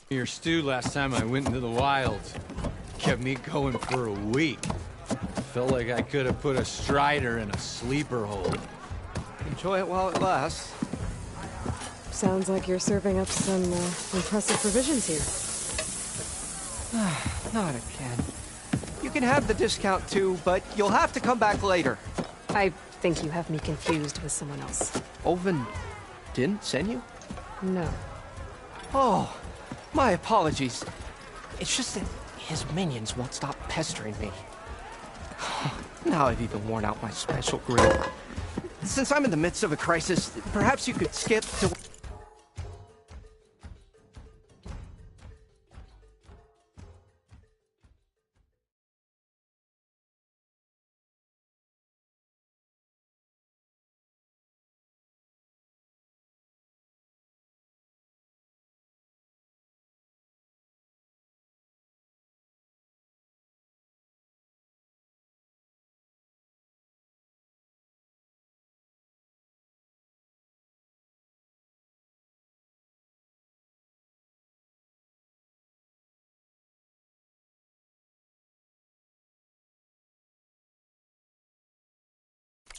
Your stew last time I went into the wilds kept me going for a week. Felt like I could have put a strider in a sleeper hole. Enjoy it while it lasts. Sounds like you're serving up some impressive provisions here. Not again. You can have the discount too, but you'll have to come back later. I think you have me confused with someone else. Olvin didn't send you? No. Oh, my apologies. It's just that his minions won't stop pestering me. Now I've even worn out my special grill. Since I'm in the midst of a crisis, perhaps you could skip to...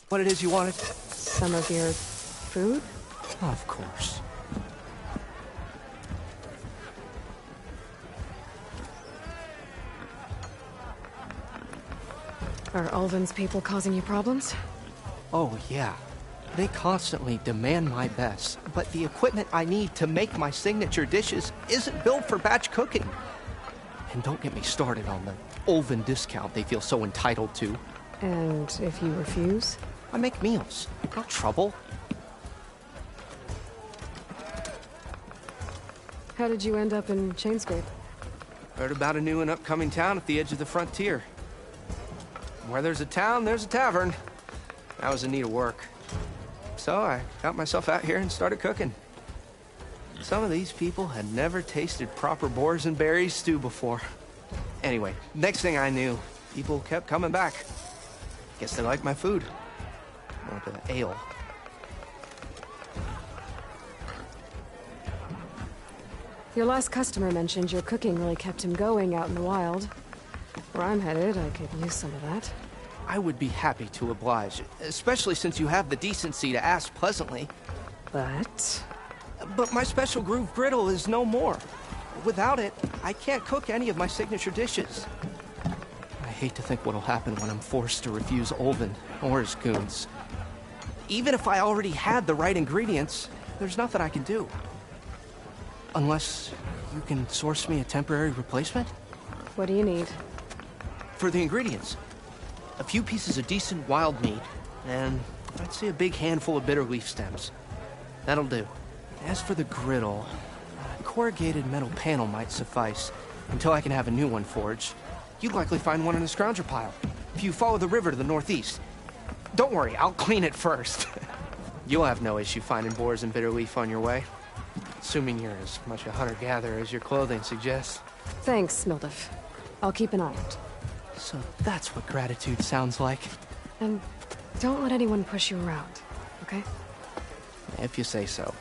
What it is you wanted? Some of your food? Of course. Are Ulvin's people causing you problems? Oh, yeah. They constantly demand my best, but the equipment I need to make my signature dishes isn't built for batch cooking. And don't get me started on the Ulvin discount they feel so entitled to. And if you refuse? I make meals, not trouble. How did you end up in Chainscrape? Heard about a new and upcoming town at the edge of the frontier. Where there's a town, there's a tavern. I was in need of work. So I got myself out here and started cooking. Some of these people had never tasted proper boars and berries stew before. Anyway, next thing I knew, people kept coming back. Guess they liked my food. Or the ale. Your last customer mentioned your cooking really kept him going out in the wild. Where I'm headed, I could use some of that. I would be happy to oblige, especially since you have the decency to ask pleasantly. But my special groove griddle is no more. Without it, I can't cook any of my signature dishes. I hate to think what'll happen when I'm forced to refuse Olvin or his goons. Even if I already had the right ingredients, there's nothing I can do. Unless you can source me a temporary replacement? what do you need? For the ingredients, a few pieces of decent wild meat, and I'd say a big handful of bitter leaf stems. That'll do. As for the griddle, a corrugated metal panel might suffice until I can have a new one forged. You'd likely find one in a scrounger pile, if you follow the river to the northeast. Don't worry, I'll clean it first. You'll have no issue finding boars and bitter leaf on your way. Assuming you're as much a hunter-gatherer as your clothing suggests. Thanks, Mildif. I'll keep an eye out. So that's what gratitude sounds like. And don't let anyone push you around, okay? If you say so.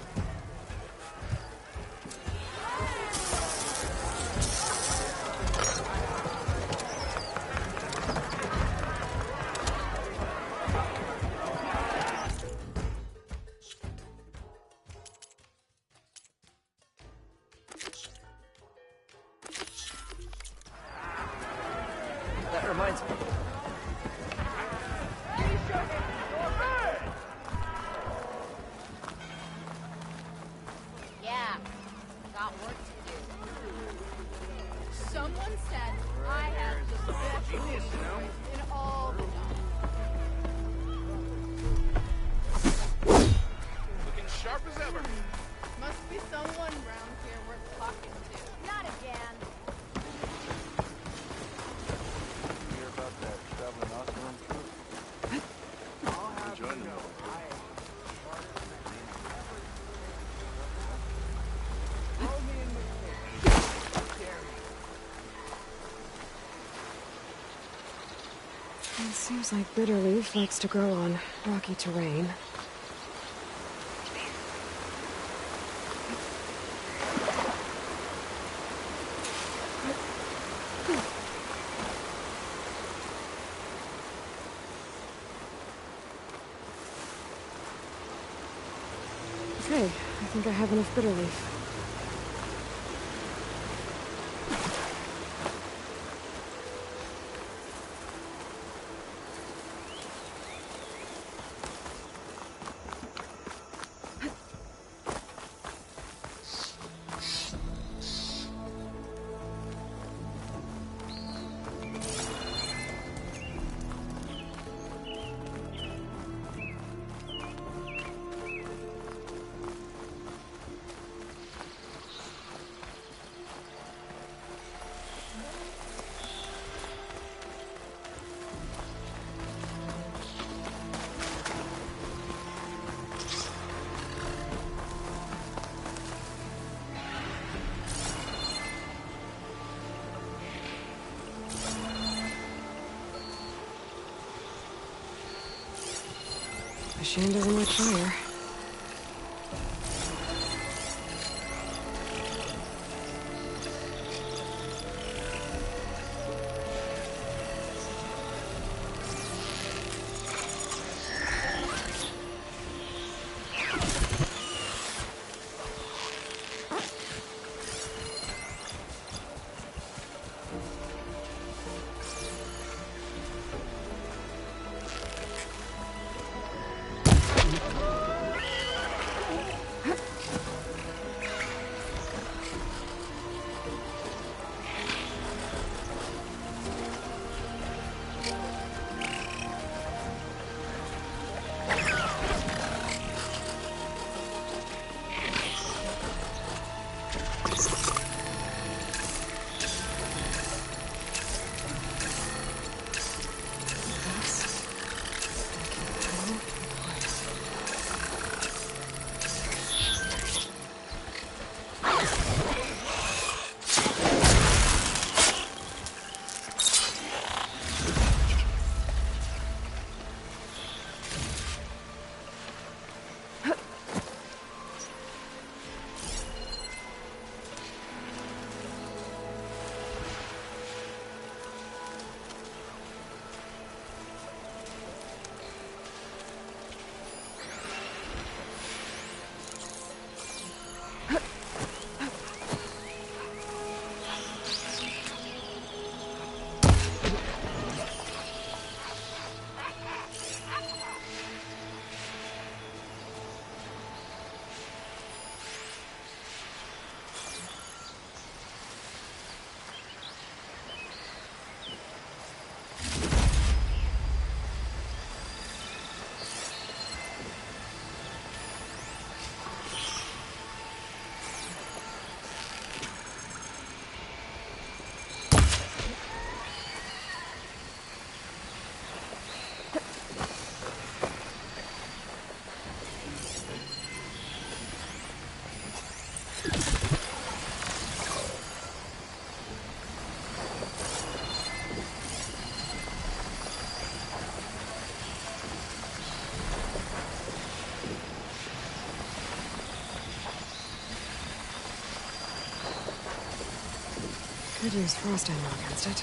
That reminds me. Yeah, got work to do. Someone said I have the best genius, in all the Looking sharp as ever. Must be someone around here worth talking to. Not again. Hear about that traveling Osborne crew? Join them. It seems like bitterleaf likes to grow on rocky terrain. think I have enough bitter leaf. Machine doesn't like fire. Could use frost ammo against it.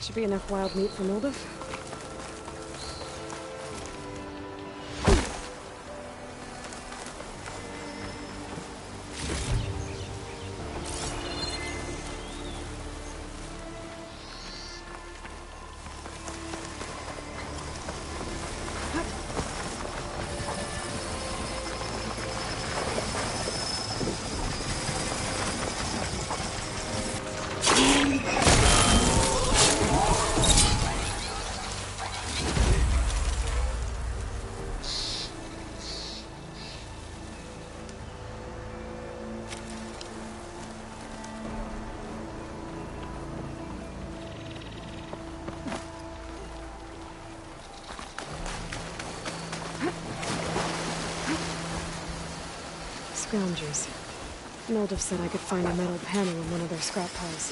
Should be enough wild meat for Moldov. Scroungers. Moldov said I could find a metal panel in one of their scrap piles.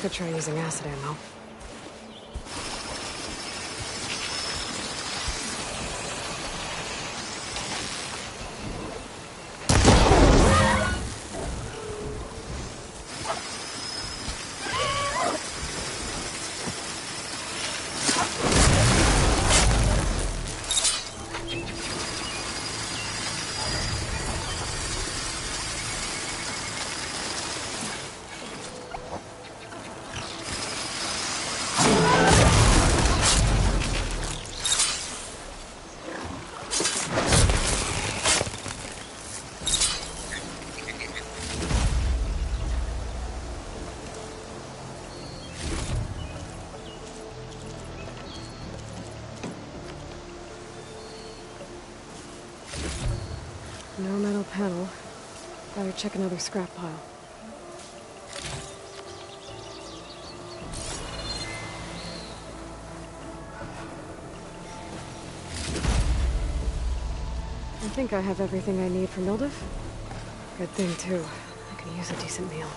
Could try using acid ammo. No metal panel. Better check another scrap pile. I think I have everything I need for Moldov. Good thing, too. I can use a decent meal.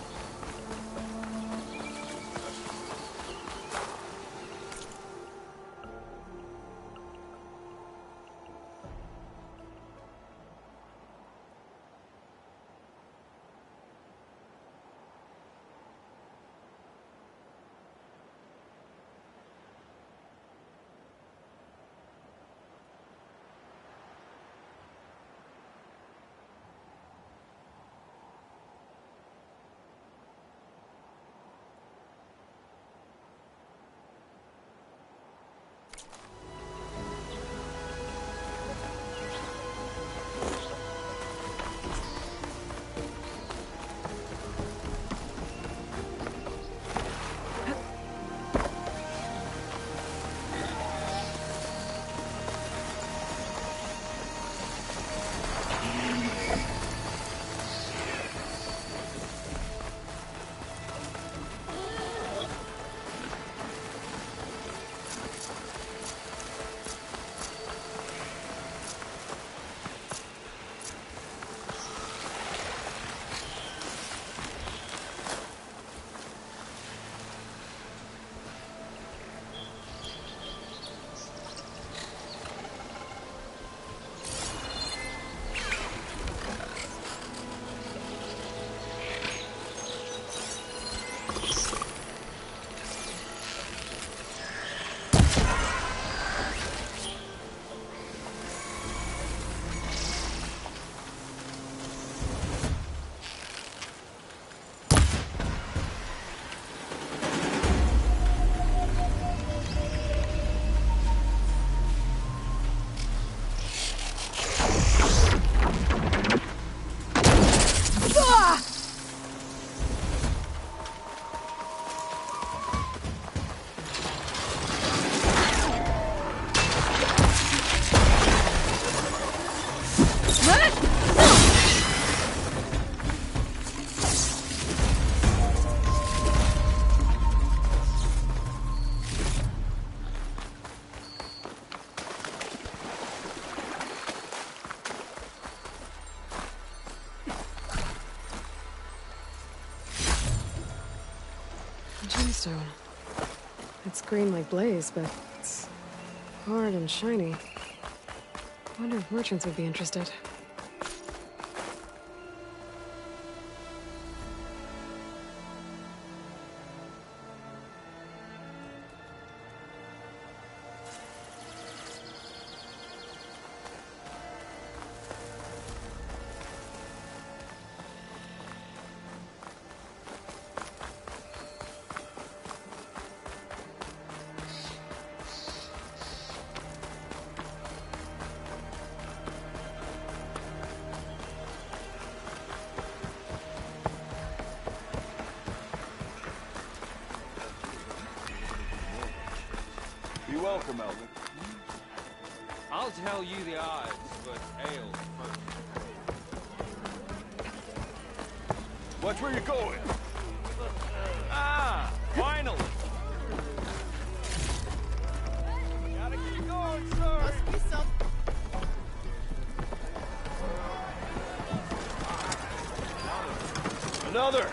stone. It's green like blaze, but it's hard and shiny. Wonder if merchants would be interested. Be welcome, Elder. I'll tell you the odds, but ale first. Watch where you're going. Ah, finally! Gotta keep going, sir! Must be some. Another.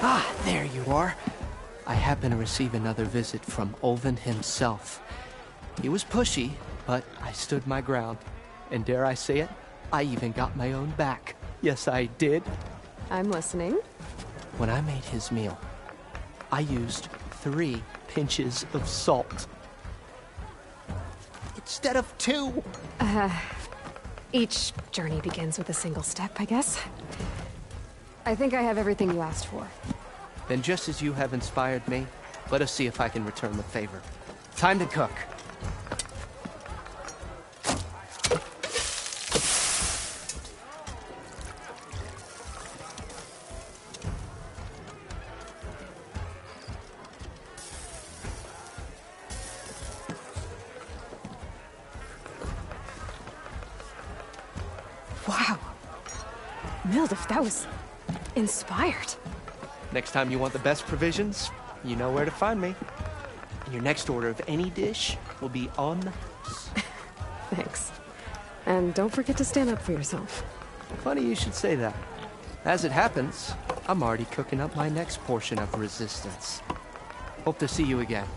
Ah, there you are. I happen to receive another visit from Olvin himself. He was pushy, but I stood my ground. And dare I say it, I even got my own back. Yes, I did. I'm listening. When I made his meal, I used 3 pinches of salt. Instead of 2. Each journey begins with a single step, I guess. I think I have everything you asked for. Then just as you have inspired me, let us see if I can return the favor. Time to cook. Wow. Mildif, that was inspired. Next time you want the best provisions, you know where to find me. And your next order of any dish will be on. Thanks. And don't forget to stand up for yourself. Funny you should say that. As it happens, I'm already cooking up my next portion of resistance. Hope to see you again.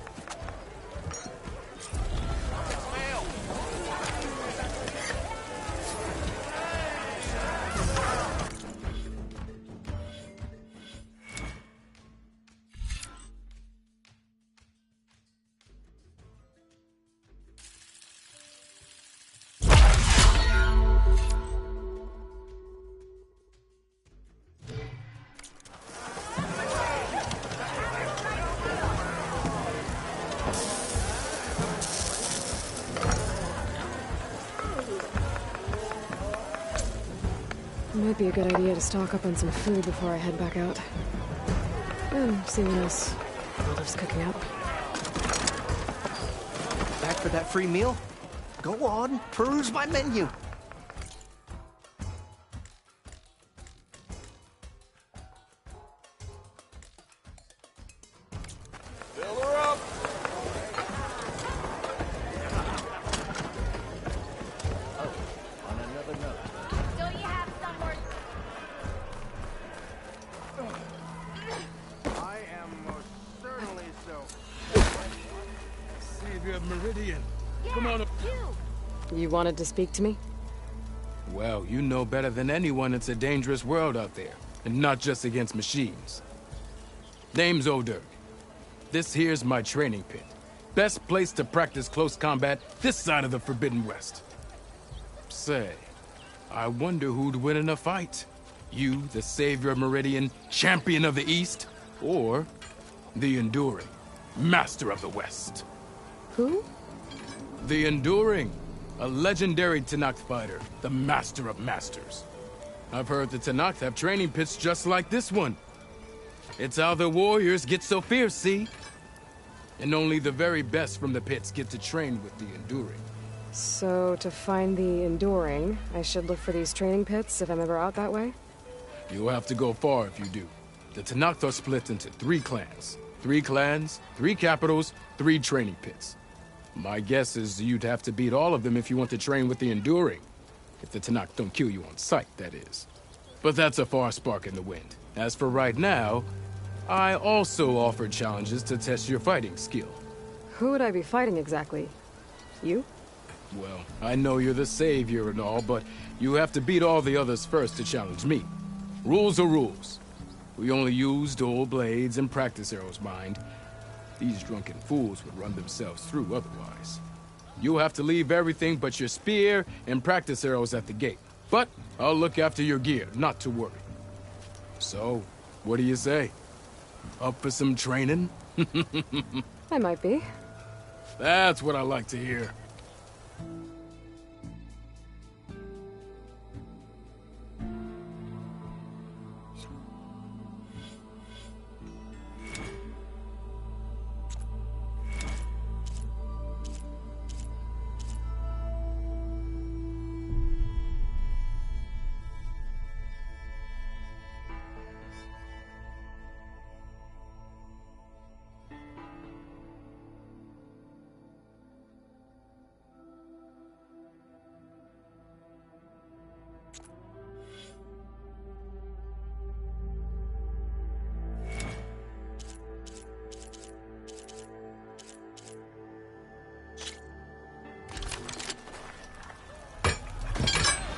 Might be a good idea to stock up on some food before I head back out. And see what else Mildif's cooking up. Back for that free meal? Go on, peruse my menu. Fill her up. On another note. Don't you have somewhere? I am most certainly so. Savior of Meridian. Come on up. You wanted to speak to me? Well, you know better than anyone it's a dangerous world out there, and not just against machines. Name's O'Dirk. This here's my training pit. Best place to practice close combat this side of the Forbidden West. Say, I wonder who'd win in a fight. You, the Savior of Meridian, Champion of the East, or the Enduring, Master of the West. Who? The Enduring, a legendary Tenakth fighter, the Master of Masters. I've heard the Tenakth have training pits just like this one. It's how the warriors get so fierce, see? And only the very best from the pits get to train with the Enduring. So, to find the Enduring, I should look for these training pits if I'm ever out that way? You'll have to go far if you do. The Tenakth are split into 3 clans. 3 clans, 3 capitals, 3 training pits. My guess is you'd have to beat all of them if you want to train with the Enduring. If the Tenakth don't kill you on sight, that is. But that's a far spark in the wind. As for right now, I also offer challenges to test your fighting skill. Who would I be fighting exactly? You? Well, I know you're the savior and all, but you have to beat all the others first to challenge me. Rules are rules. We only use dual blades and practice arrows, mind. These drunken fools would run themselves through otherwise. You'll have to leave everything but your spear and practice arrows at the gate. But I'll look after your gear, not to worry. So, what do you say? Up for some training? I might be. That's what I like to hear.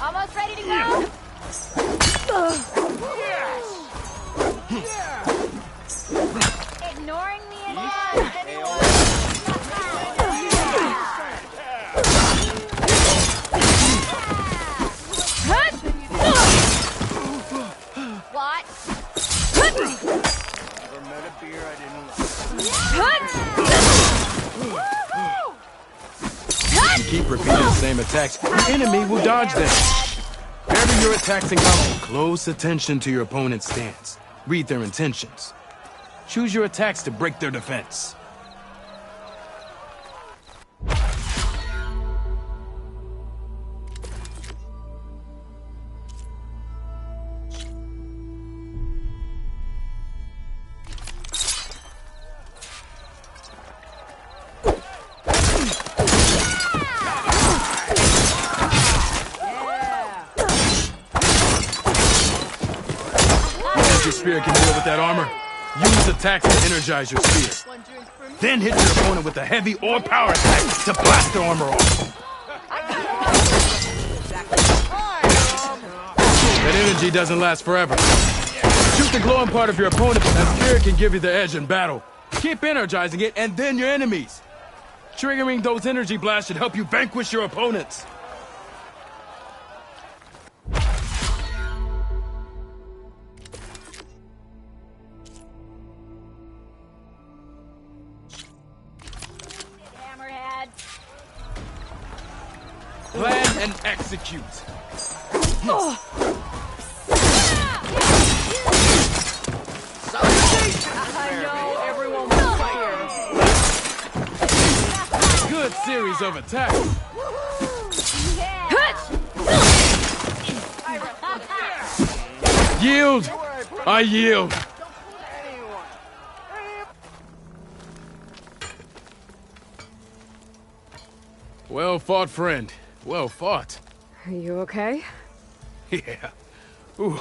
Almost ready to go? Ignoring me again? Anyone? What? Never met a beer I didn't like. If you keep repeating the same attacks, your enemy will dodge them. Whenever your attacks encounter, close attention to your opponent's stance. Read their intentions. Choose your attacks to break their defense. Your spear can deal with that armor. Use attacks to energize your spear. One drink for me? Then hit your opponent with a heavy or power attack to blast their armor off. That energy doesn't last forever. Shoot the glowing part of your opponent, that spear can give you the edge in battle. Keep energizing it, and then your enemies. Triggering those energy blasts should help you vanquish your opponents. Hammerhead. Plan and execute. I know everyone will fight. Good series of attacks. Yield! I yield. Well fought, friend. Well fought. Are you okay? Yeah. Ooh.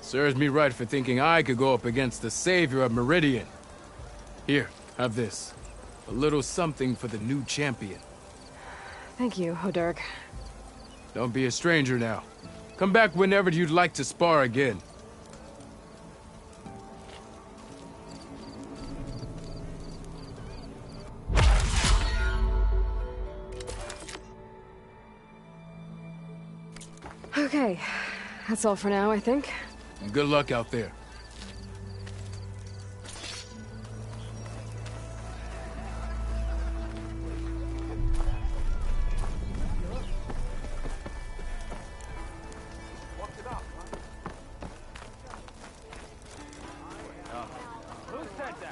Serves me right for thinking I could go up against the savior of Meridian. Here, have this. A little something for the new champion. Thank you, Hodurk. Don't be a stranger now. Come back whenever you'd like to spar again. Okay, that's all for now, I think. And good luck out there.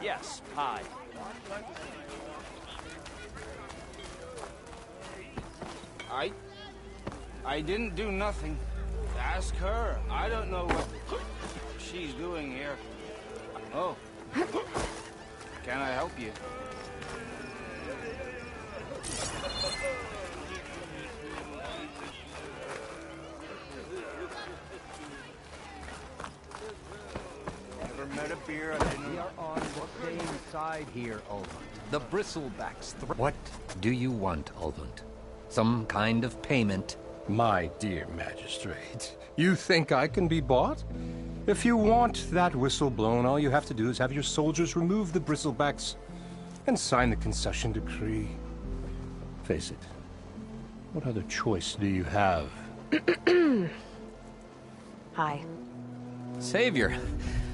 Yes, hi. I didn't do nothing. Ask her. I don't know what she's doing here. Oh. Can I help you? beer. I didn't We are on the same side here, Ulvund. The Bristlebacks. What do you want, Ulvund? Some kind of payment? My dear magistrate, you think I can be bought? If you want that whistle blown, all you have to do is have your soldiers remove the Bristlebacks and sign the concession decree. Face it, what other choice do you have? Hi. Savior,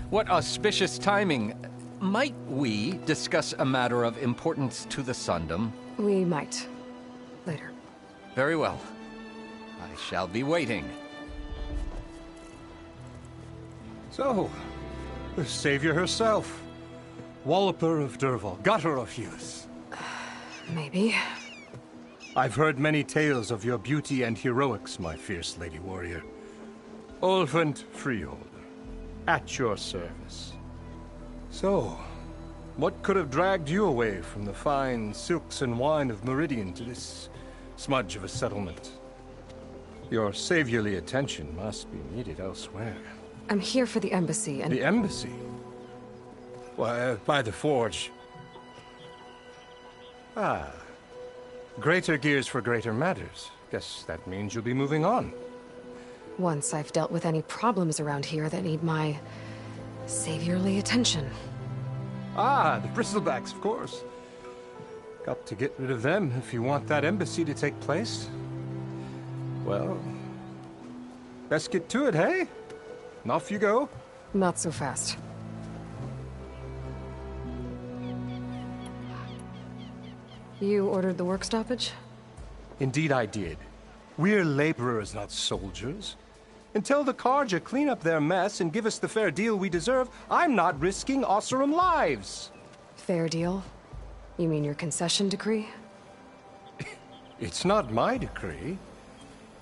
what auspicious timing. Might we discuss a matter of importance to the Sundom? We might. Later. Very well. I shall be waiting. So, the savior herself. Walloper of Derval, gutter of youth. Maybe. I've heard many tales of your beauty and heroics, my fierce lady warrior. Ulvund Freeholder, at your service. So, what could have dragged you away from the fine silks and wine of Meridian to this smudge of a settlement? Your saviorly attention must be needed elsewhere. I'm here for the embassy and... The embassy? Why, by the forge. Ah. Greater gears for greater matters. Guess that means you'll be moving on. Once I've dealt with any problems around here that need my... saviorly attention. Ah, the Bristlebacks, of course. Got to get rid of them if you want that embassy to take place. Well, best get to it, hey? And off you go. Not so fast. You ordered the work stoppage? Indeed I did. We're laborers, not soldiers. Until the Carja clean up their mess and give us the fair deal we deserve, I'm not risking Osseram lives. Fair deal? You mean your concession decree? It's not my decree.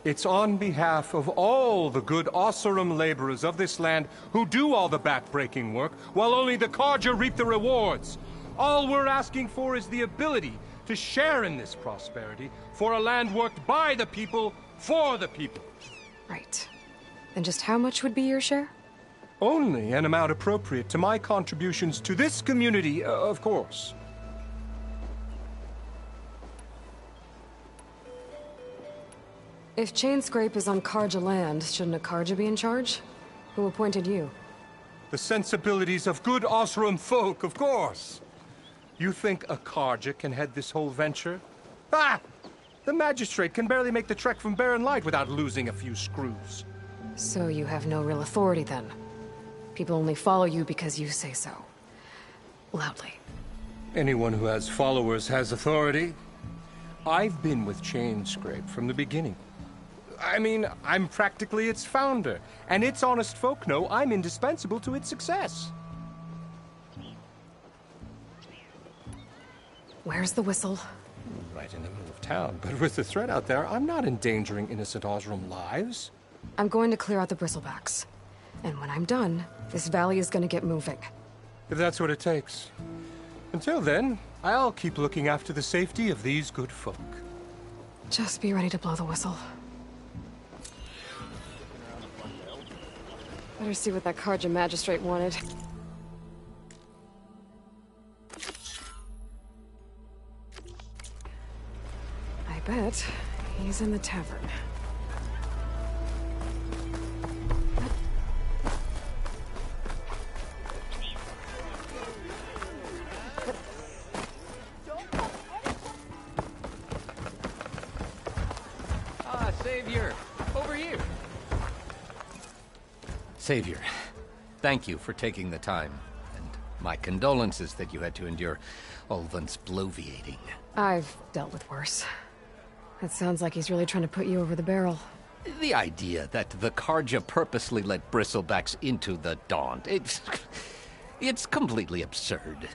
It's on behalf of all the good Osseram laborers of this land who do all the back-breaking work, while only the Carja reap the rewards. All we're asking for is the ability to share in this prosperity for a land worked by the people, for the people. Right. And just how much would be your share? Only an amount appropriate to my contributions to this community, of course. If Chainscrape is on Carja land, shouldn't a Carja be in charge? Who appointed you? The sensibilities of good Osseram folk, of course. You think a Carja can head this whole venture? Ah! The magistrate can barely make the trek from Barren Light without losing a few screws. So you have no real authority then? People only follow you because you say so. Loudly. Anyone who has followers has authority. I've been with Chainscrape from the beginning. I mean, I'm practically its founder, and its honest folk know I'm indispensable to its success. Where's the whistle? Right in the middle of town, but with the threat out there, I'm not endangering innocent Osram lives. I'm going to clear out the Bristlebacks. And when I'm done, this valley is going to get moving. If that's what it takes. Until then, I'll keep looking after the safety of these good folk. Just be ready to blow the whistle. Better see what that Carja magistrate wanted. I bet he's in the tavern. Ah, Savior! Over here! Savior, thank you for taking the time, and my condolences that you had to endure Ulvund's bloviating. I've dealt with worse. It sounds like he's really trying to put you over the barrel. The idea that the Carja purposely let Bristlebacks into the Daunt, it's completely absurd.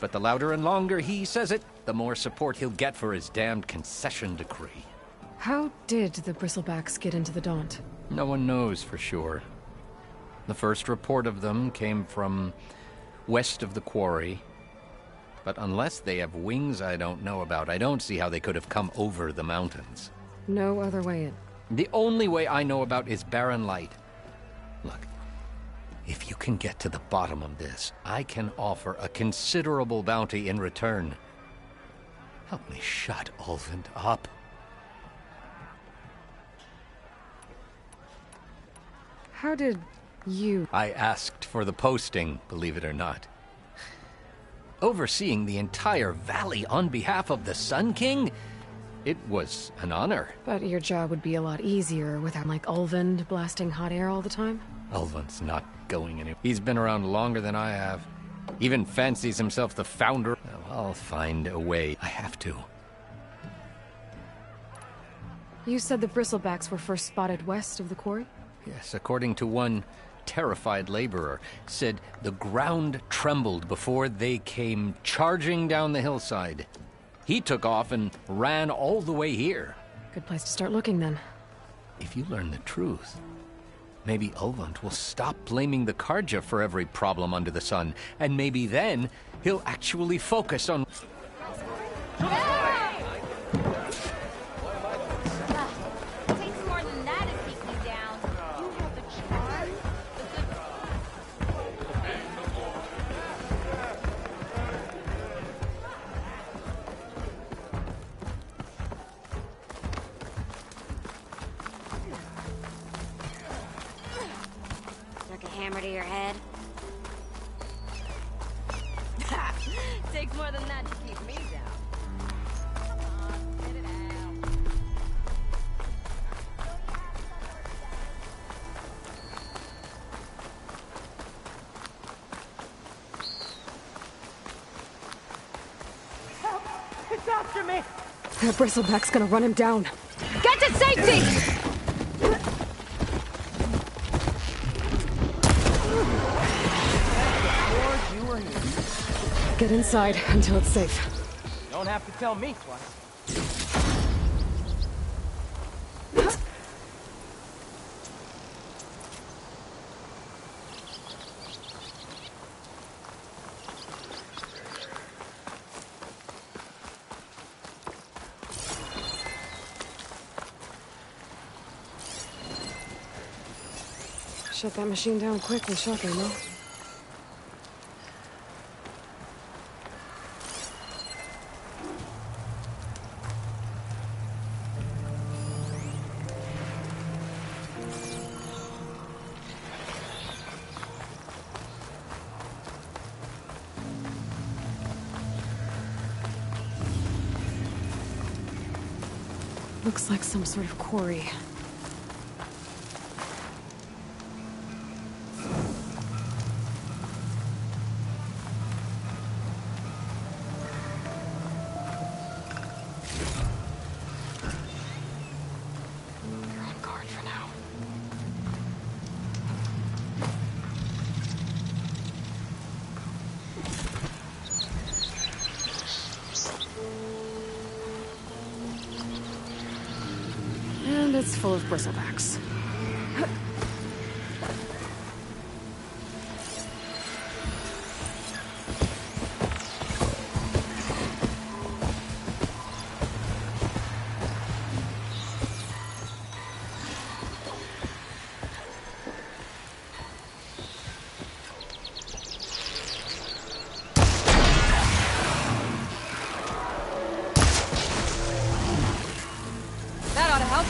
But the louder and longer he says it, the more support he'll get for his damned concession decree. How did the Bristlebacks get into the Daunt? No one knows for sure. The first report of them came from west of the quarry. But unless they have wings I don't know about, I don't see how they could have come over the mountains. No other way in. The only way I know about is Barren Light. Look, If you can get to the bottom of this, I can offer a considerable bounty in return. Help me shut Ulvund up. How did you... I asked for the posting, believe it or not. Overseeing the entire valley on behalf of the Sun King? It was an honor. But your job would be a lot easier without, like, Ulvund blasting hot air all the time? Ulvund's not going anywhere. He's been around longer than I have. Even fancies himself the founder. I'll find a way. I have to. You said the bristlebacks were first spotted west of the quarry? Yes, according to one terrified laborer, said the ground trembled before they came charging down the hillside. He took off and ran all the way here. Good place to start looking, then. If you learn the truth, maybe Ulvund will stop blaming the Karja for every problem under the sun, and maybe then he'll actually focus on... Takes more than that to keep me down. You have a charm. Stuck a hammer to your head? Takes more than that to keep me down. Come on, get it out. It's after me! That bristleback's gonna run him down. Get to safety! Get inside until it's safe. Don't have to tell me twice. Shut that machine down quick with shotgun, no? Looks like some sort of quarry. You're on guard for now. And it's full of bristlebacks. That ought to help.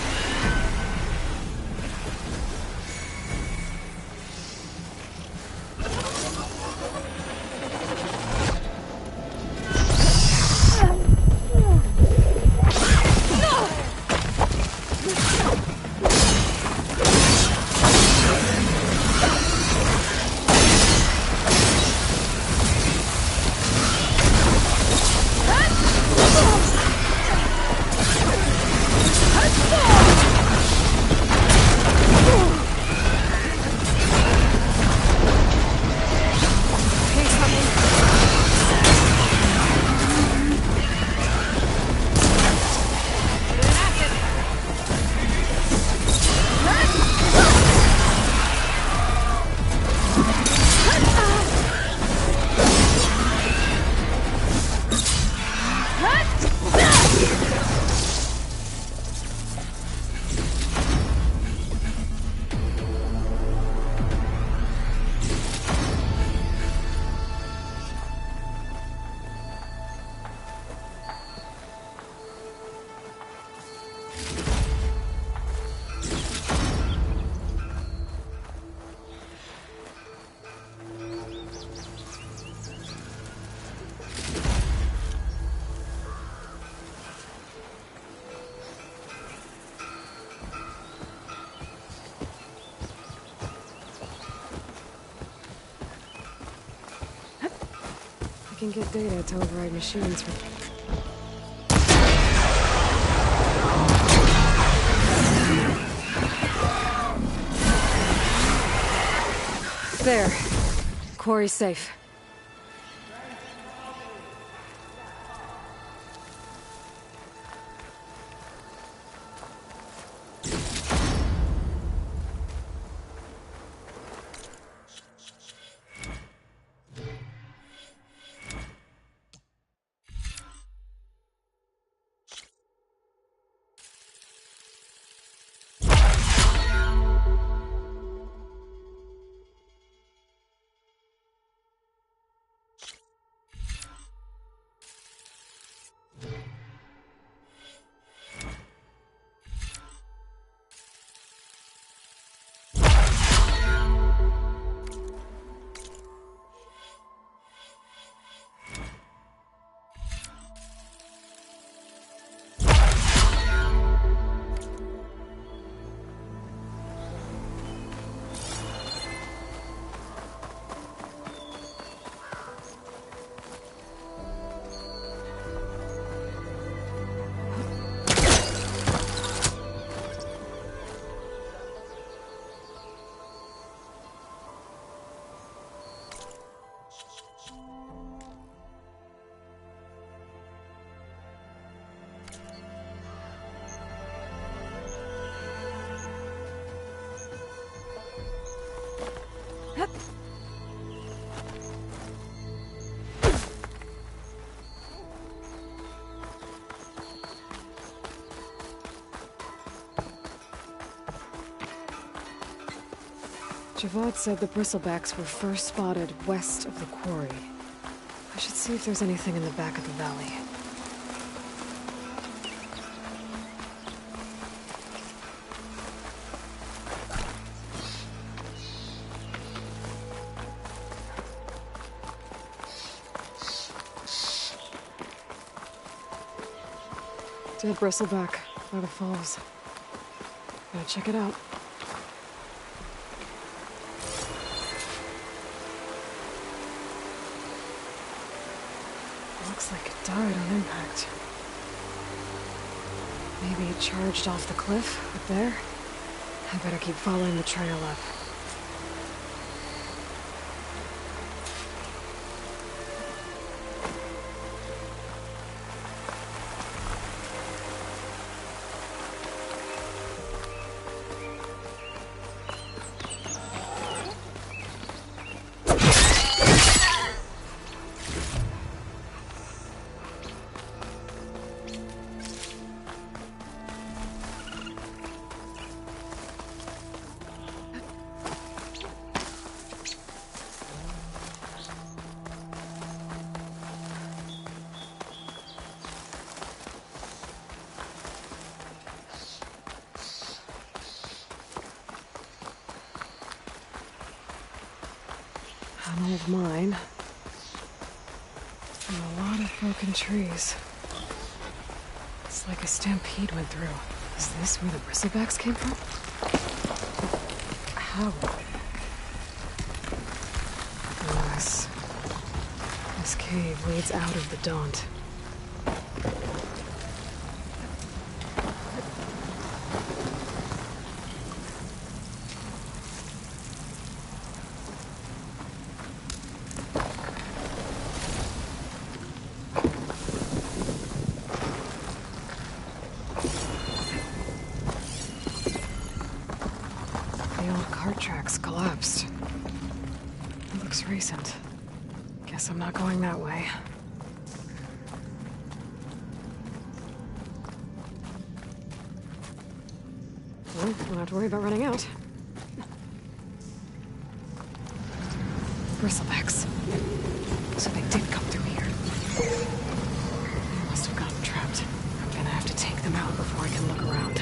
Let's go! can get data to override machines from... There. Quarry's safe. Javad said the bristlebacks were first spotted west of the quarry. I should see if there's anything in the back of the valley. Dead bristleback by the falls. Gotta check it out. Looks like it died on impact. Maybe it charged off the cliff up there? I better keep following the trail up. An old mine. And a lot of broken trees. It's like a stampede went through. Is this where the bristlebacks came from? How? Yes. This cave leads out of the Daunt. Tracks collapsed. It looks recent. Guess I'm not going that way. Well, don't have to worry about running out. Bristlebacks. So they did come through here. They must have gotten trapped. I'm gonna have to take them out before I can look around.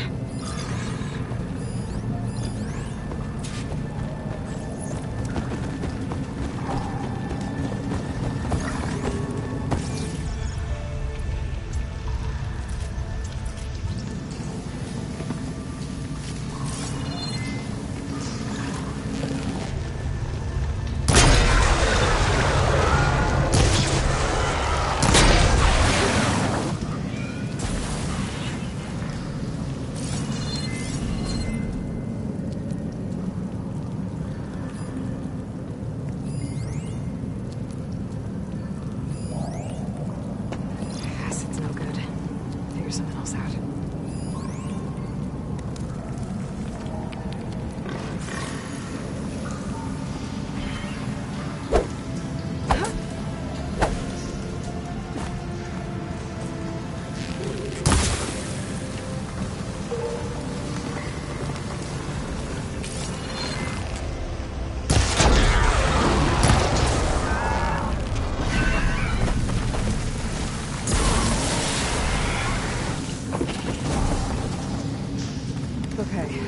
Okay.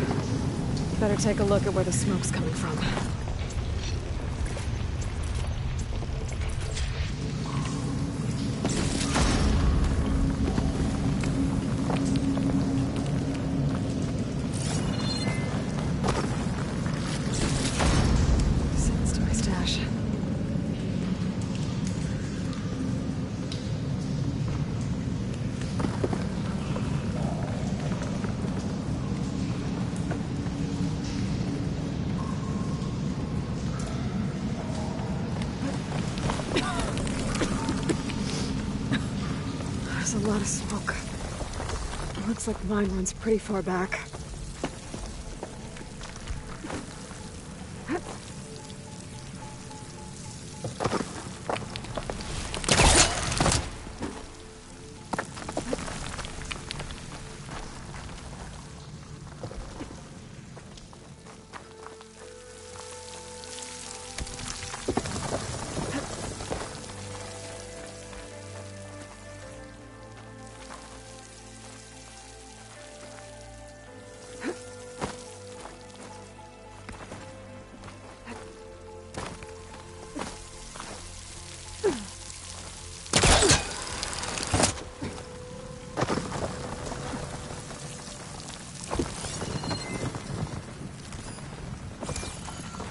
Better take a look at where the smoke's coming from. Sends to my stash. There's a lot of smoke. It looks like the mine runs pretty far back.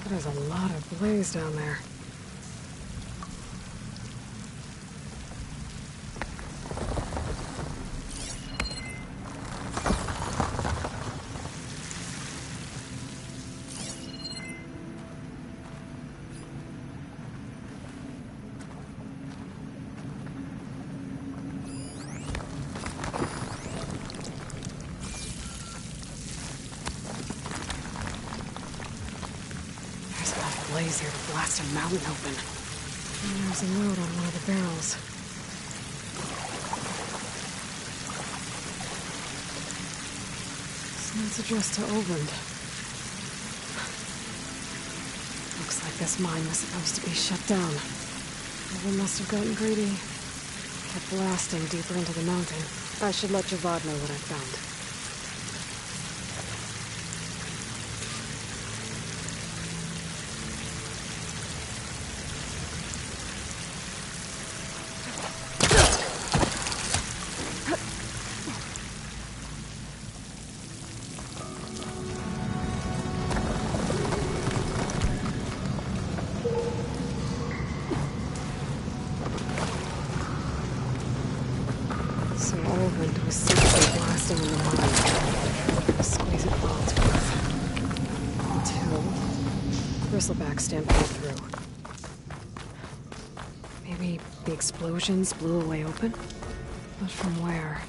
There's a lot of blaze down there. Blaze here to blast a mountain open. And there's a note on one of the barrels. This note's addressed to Oland. Looks like this mine was supposed to be shut down. Oland must have gotten greedy. Kept blasting deeper into the mountain. I should let Javad know what I found. So Oland was secretly blasting in the mine. Squeeze it while it's worth. Until Bristleback stampeded through. Maybe the explosions blew a way open? But from where?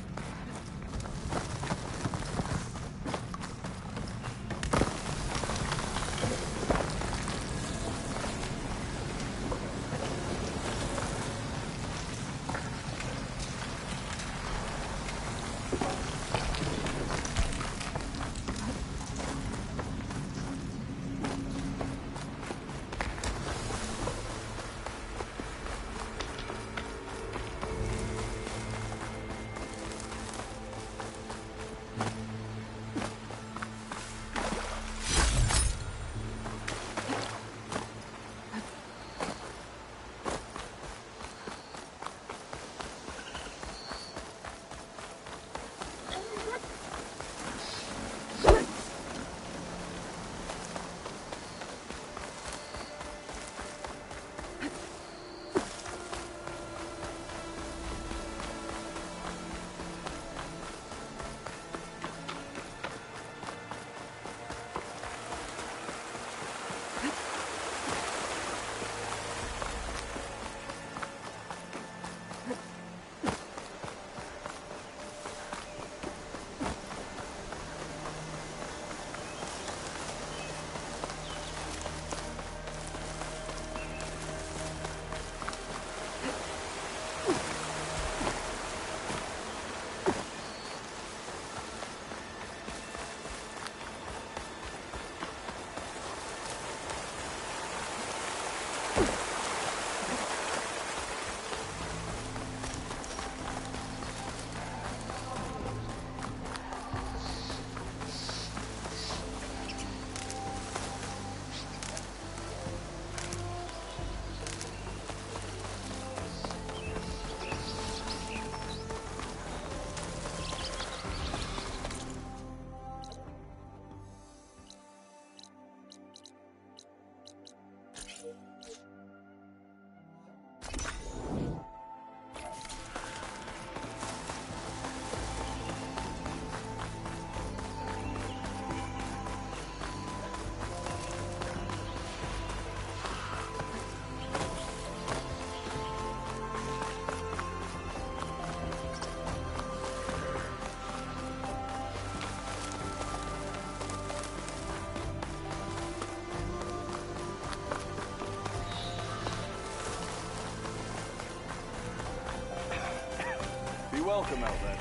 welcome out there.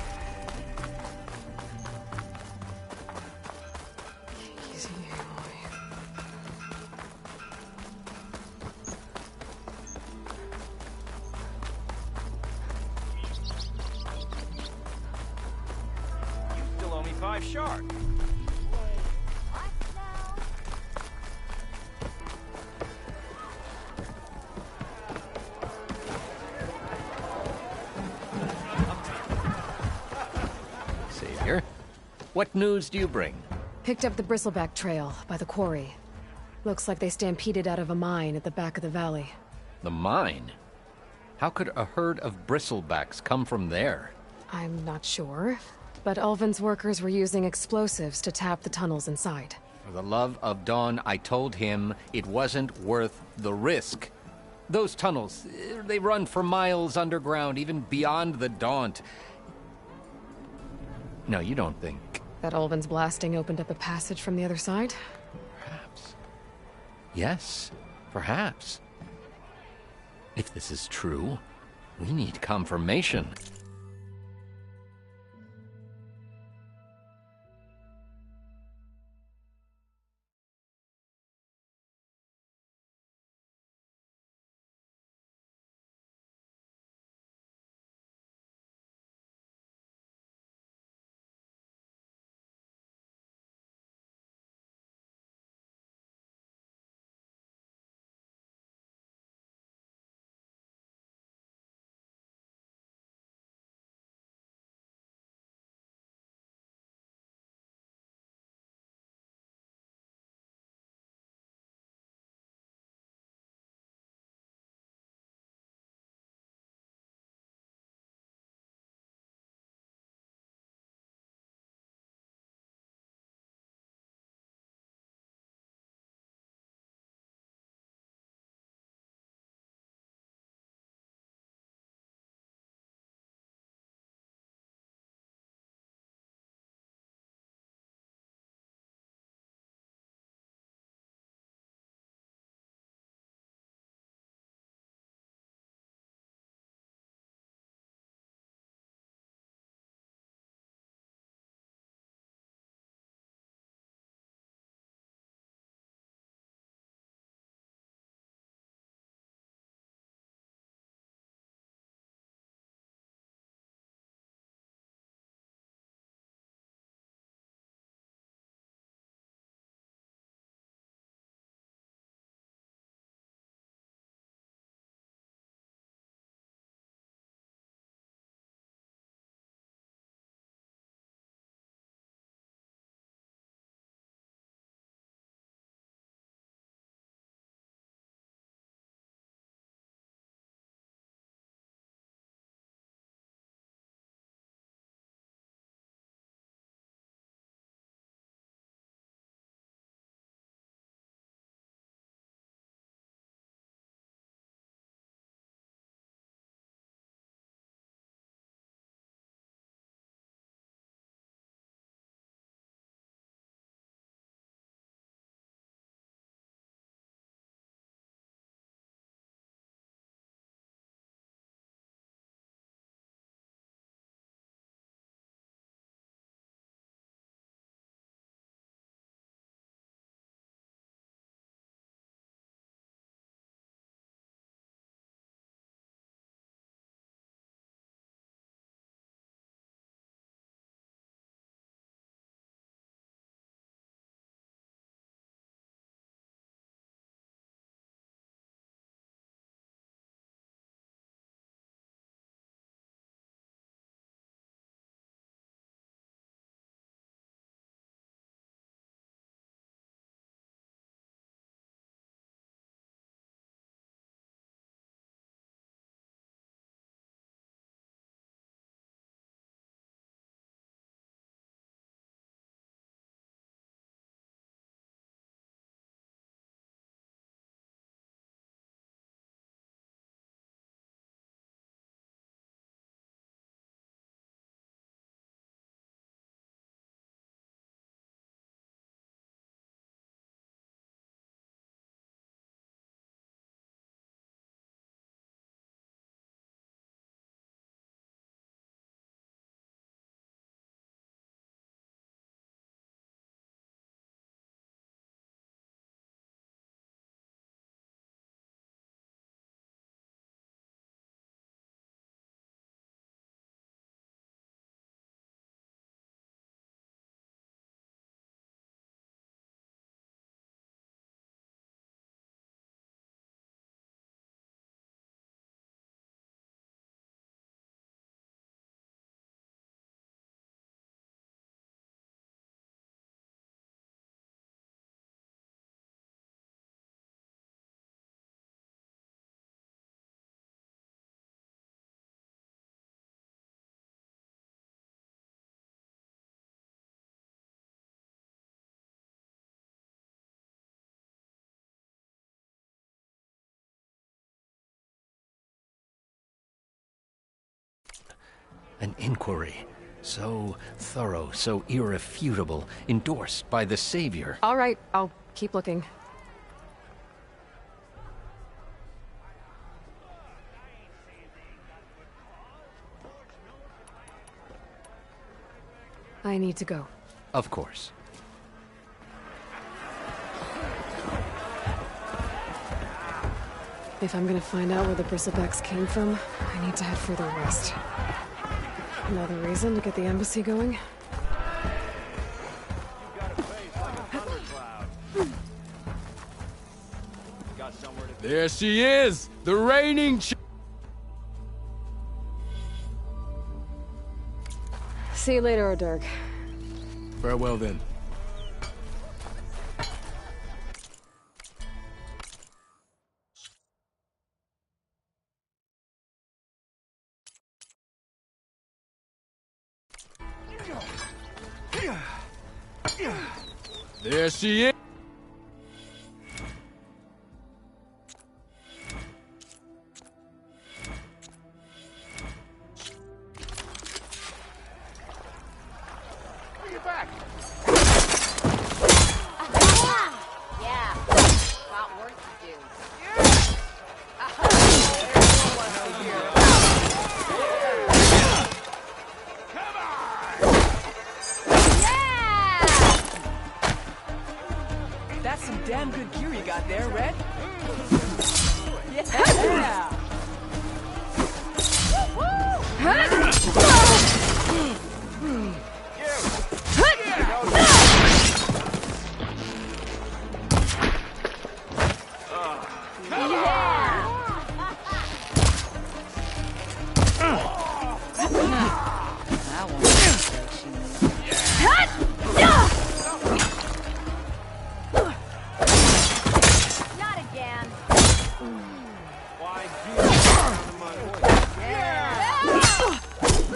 Easy, Aloy. You still owe me 5 shards. What now? Savior, what news do you bring? Picked up the Bristleback Trail by the quarry. Looks like they stampeded out of a mine at the back of the valley. The mine? How could a herd of bristlebacks come from there? I'm not sure, but Ulvin's workers were using explosives to tap the tunnels inside. For the love of Dawn, I told him it wasn't worth the risk. Those tunnels, they run for miles underground, even beyond the Daunt. No, you don't think... That Ulvin's blasting opened up a passage from the other side? Perhaps. Yes, perhaps. If this is true, we need confirmation. An inquiry. So thorough, so irrefutable, endorsed by the Savior. All right, I'll keep looking. I need to go. Of course. If I'm gonna find out where the bristlebacks came from, I need to head further west. Another reason to get the embassy going? There she is! The reigning See you later, Dirk. Farewell then. There she is! Yeah. Got work to do. That's some damn good gear you got there, Red. Yeah! Not again. Why do you want my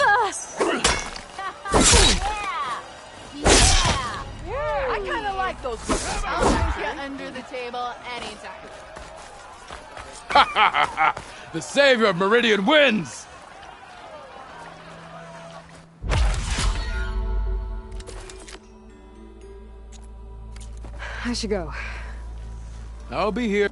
voice? I kinda like those looks. I'll put you under the table anytime. The savior of Meridian wins! I should go. I'll be here.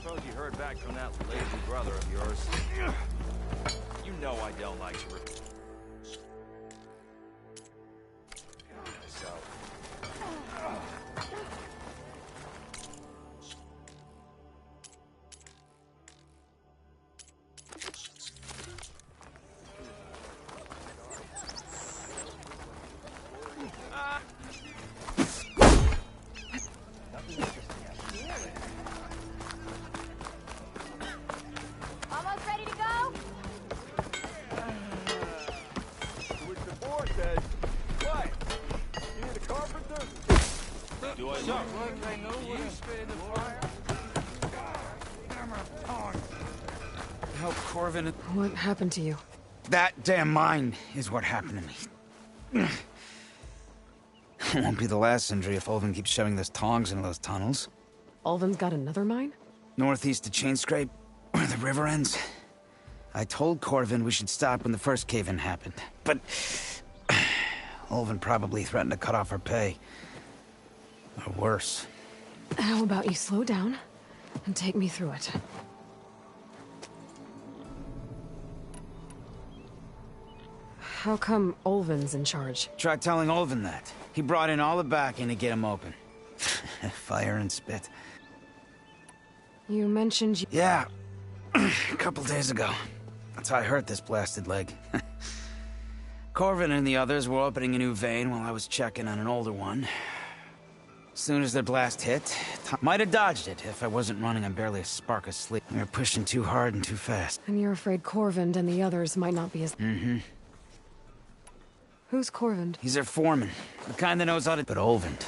Suppose you heard back from that lazy brother of yours. You know I don't like to so. Almost ready to go? Which the board says, what? You need a carpenter? Do I look like I know what I'm spitting the fire? Help Corvin. What happened to you? That damn mine is what happened to me. It won't be the last injury if Ulvin keeps shoving those tongs into those tunnels. Ulvin's got another mine? Northeast of Chainscrape, where the river ends. I told Corvin we should stop when the first cave-in happened, but Ulvin probably threatened to cut off her pay. Or worse. How about you slow down and take me through it? How come Ulvin's in charge? Try telling Ulvin that. He brought in all the backing to get him open. Fire and spit. You mentioned you... Yeah, a couple days ago. That's how I hurt this blasted leg. Corvin and the others were opening a new vein while I was checking on an older one. As soon as their blast hit, might have dodged it if I wasn't running on barely a spark of sleep. We were pushing too hard and too fast. And you're afraid Corvind and the others might not be as... Mm-hmm. Who's Corvind? He's their foreman. The kind that knows how to... But Ulvin,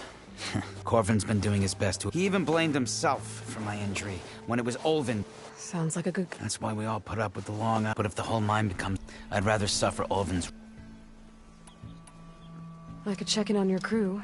Corvin's been doing his best to... He even blamed himself for my injury, when it was Olvin. Sounds like a good... That's why we all put up with the long... But if the whole mine becomes... I'd rather suffer Olvin's... I could check in on your crew.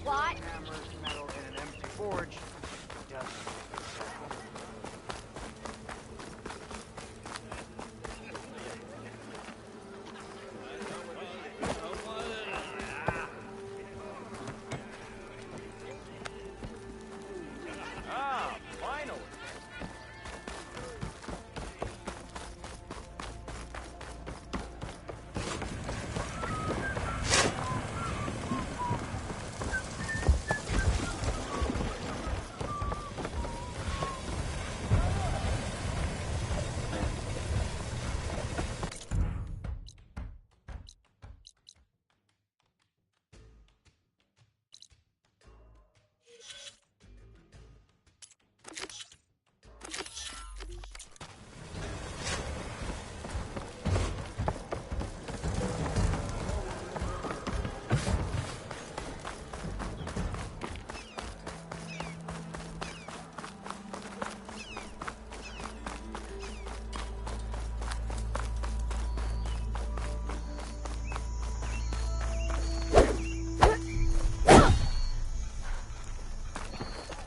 What? Metal in an empty forge. Ah, finally.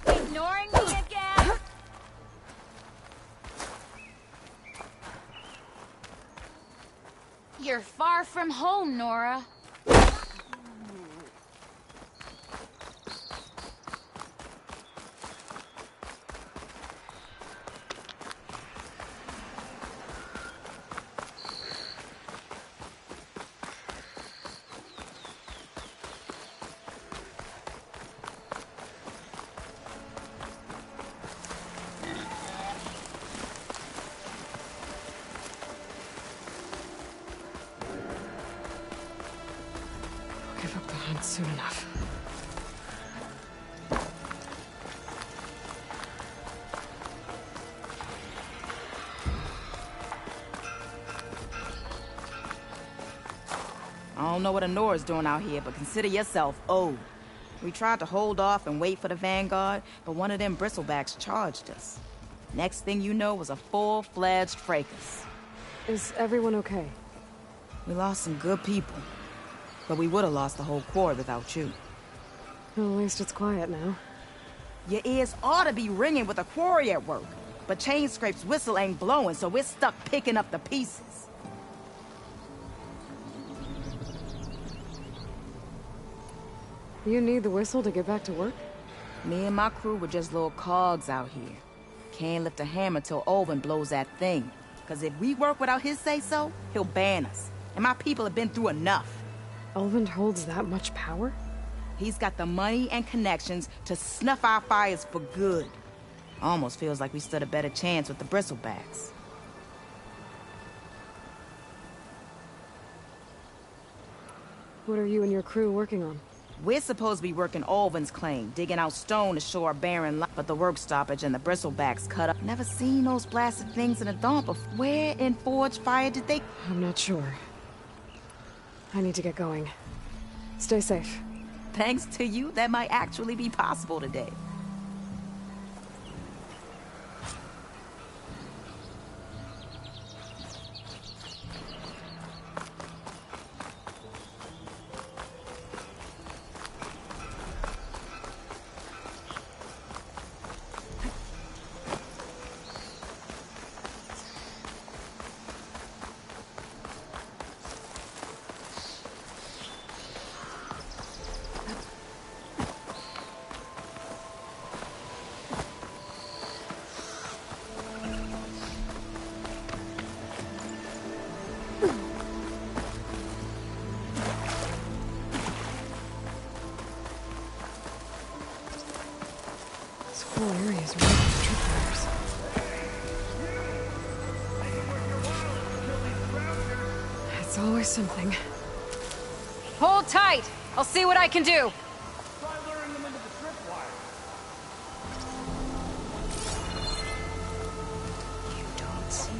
Ignoring me again? You're far from home, Nora. Give up the hunt soon enough. I don't know what Honora's doing out here, but consider yourself owed. We tried to hold off and wait for the Vanguard, but one of them bristlebacks charged us. Next thing you know was a full-fledged fracas. Is everyone okay? We lost some good people, but we would have lost the whole quarry without you. At least it's quiet now. Your ears ought to be ringing with a quarry at work, but Chainscrape's whistle ain't blowing, so we're stuck picking up the pieces. You need the whistle to get back to work? Me and my crew were just little cogs out here. Can't lift a hammer till Olvin blows that thing. Cause if we work without his say-so, he'll ban us. And my people have been through enough. Olvin holds that much power? He's got the money and connections to snuff our fires for good. Almost feels like we stood a better chance with the bristlebacks. What are you and your crew working on? We're supposed to be working Alvin's claim, digging out stone to show our barren life, but the work stoppage and the bristlebacks cut up. Never seen those blasted things in a dump before. Where in Forge Fire did they... I'm not sure. I need to get going. Stay safe. Thanks to you, that might actually be possible today. This whole area is riddled with tripwires. It's always something. Hold tight. I'll see what I can do. Try luring them into the tripwire. You don't see me.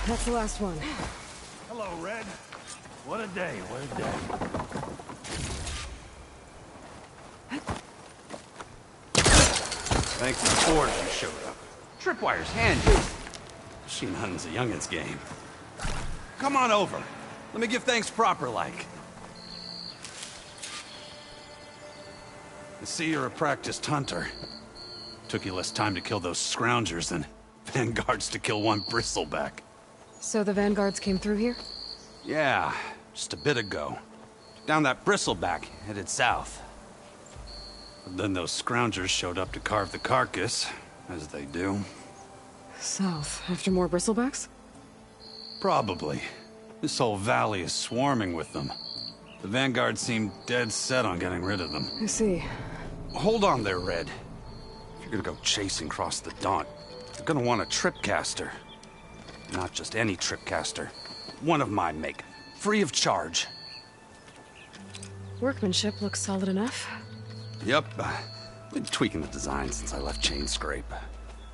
That's the last one. Hello, Red. What a day, what a day. Thanks to Forge you showed up. Tripwire's handy. Machine hunting's a youngin's game. Come on over. Let me give thanks proper like. I see you're a practiced hunter. Took you less time to kill those scroungers than vanguards to kill one bristleback. So the vanguards came through here? Yeah, just a bit ago. Down that bristleback, headed south. But then those scroungers showed up to carve the carcass, as they do. South, after more bristlebacks? Probably. This whole valley is swarming with them. The vanguard seemed dead set on getting rid of them. I see. Hold on there, Red. If you're gonna go chasing across the Daunt, you're gonna want a tripcaster. Not just any tripcaster. One of mine make. Free of charge. Workmanship looks solid enough. Yep. Been tweaking the design since I left Chain Scrape.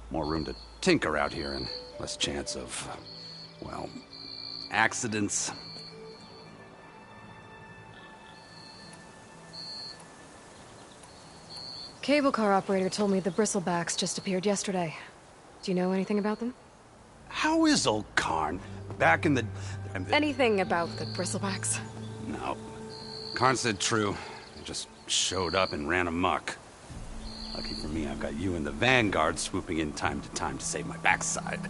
More room to tinker out here and less chance of, well, accidents. Cable car operator told me the bristlebacks just appeared yesterday. Do you know anything about them? How is old Karn? Back in the... Anything about the bristlebacks? No. Karn said true. They just showed up and ran amok. Lucky for me, I've got you and the Vanguard swooping in time to save my backside.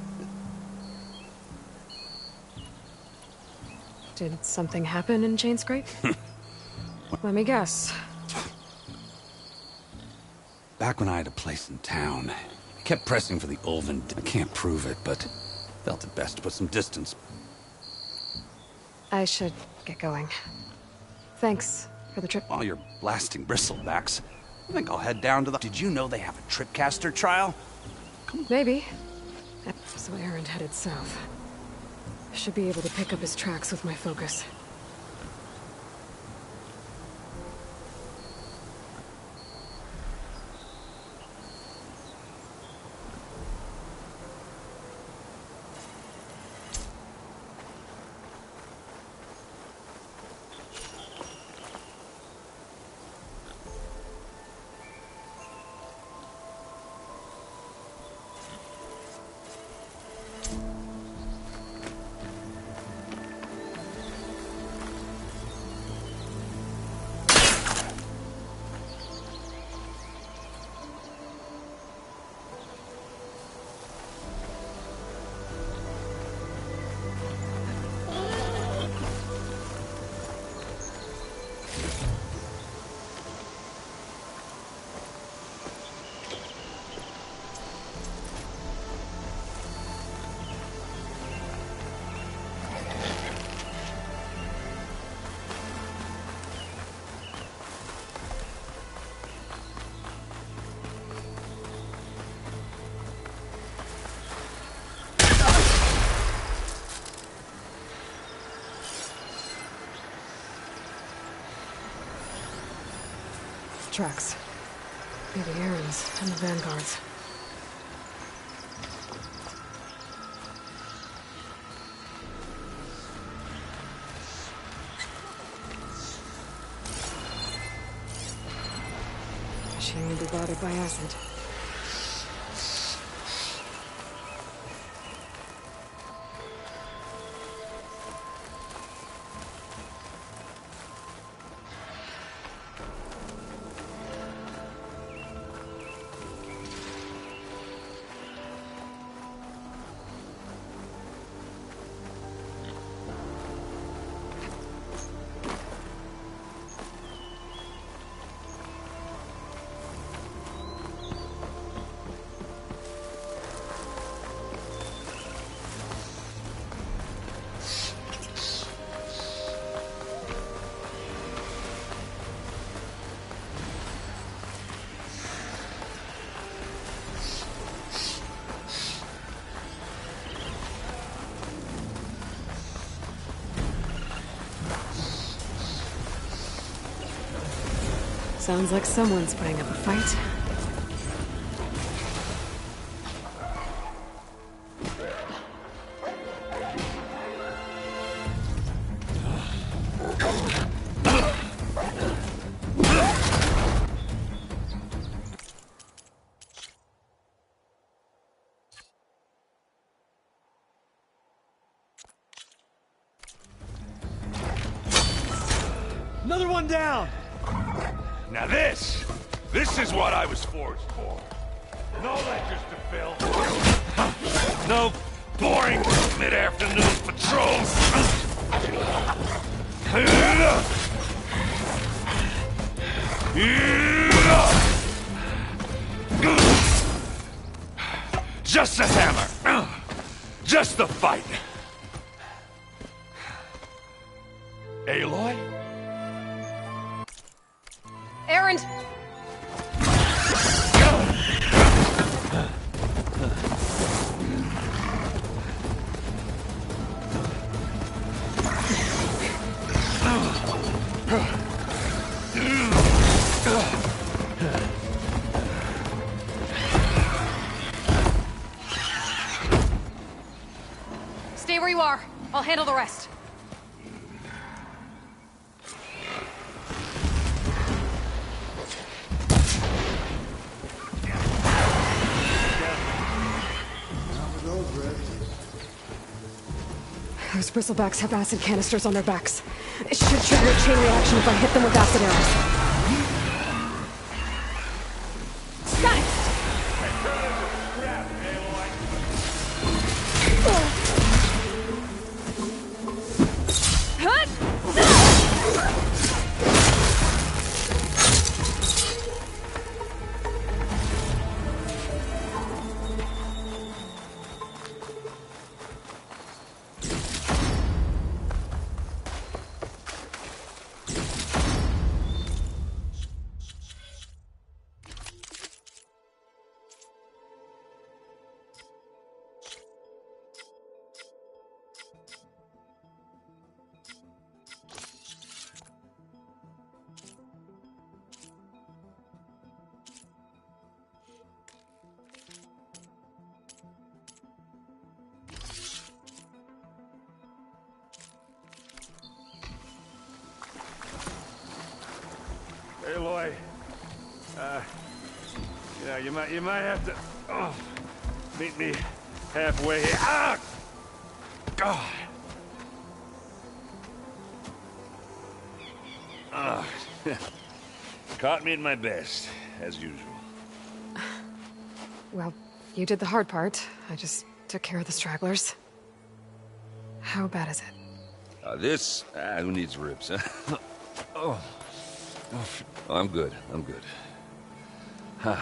Did something happen in Chain Scrape? Let me guess. Back when I had a place in town, I kept pressing for the Ulven. I can't prove it, but felt it best to put some distance. I should get going. Thanks for the trip. While you're blasting bristlebacks, I think I'll head down to the... Did you know they have a tripcaster trial? Maybe. So Aaron headed south. Should be able to pick up his tracks with my focus. tracks. Maybe Aaron's and the Vanguard's. She won't be bothered by acid. Sounds like someone's putting up a fight. Another one down! Now this is what I was forged for. No ledgers to fill. No boring mid-afternoon patrols. Just the hammer. Just the fight. Aloy? Aaron! Stay where you are. I'll handle the rest. Those bristlebacks have acid canisters on their backs. It should trigger a chain reaction if I hit them with acid arrows. Got it! Aloy, you might have to meet me halfway here. Ah! God. Caught me at my best, as usual. Well, you did the hard part. I just took care of the stragglers. How bad is it? Who needs ribs, huh? Oh, I'm good. Huh.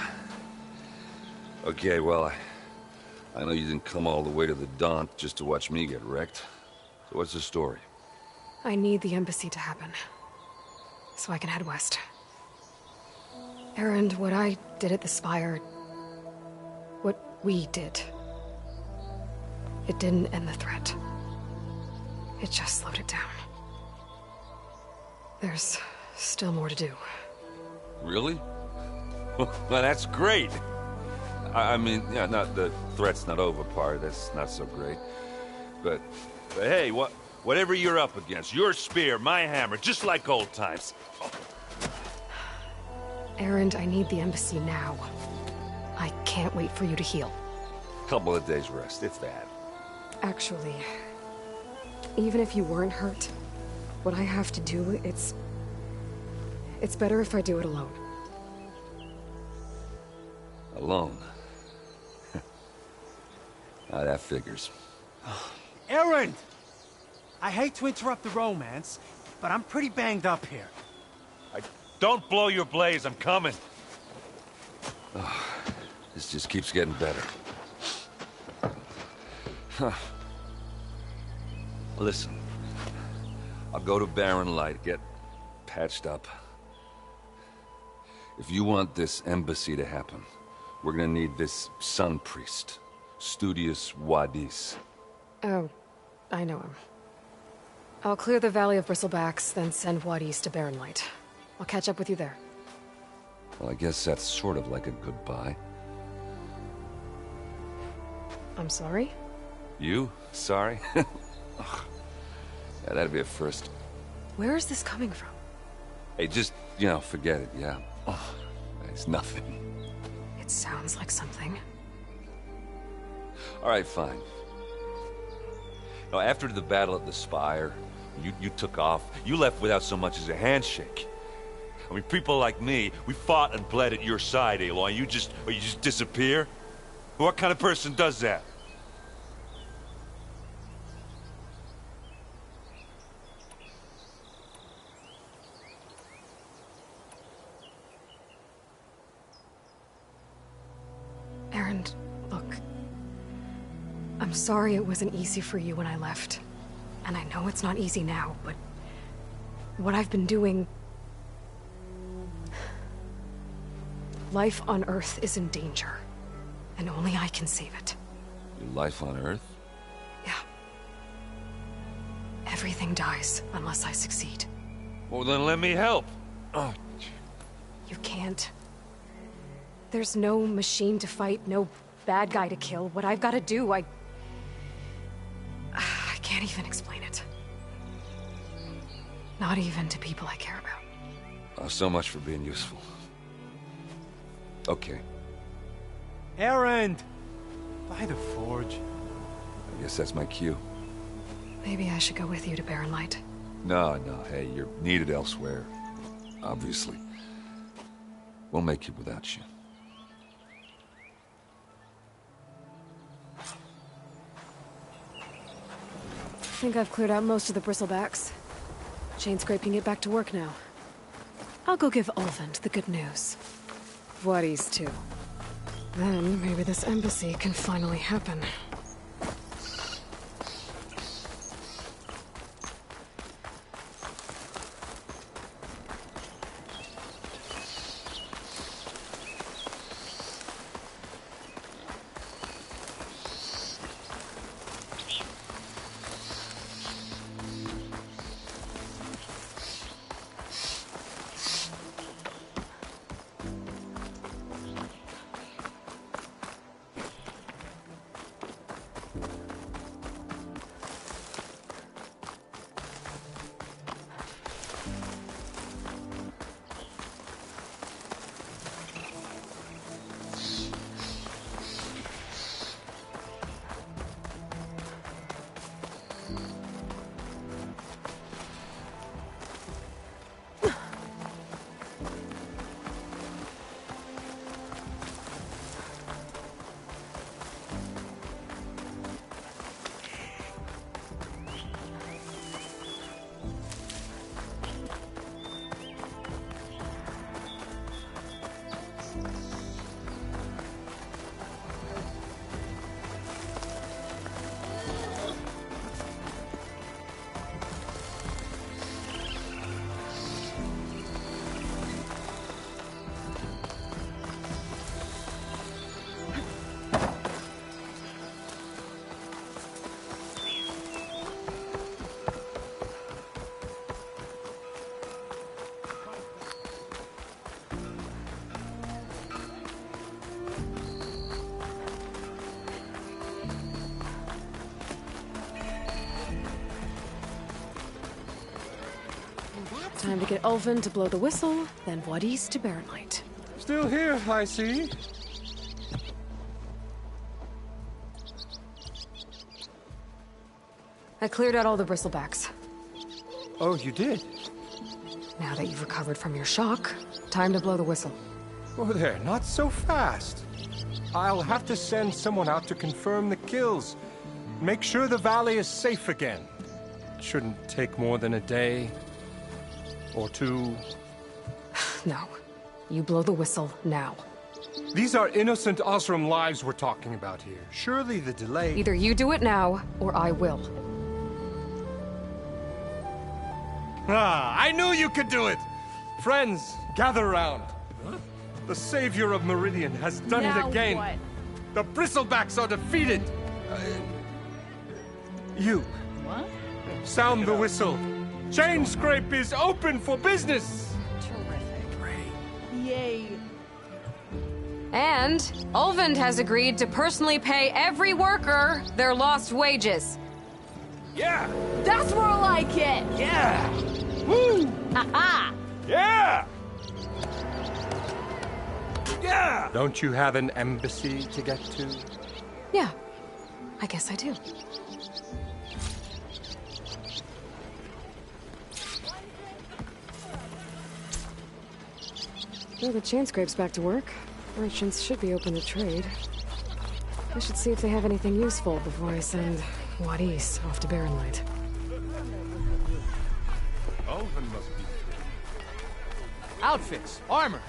Okay, well, I know you didn't come all the way to the Daunt just to watch me get wrecked. So what's the story? I need the embassy to happen, so I can head west. Aaron, what I did at the Spire, what we did, it didn't end the threat. It just slowed it down. There's still more to do. Really? Well, that's great. I mean, yeah, not the threat's not over part. That's not so great. But hey, whatever you're up against, your spear, my hammer, just like old times. Erend, I need the embassy now. I can't wait for you to heal. Couple of days rest, if that. Actually, even if you weren't hurt, what I have to do, it's better if I do it alone. Alone? Ah, that figures. Erend! I hate to interrupt the romance, but I'm pretty banged up here. Don't blow your blaze, I'm coming. Oh, this just keeps getting better. Huh. Listen, I'll go to Barren Light, get patched up. If you want this embassy to happen, we're gonna need this sun priest, Studius Wadis. Oh, I know him. I'll clear the Valley of Bristlebacks, then send Wadis to Barren Light. I'll catch up with you there. Well, I guess that's sort of like a goodbye. I'm sorry? You? Sorry? Ugh. Yeah, that'd be a first. Where is this coming from? Hey, just, forget it, yeah. Oh, it's nothing. It sounds like something. All right, fine. Now, after the battle at the Spire, you took off. You left without so much as a handshake. I mean, people like me, we fought and bled at your side, Aloy. You just disappear? What kind of person does that? Erend, look. I'm sorry it wasn't easy for you when I left. And I know it's not easy now, but what I've been doing... Life on Earth is in danger, and only I can save it. Your life on Earth? Yeah. Everything dies unless I succeed. Well, then let me help. Oh. You can't. There's no machine to fight, no bad guy to kill. What I've got to do, I can't even explain it. Not even to people I care about. Oh, so much for being useful. Okay. Erend! By the forge. I guess that's my cue. Maybe I should go with you to Barren Light. No, hey, you're needed elsewhere. Obviously. We'll make it without you. I think I've cleared out most of the bristlebacks. Chainscrape can get back to work now. I'll go give Ulvund the good news. Wadis, too. Then, maybe this embassy can finally happen. Time to get Ulvin to blow the whistle, then Wadis to Baronite. Still here, I see. I cleared out all the bristlebacks. Oh, you did? Now that you've recovered from your shock, time to blow the whistle. Oh there, not so fast. I'll have to send someone out to confirm the kills. Make sure the valley is safe again. It shouldn't take more than a day. Or two. No. You blow the whistle now. These are innocent Osram lives we're talking about here. Surely the delay... Either you do it now, or I will. Ah, I knew you could do it! Friends, gather around. The savior of Meridian has done Now it again. what? The Bristlebacks are defeated. You. What? Sound the whistle. Chain Scrape is open for business. Yay. And Ulvin has agreed to personally pay every worker their lost wages. Yeah! That's more like it! Yeah! Woo! Ha-ha! Yeah! Yeah! Don't you have an embassy to get to? Yeah, I guess I do. Well, the chain scrape's back to work. Merchants should be open to trade. I should see if they have anything useful before I send Wadis off to Baronite. Ulvin must be... Outfits, armor.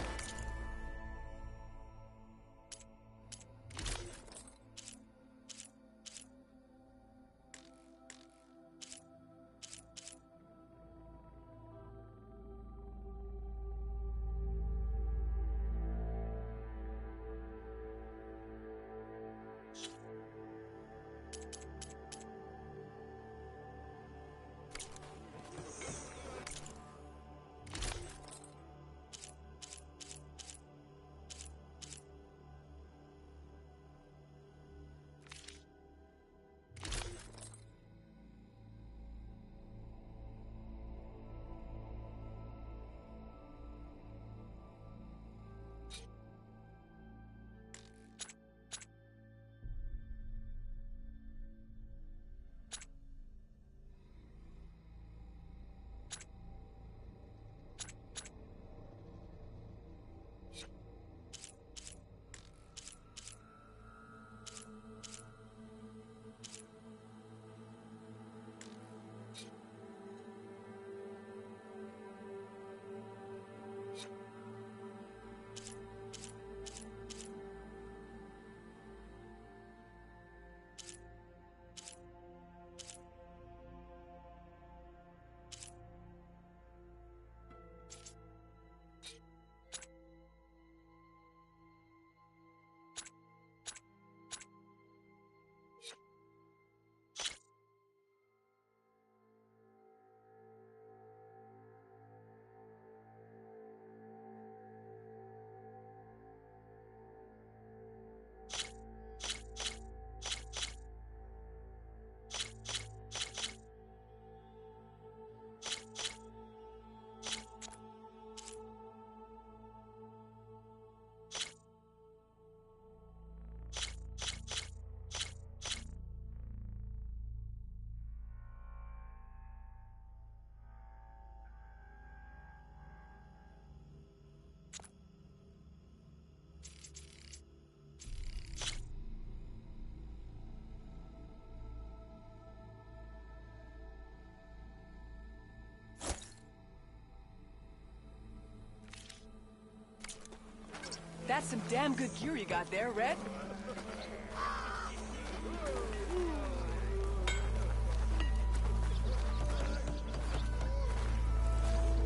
That's some damn good gear you got there, Red.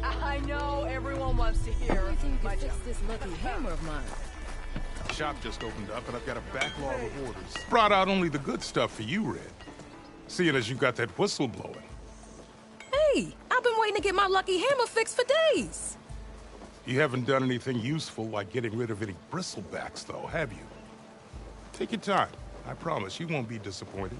I know everyone wants to hear my job. This lucky hammer of mine. Shop just opened up, and I've got a backlog of orders. Brought out only the good stuff for you, Red. Seeing as you got that whistle blowing. Hey, I've been waiting to get my lucky hammer fixed for days. You haven't done anything useful like getting rid of any bristlebacks, though, have you? Take your time. I promise you won't be disappointed.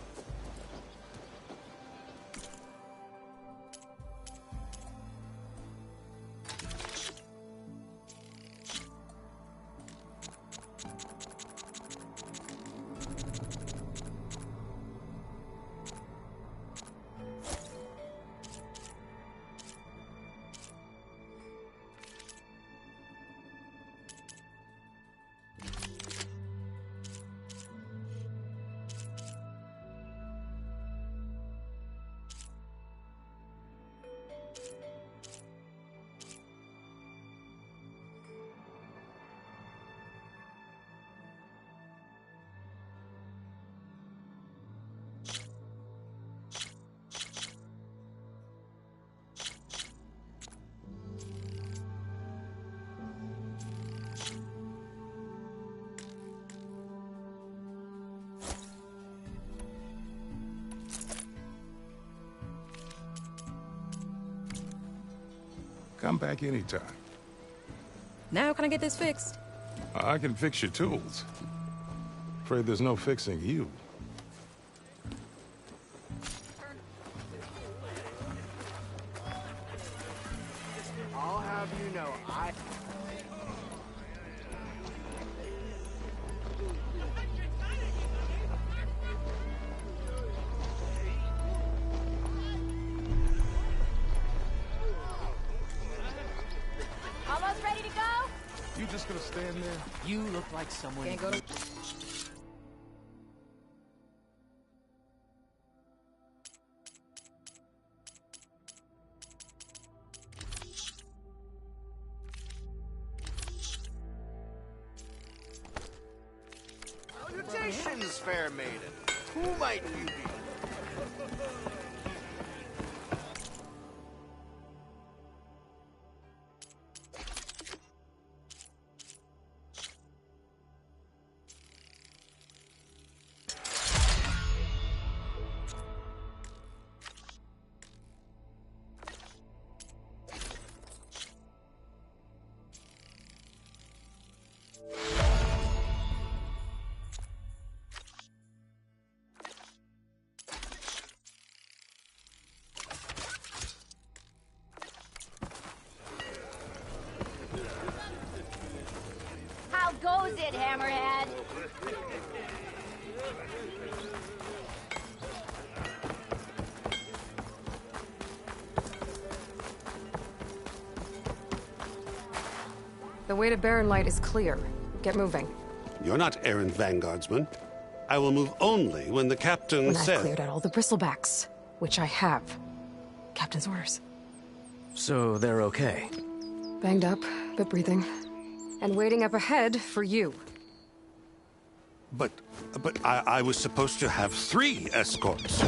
Come back anytime. Now can I get this fixed? I can fix your tools. Afraid there's no fixing you. I'll have you know, Almost ready to go? You just gonna stand there? You look like someone... Can't go to... Salutations, fair maiden. Who might you be? How goes it, Hammerhead? The way to Barren Light is clear. Get moving. You're not errant vanguardsman. I will move only when the captain When says... I've cleared out all the bristlebacks, which I have. Captain's orders. So they're okay? Banged up, but breathing. And waiting up ahead for you. But I was supposed to have 3 escorts.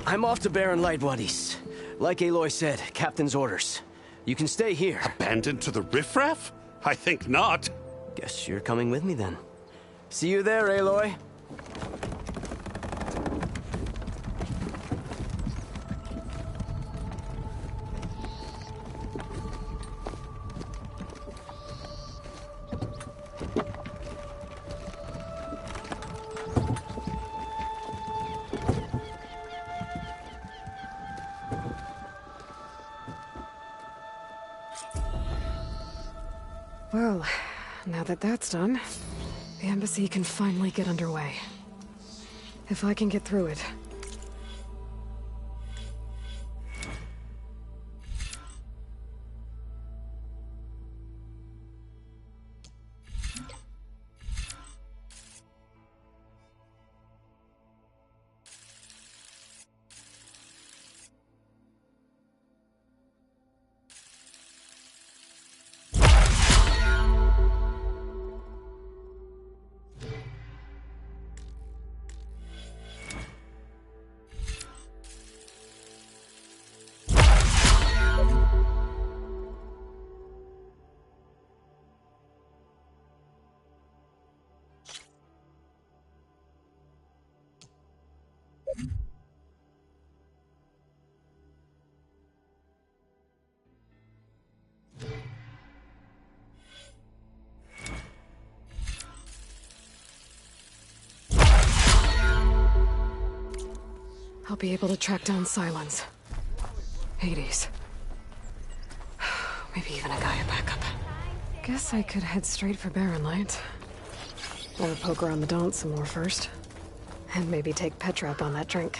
I'm off to Barren Light, Wadis. Like Aloy said, captain's orders. You can stay here. Abandoned to the riffraff? I think not. Guess you're coming with me then. See you there, Aloy. Well, now that that's done, the embassy can finally get underway. If I can get through it. I'll be able to track down Silence. Hades. Maybe even a Gaia backup. Guess I could head straight for Barren Light. Or poke around the Daunt some more first. And maybe take Petra up on that drink.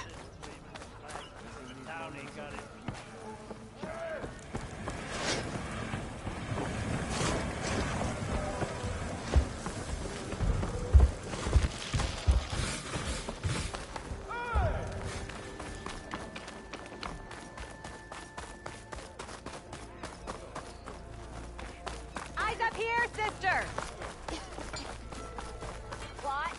Eyes up here, sister! What?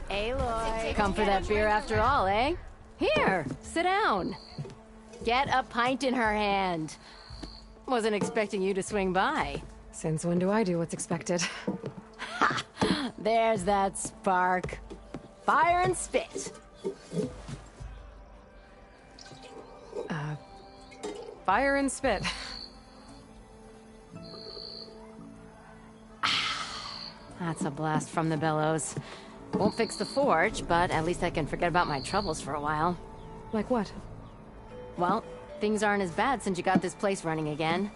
Aloy, come for that beer after all, eh? Here, sit down. Get a pint in her hand. Wasn't expecting you to swing by. Since when do I do what's expected? Ha! There's that spark. Fire and spit. Fire and spit. That's a blast from the bellows. Won't fix the forge, but at least I can forget about my troubles for a while. Like what? Well, things aren't as bad since you got this place running again.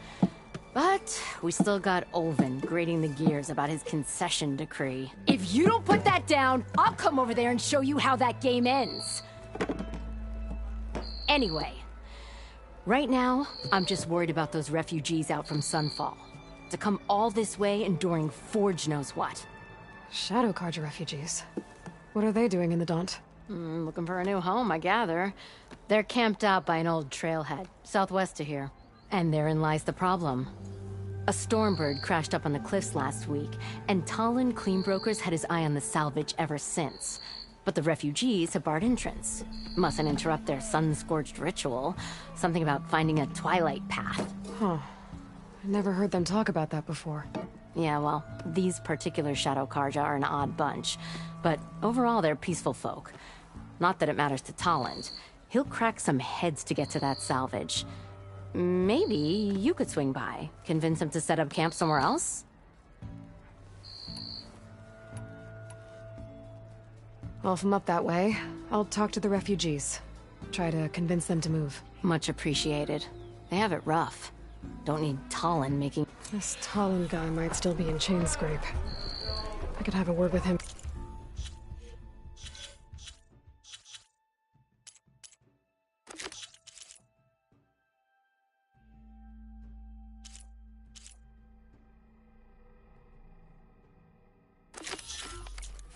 But we still got Olvin grating the gears about his concession decree. If you don't put that down, I'll come over there and show you how that game ends. Anyway, right now, I'm just worried about those refugees out from Sunfall. To come all this way enduring Forge knows what. Shadow Carja refugees. What are they doing in the Daunt? Looking for a new home, I gather. They're camped out by an old trailhead, southwest of here. And therein lies the problem. A stormbird crashed up on the cliffs last week, and Talon Cleanbrokers had his eye on the salvage ever since. But the refugees have barred entrance. Mustn't interrupt their sun-scorched ritual. Something about finding a twilight path. Huh. I never heard them talk about that before. Yeah, well, these particular Shadow Carja are an odd bunch. But overall, they're peaceful folk. Not that it matters to Talon. He'll crack some heads to get to that salvage. Maybe you could swing by. Convince him to set up camp somewhere else? Well, if I'm up that way, I'll talk to the refugees. Try to convince them to move. Much appreciated. They have it rough. Don't need Talon making... This Talon guy might still be in Chainscrape. I could have a word with him.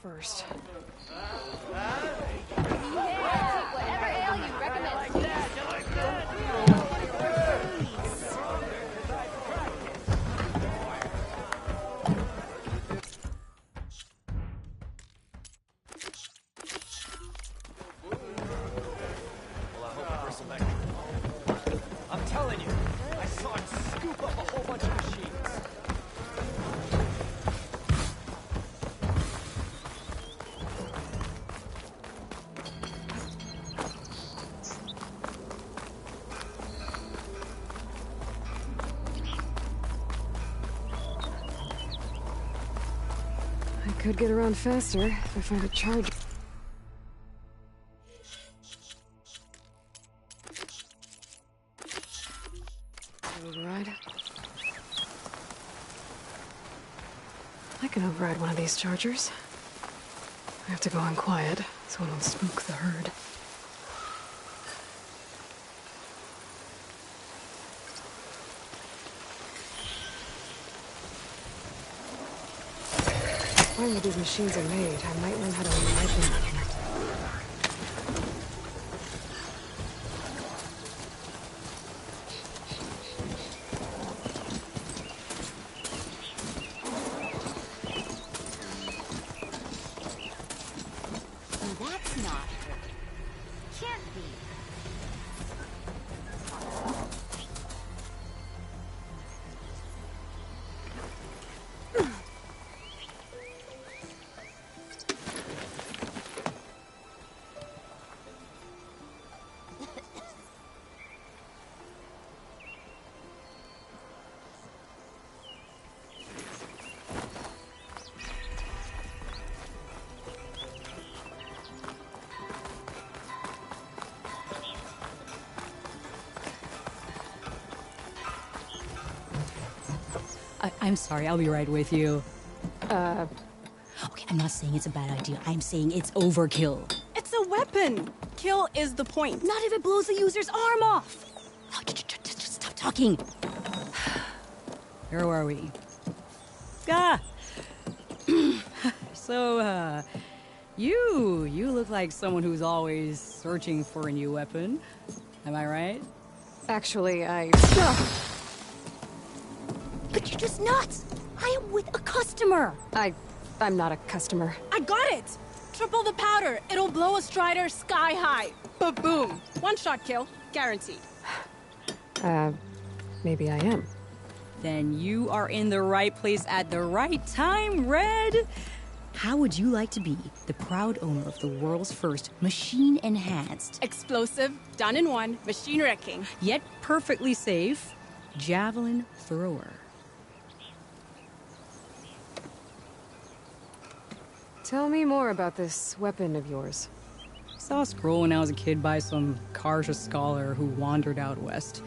First. Whatever ale you recommend. I'm telling you, I saw him scoop up a whole bunch of machines. I could get around faster if I find a charge. Override. I can override one of these chargers. I have to go in quiet so I don't spook the herd. Find where these machines are made. I might learn how to override them. That's not her. Can't be. I'm sorry, I'll be right with you. Okay, I'm not saying it's a bad idea. I'm saying it's overkill. It's a weapon. Kill is the point. Not if it blows the user's arm off. Oh, just stop talking. Where are we? So, you look like someone who's always searching for a new weapon. Am I right? Actually, But you're just nuts! I am with a customer! I'm not a customer. I got it. Triple the powder. It'll blow a Strider sky high. Ba-boom. One shot kill. Guaranteed. Maybe I am. Then you are in the right place at the right time, Red. How would you like to be the proud owner of the world's first machine-enhanced, Explosive, done in one, machine wrecking. yet perfectly safe, javelin thrower? Tell me more about this weapon of yours. Saw a scroll when I was a kid by some Karja scholar who wandered out west.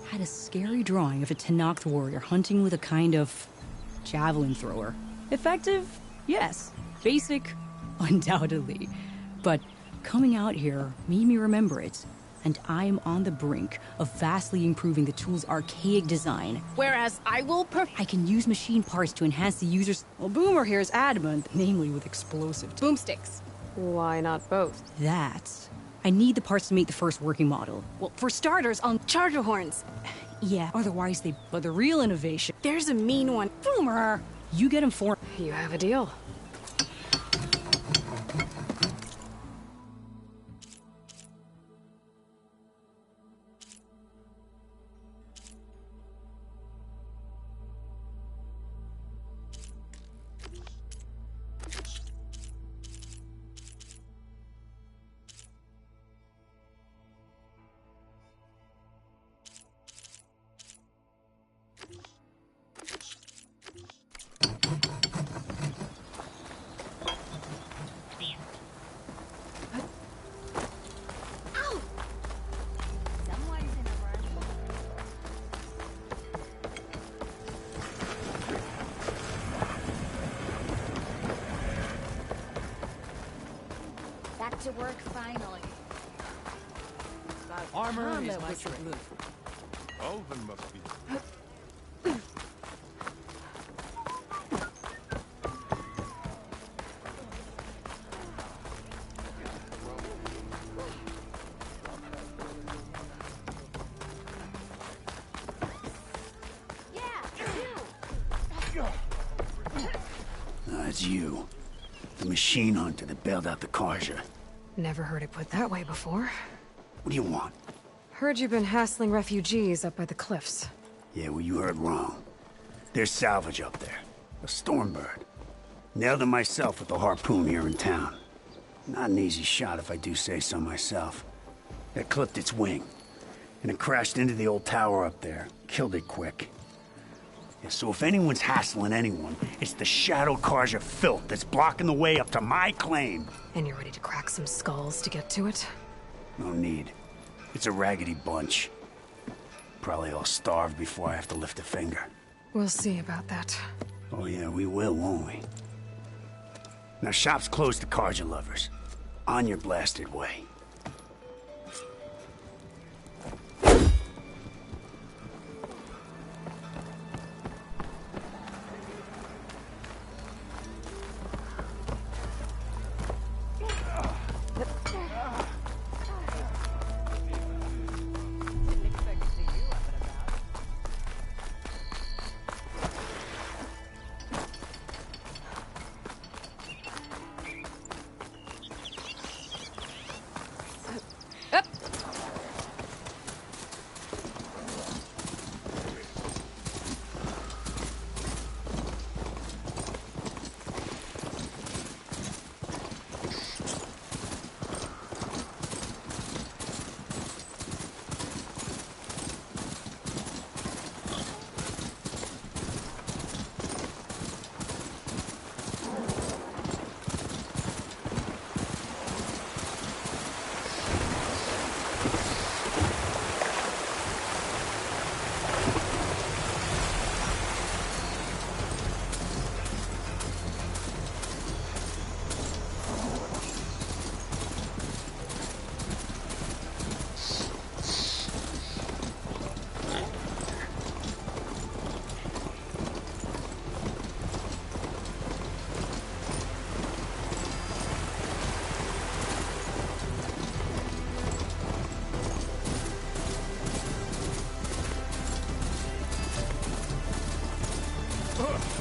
Had a scary drawing of a Tenakth warrior hunting with a kind of javelin thrower. Effective? Yes. Basic? Undoubtedly. But coming out here made me remember it. And I'm on the brink of vastly improving the tool's archaic design. Whereas I will I can use machine parts to enhance the user's... Well, Boomer here is adamant, namely with explosive boomsticks. Why not both? That. I need the parts to make the first working model. Well, for starters, on charger horns. Yeah, otherwise they... But the real innovation... There's a mean one. Boomer! You get him for... You have a deal. Back to work finally. Armor is my strength. Olvin must be. It's you. The machine hunter that bailed out the Karja. Never heard it put that way before. What do you want? Heard you've been hassling refugees up by the cliffs. Yeah, well, you heard wrong. There's salvage up there. A stormbird. Nailed it myself with the harpoon here in town. Not an easy shot if I do say so myself. That clipped its wing. And it crashed into the old tower up there. Killed it quick. Yeah, so if anyone's hassling anyone, it's the Shadow Karja filth that's blocking the way up to my claim. And you're ready to crack some skulls to get to it? No need. It's a raggedy bunch. Probably all starved before I have to lift a finger. We'll see about that. Oh yeah, we will, won't we? Now shop's closed to Karja lovers. On your blasted way.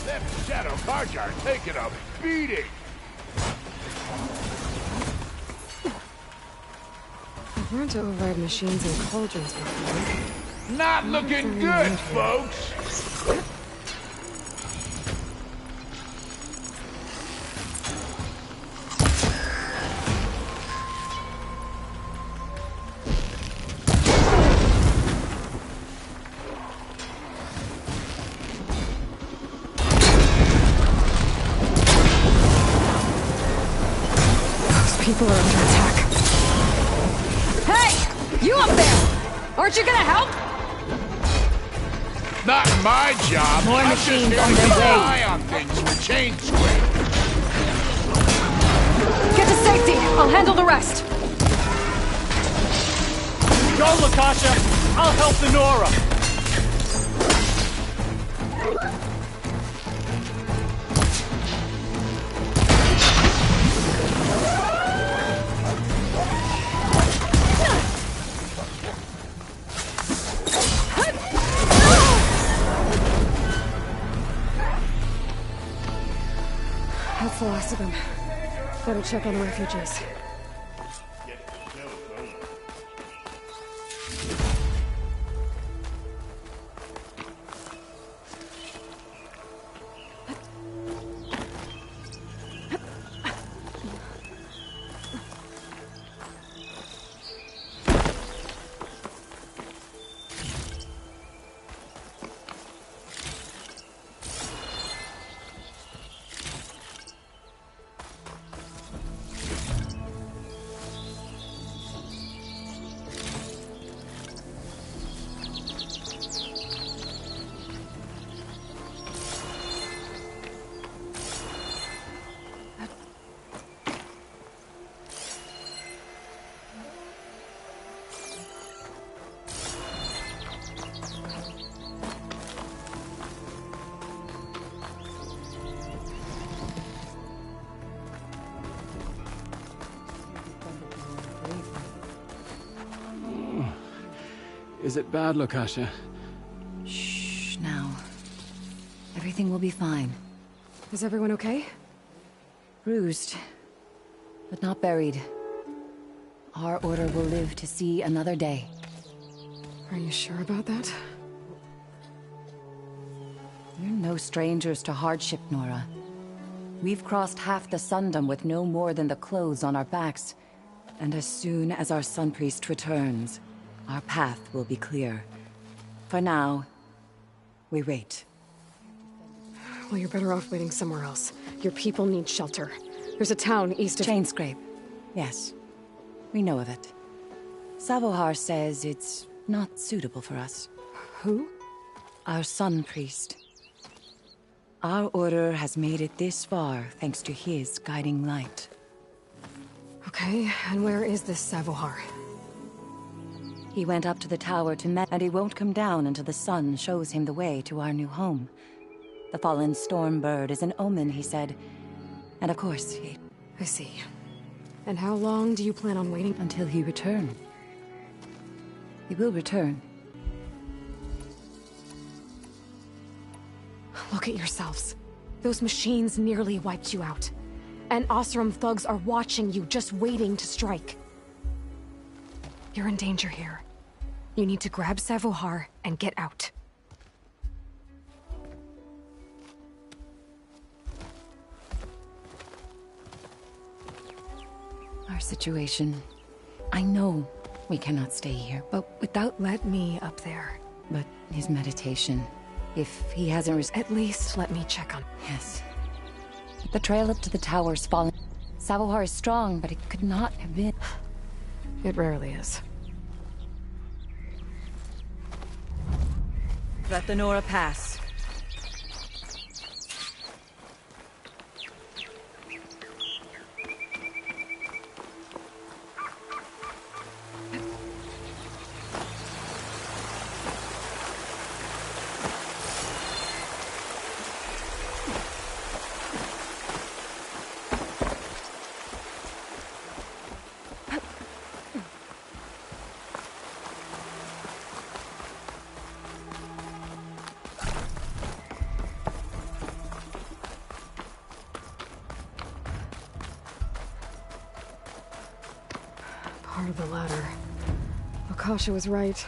Them Shadow Karja are taking a beating. I've learned to override machines and cauldrons before. Not looking good, folks. people are under attack. Hey! You up there! Aren't you gonna help? Not my job. More I'm just machines here on to their keep an way. eye on things for chain scrape. Get to safety! I'll handle the rest! Go, Lakasha! I'll help the Nora! That's the last of them. Better check on the refugees. Is it bad, Lakasha? Shh, now. Everything will be fine. Is everyone okay? Bruised, but not buried. Our order will live to see another day. Are you sure about that? We're no strangers to hardship, Nora. We've crossed half the Sundom with no more than the clothes on our backs. And as soon as our Sun Priest returns, our path will be clear. For now, we wait. Well, you're better off waiting somewhere else. Your people need shelter. There's a town east of... Chainscrape. Yes. We know of it. Savohar says it's not suitable for us. Who? Our Sun Priest. Our order has made it this far thanks to his guiding light. Okay, and where is this Savohar? He went up to the tower to met, and he won't come down until the sun shows him the way to our new home. The fallen storm bird is an omen, he said. And of course, I see. And how long do you plan on waiting? Until he returns. He will return. Look at yourselves. Those machines nearly wiped you out. And Oseram thugs are watching you, just waiting to strike. You're in danger here. You need to grab Savohar and get out. Our situation... I know we cannot stay here, but without... Let me up there. But his meditation... If he hasn't... At least let me check on... Yes. The trail up to the tower's fallen. Savohar is strong, but it could not have been... It rarely is. Let the Nora pass. Part of the ladder. Akasha was right.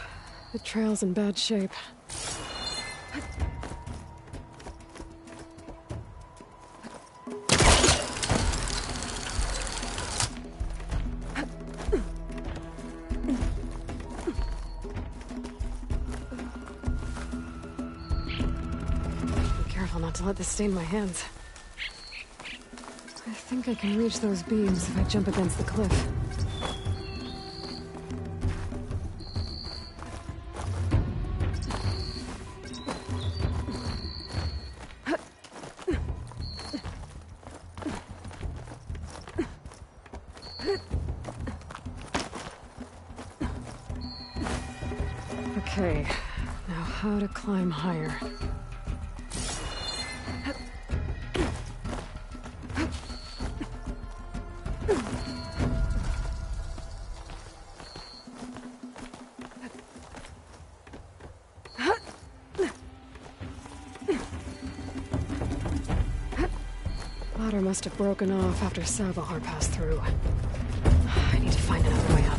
The trail's in bad shape. Be careful not to let this stain my hands. I think I can reach those beams if I jump against the cliff. Okay, now how to climb higher. Ladder must have broken off after Savahar passed through. I need to find another way up.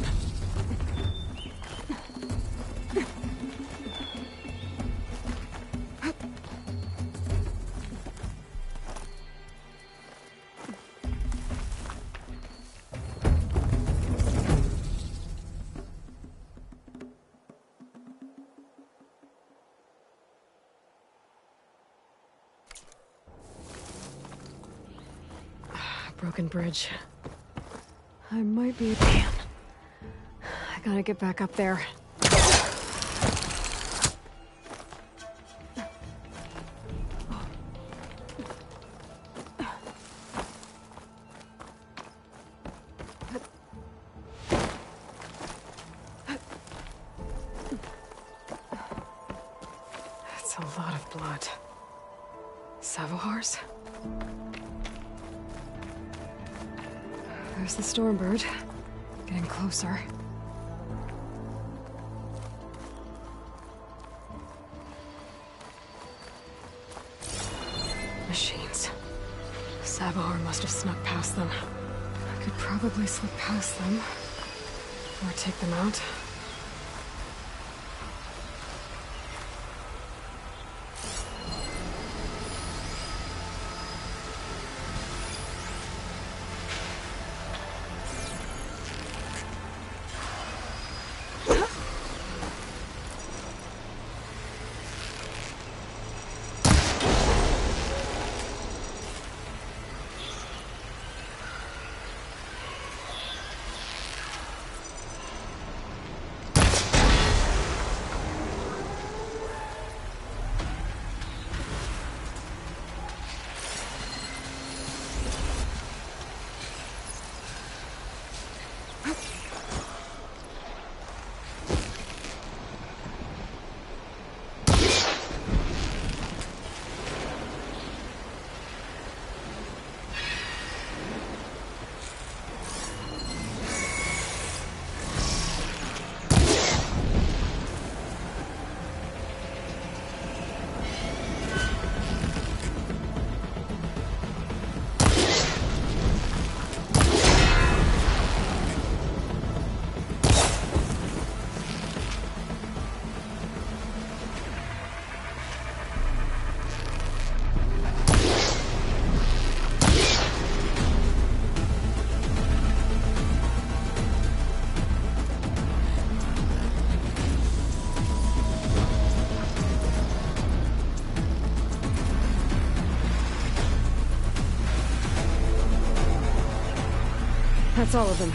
Broken bridge. I might be... Damn. I gotta get back up there. That's a lot of blood. Savahar's? There's the Stormbird. Getting closer. Machines. Savahar must have snuck past them. I could probably slip past them. Or take them out. That's all of them.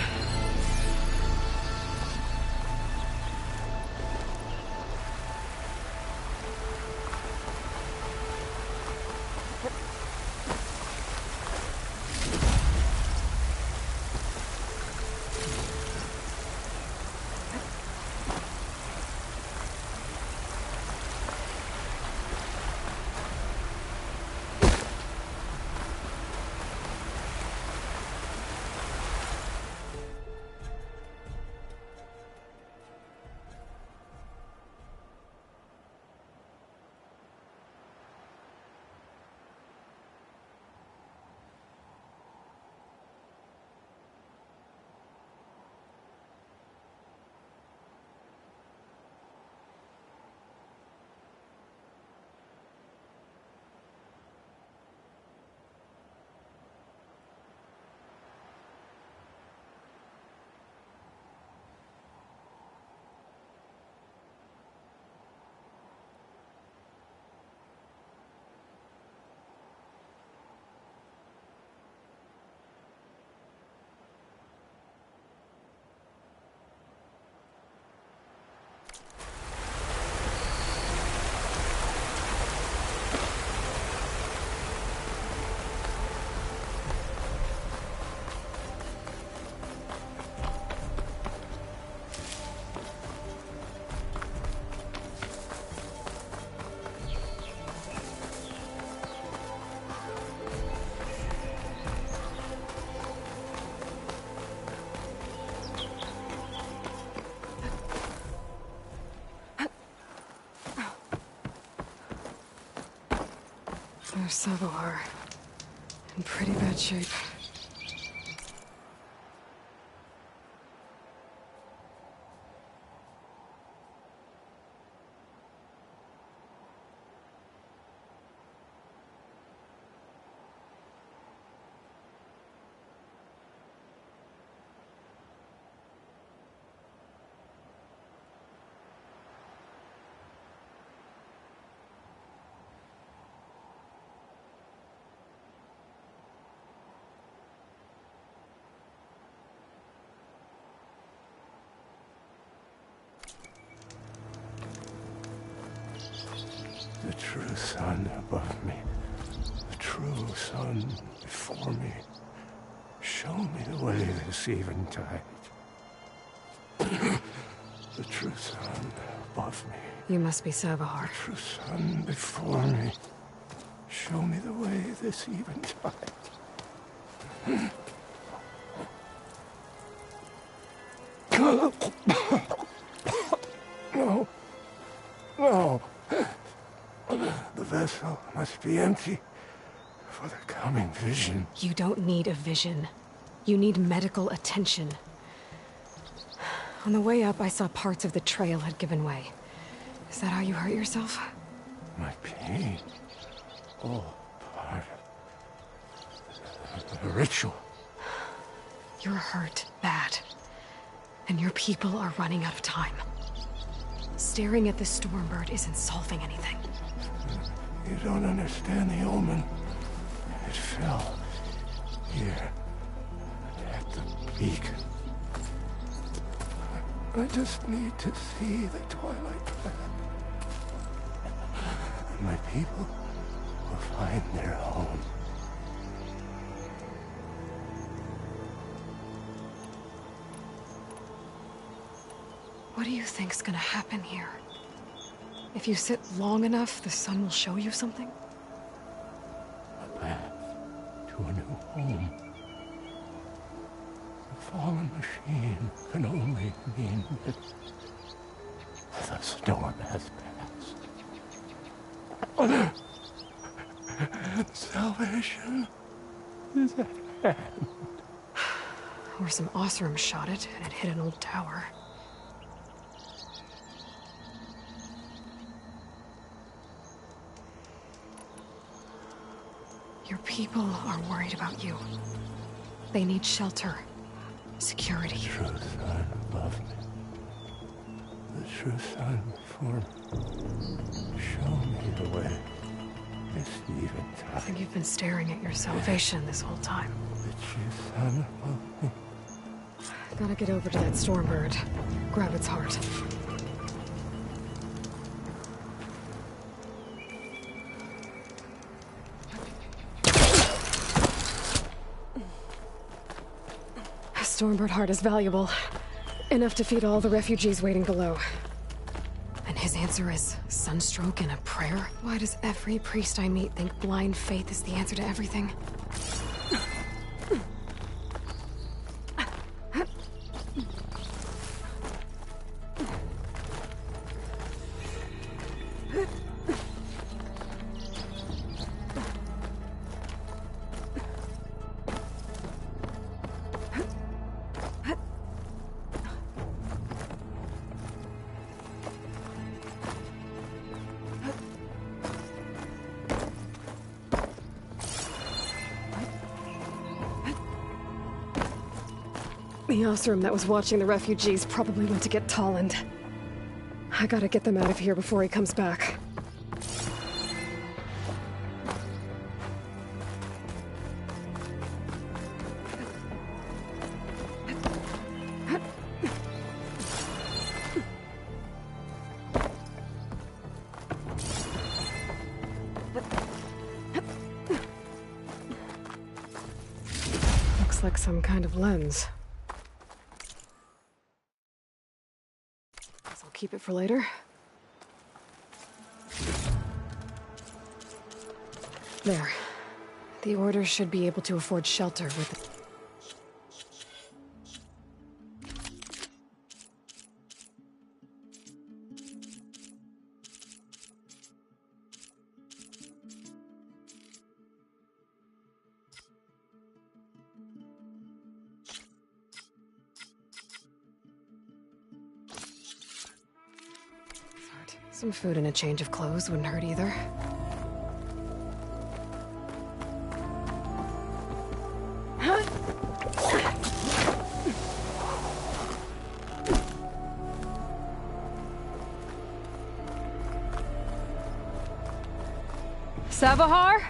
There's Savohar. In pretty bad shape. The true sun above me, the true sun before me. Show me the way this eventide. The true sun above me, You must be Savohar. the true sun before me. Show me the way this eventide. No. No. The vessel must be empty for the coming vision. You don't need a vision. You need medical attention. On the way up, I saw parts of the trail had given way. Is that how you hurt yourself? My pain. All part of the ritual. You're hurt bad. And your people are running out of time. Staring at the Stormbird isn't solving anything. You don't understand the omen. It fell here at the beacon. I just need to see the twilight path. And my people will find their home. What do you think's gonna happen here? If you sit long enough, the sun will show you something? A path to a new home. The fallen machine can only mean that the storm has passed. Salvation is at hand. Or some Osram shot it, and it hit an old tower. Your people are worried about you. They need shelter, security. The true sun above me. The true sun before me. Show me the way. This eventide. I think you've been staring at your salvation this whole time. The true sun above me. Gotta get over to that Stormbird. Grab its heart. Stormbird heart is valuable. Enough to feed all the refugees waiting below. And his answer is sunstroke and a prayer? Why does every priest I meet think blind faith is the answer to everything? The Osram that was watching the refugees probably went to get Tolland. I gotta get them out of here before he comes back. Looks like some kind of lens. Keep it for later. There. The Order should be able to afford shelter with... Some food and a change of clothes wouldn't hurt either. Savahar?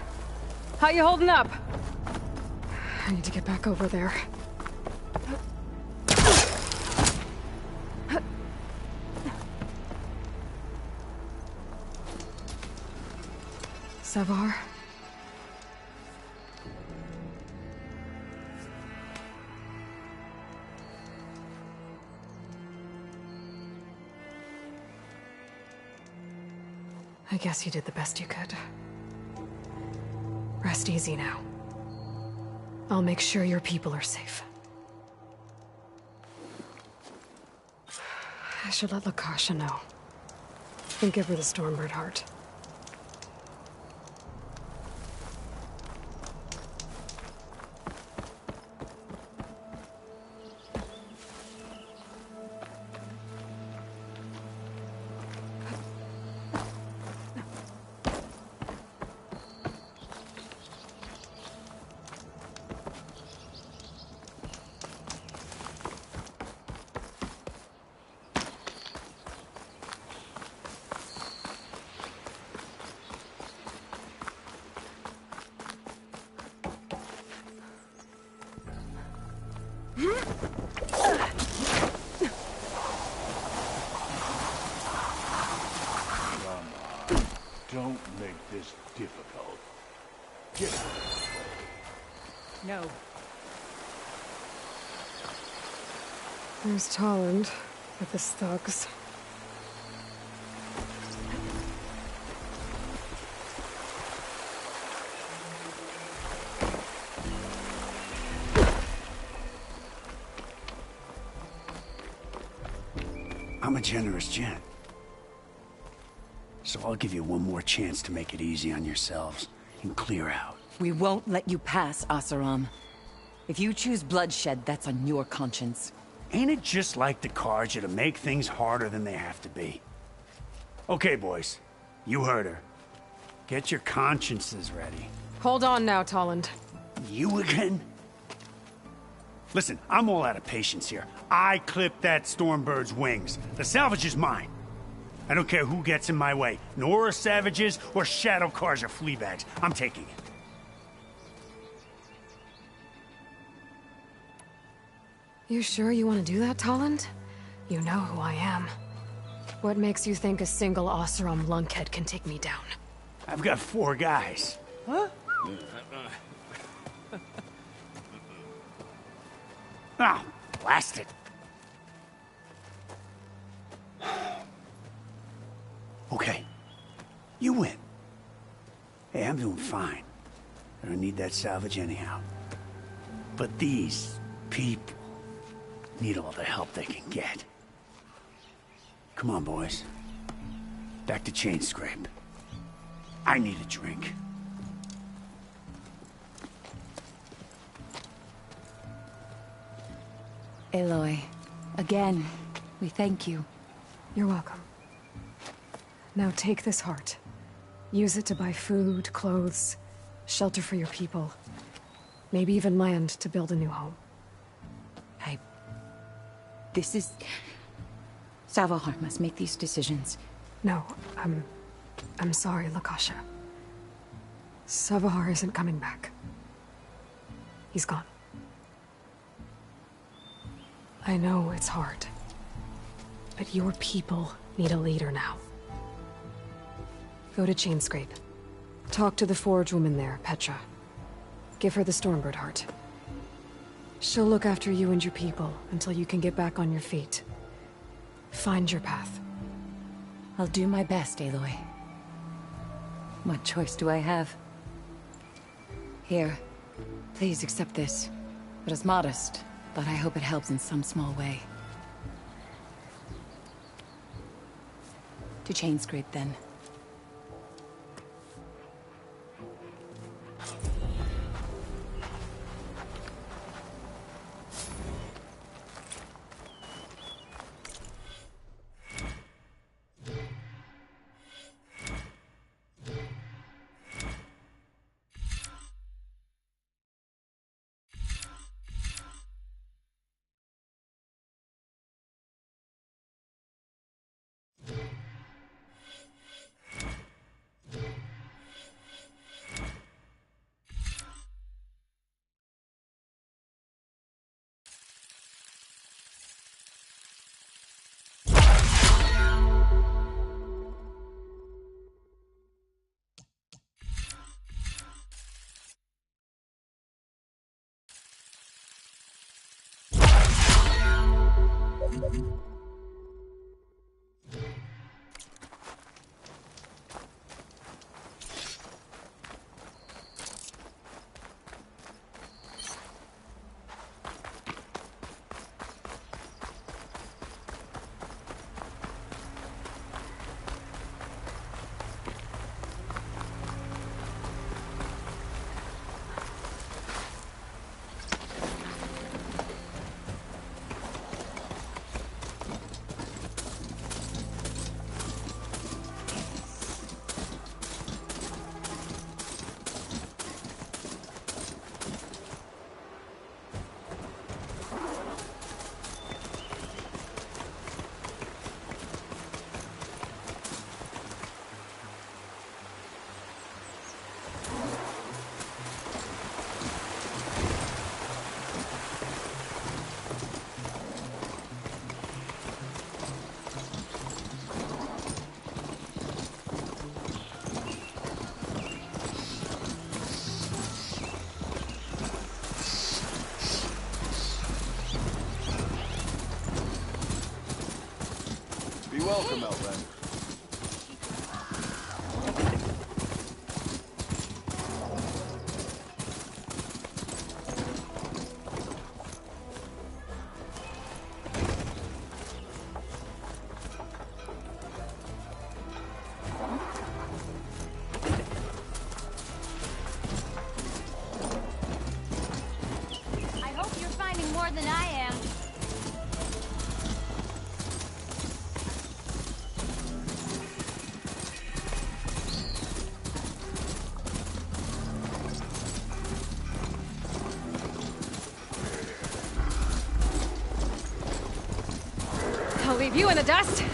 How you holding up? I need to get back over there. Savahar? I guess you did the best you could. Rest easy now. I'll make sure your people are safe. I should let Lakasha know. And give her the Stormbird heart. Don't make this difficult. Get out of the way. No. There's Tolland with his thugs. I'm a generous gent. So I'll give you one more chance to make it easy on yourselves and clear out. We won't let you pass, Asaram. If you choose bloodshed, that's on your conscience. Ain't it just like the Carja to make things harder than they have to be? Okay, boys. You heard her. Get your consciences ready. Hold on now, Tolland. You again? Listen, I'm all out of patience here. I clipped that Stormbird's wings. The salvage is mine. I don't care who gets in my way. Nora savages or shadow cars or flea bags. I'm taking it. You sure you want to do that, Tolland? You know who I am. What makes you think a single Oseram lunkhead can take me down? I've got 4 guys. Huh? Ah, blast it. Okay. You win. Hey, I'm doing fine. I don't need that salvage anyhow. But these people need all the help they can get. Come on, boys. Back to Chain Scrape. I need a drink. Aloy, again, we thank you. You're welcome. Now take this heart. Use it to buy food, clothes, shelter for your people. Maybe even land to build a new home. This is... Savahar must make these decisions. No, I'm sorry, Lakasha. Savahar isn't coming back. He's gone. I know it's hard. But your people need a leader now. Go to Chainscrape. Talk to the forge woman there, Petra. Give her the Stormbird heart. She'll look after you and your people until you can get back on your feet. Find your path. I'll do my best, Aloy. What choice do I have? Here, please accept this. It is modest, but I hope it helps in some small way. To Chainscrape, then. Be welcome, Outlander. I hope you're finding more than I am. I'll leave you in the dust.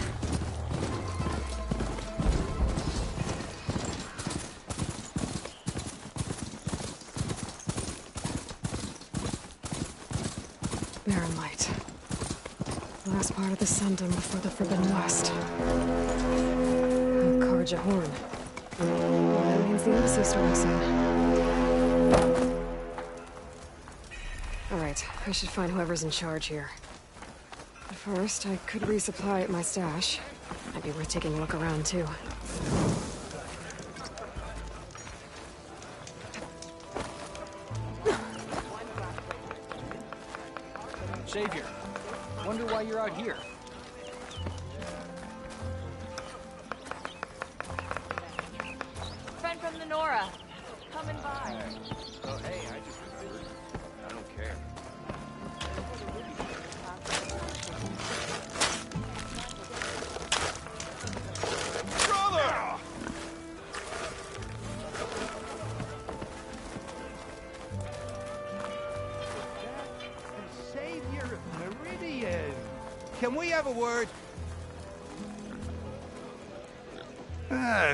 Barren light. Last part of the Sundom before the Forbidden West. Karja Horn. That means the embassy storm soon. Alright, I should find whoever's in charge here. But first, I could resupply at my stash. Might be worth taking a look around, too. Savior, wonder why you're out here. Friend from the Nora. Coming by. Oh, hey, I just remembered. I don't care. Brother! Savior of Meridian. Can we have a word?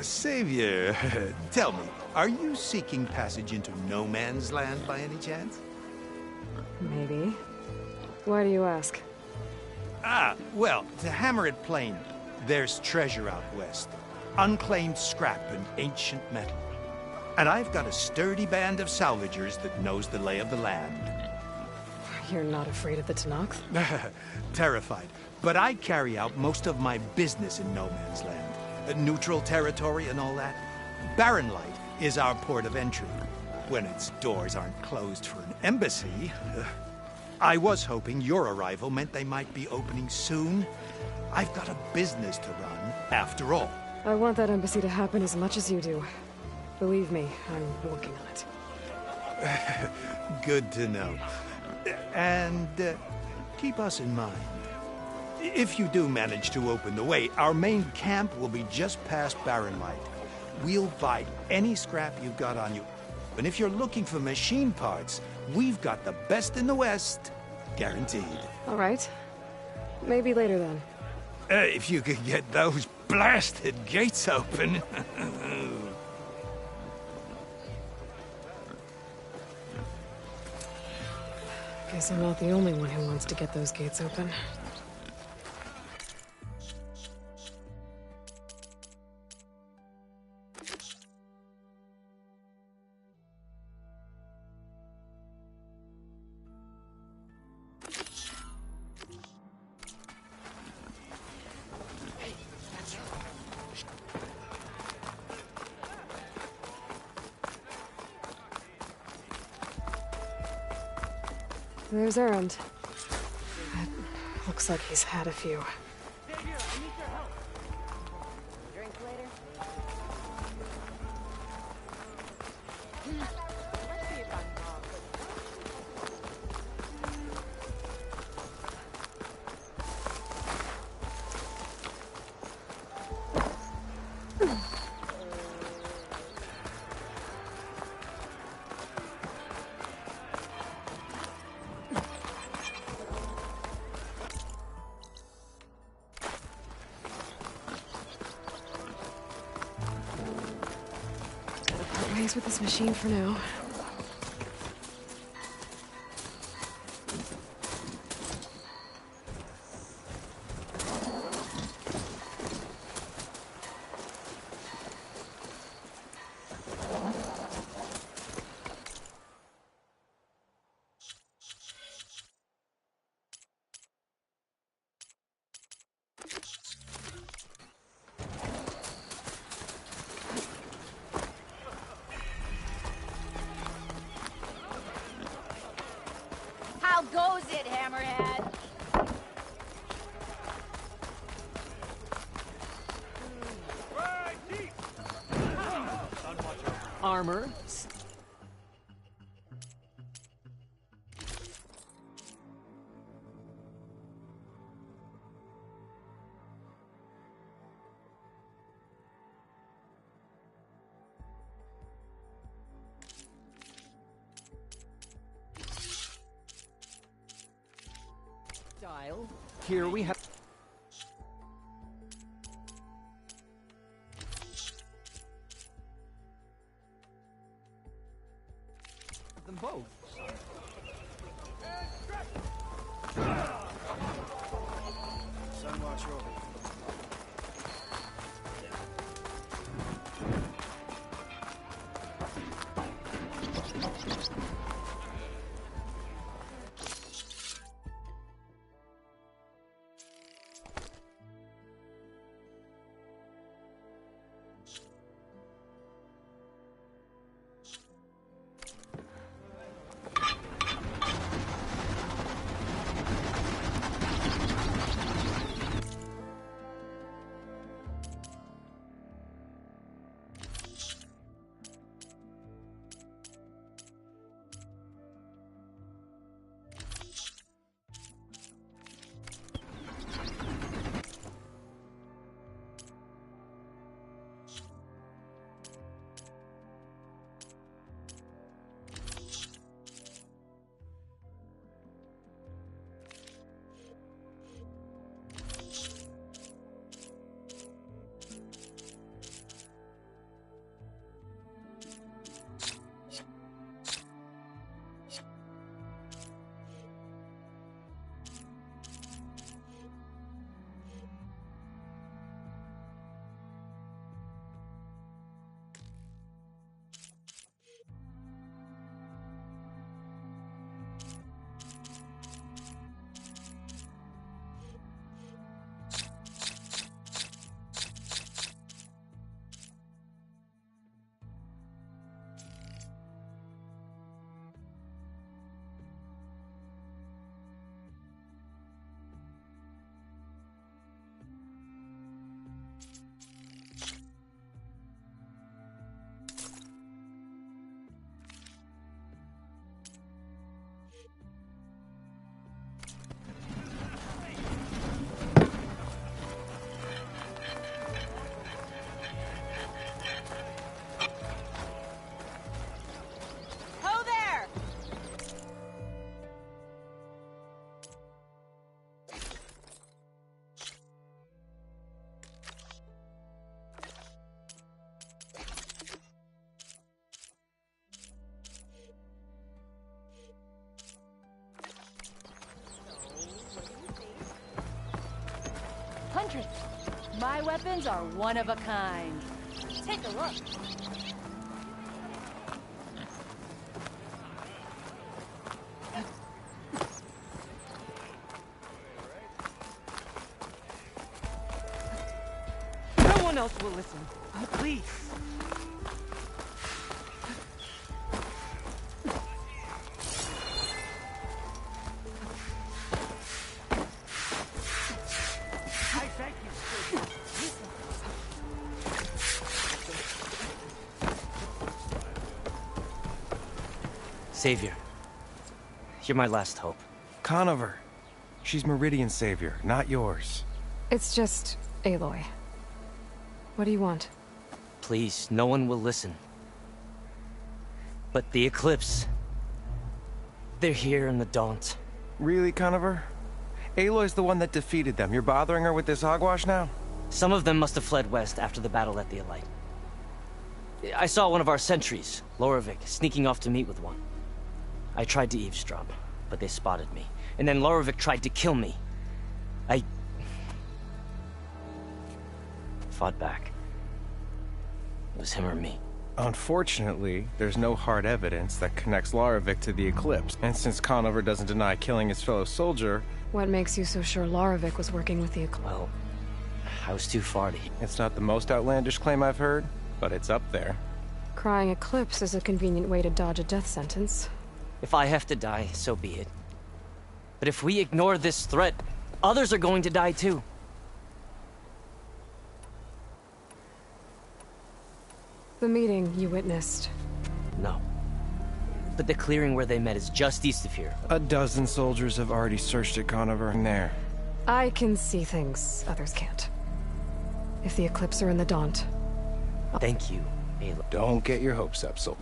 Savior, tell me, are you seeking passage into no man's land by any chance? Maybe. Why do you ask? Well, to hammer it plain, there's treasure out west. Unclaimed scrap and ancient metal. And I've got a sturdy band of salvagers that knows the lay of the land. You're not afraid of the Tenakth? Terrified. But I carry out most of my business in no man's land. Neutral territory and all that. Barren Light is our port of entry. When its doors aren't closed for an embassy. I was hoping your arrival meant they might be opening soon. I've got a business to run, after all. I want that embassy to happen as much as you do. Believe me, I'm working on it. Good to know. And keep us in mind. If you do manage to open the way, our main camp will be just past Barren Light. We'll buy any scrap you've got on you. And if you're looking for machine parts, we've got the best in the West. Guaranteed. All right. Maybe later then. If you could get those blasted gates open. Guess I'm not the only one who wants to get those gates open. There's Erend. Looks like he's had a few. Drink later? Ways with this machine for now. How goes it, Hammerhead? Armor. Style. Here we have. Them both. Sun watch over. Hundreds. My weapons are one of a kind. Take a look. No one else will listen. Please. Savior, you're my last hope. Conover. She's Meridian's savior, not yours. It's just Aloy. What do you want? Please, no one will listen. But the Eclipse... they're here in the Daunt. Really, Conover? Aloy's the one that defeated them. You're bothering her with this hogwash now? Some of them must have fled west after the battle at the Elite. I saw one of our sentries, Loravik, sneaking off to meet with one. I tried to eavesdrop, but they spotted me. And then Loravik tried to kill me. I... fought back. It was him or me. Unfortunately, there's no hard evidence that connects Loravik to the Eclipse. And since Conover doesn't deny killing his fellow soldier... What makes you so sure Loravik was working with the Eclipse? Well, I was too far to... It's not the most outlandish claim I've heard, but it's up there. Crying Eclipse is a convenient way to dodge a death sentence. If I have to die, so be it. But if we ignore this threat, others are going to die too. The meeting you witnessed. No. But the clearing where they met is just east of here. A dozen soldiers have already searched it, Conover, in there. I can see things others can't. If the Eclipse are in the Daunt... Thank you, Aloy. Don't get your hopes up, soldier.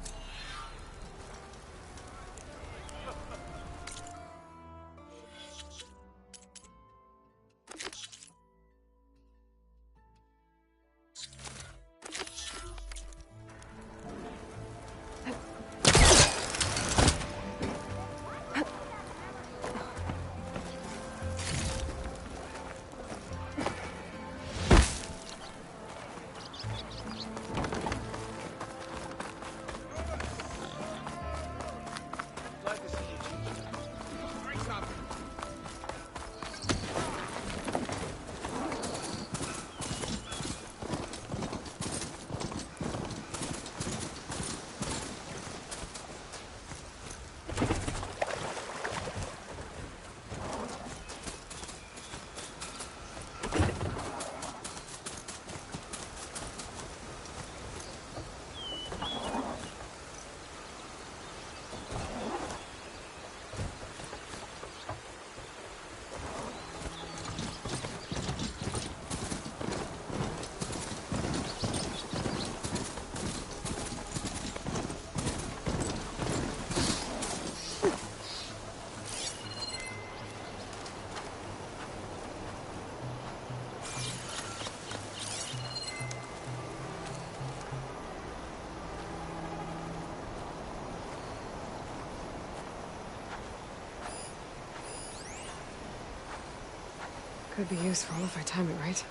Could be useful if I time it right.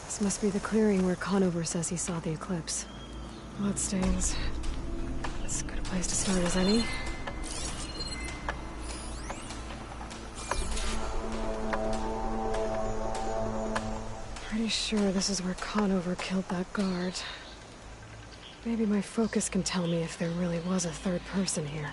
This must be the clearing where Conover says he saw the Eclipse. Bloodstains. As good a place to start as any. Pretty sure this is where Conover killed that guard. Maybe my focus can tell me if there really was a third person here.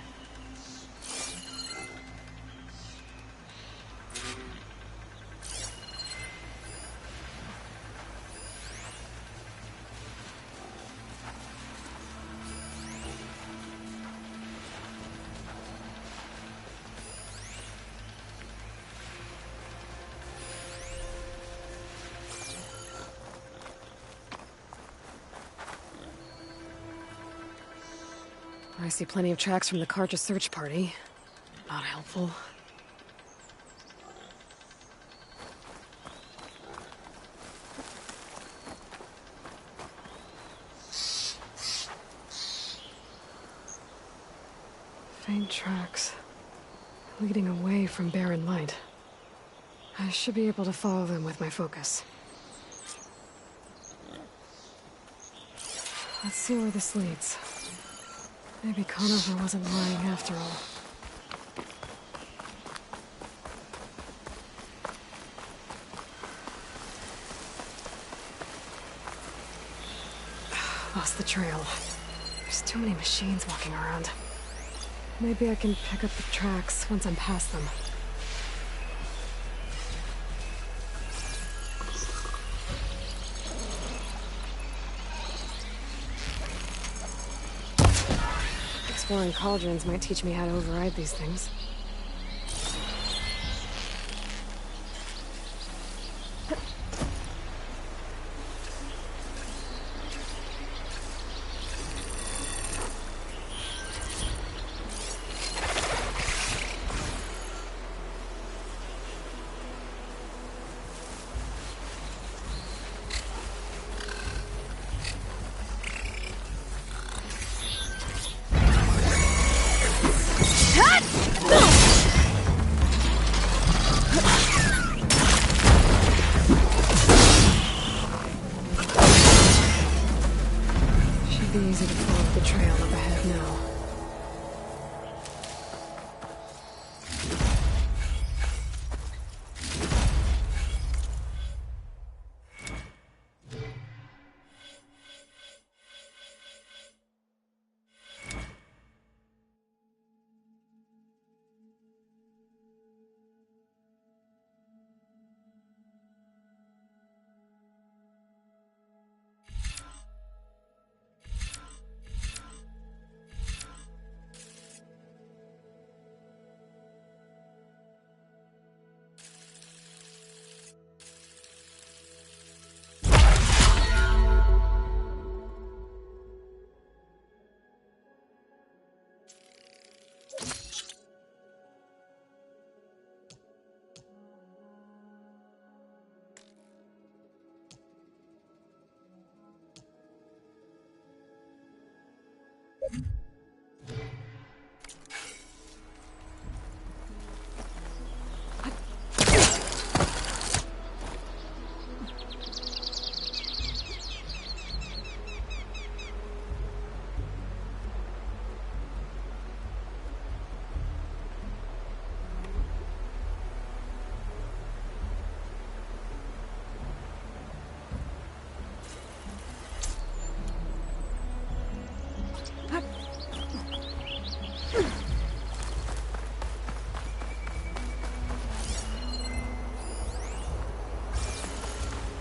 I see plenty of tracks from the Karja search party. Not helpful. Faint tracks. Leading away from Barren Light. I should be able to follow them with my focus. Let's see where this leads. Maybe Conover wasn't lying after all. Lost the trail. There's too many machines walking around. Maybe I can pick up the tracks once I'm past them. Exploring cauldrons might teach me how to override these things. Should be easy to follow the trail up ahead now.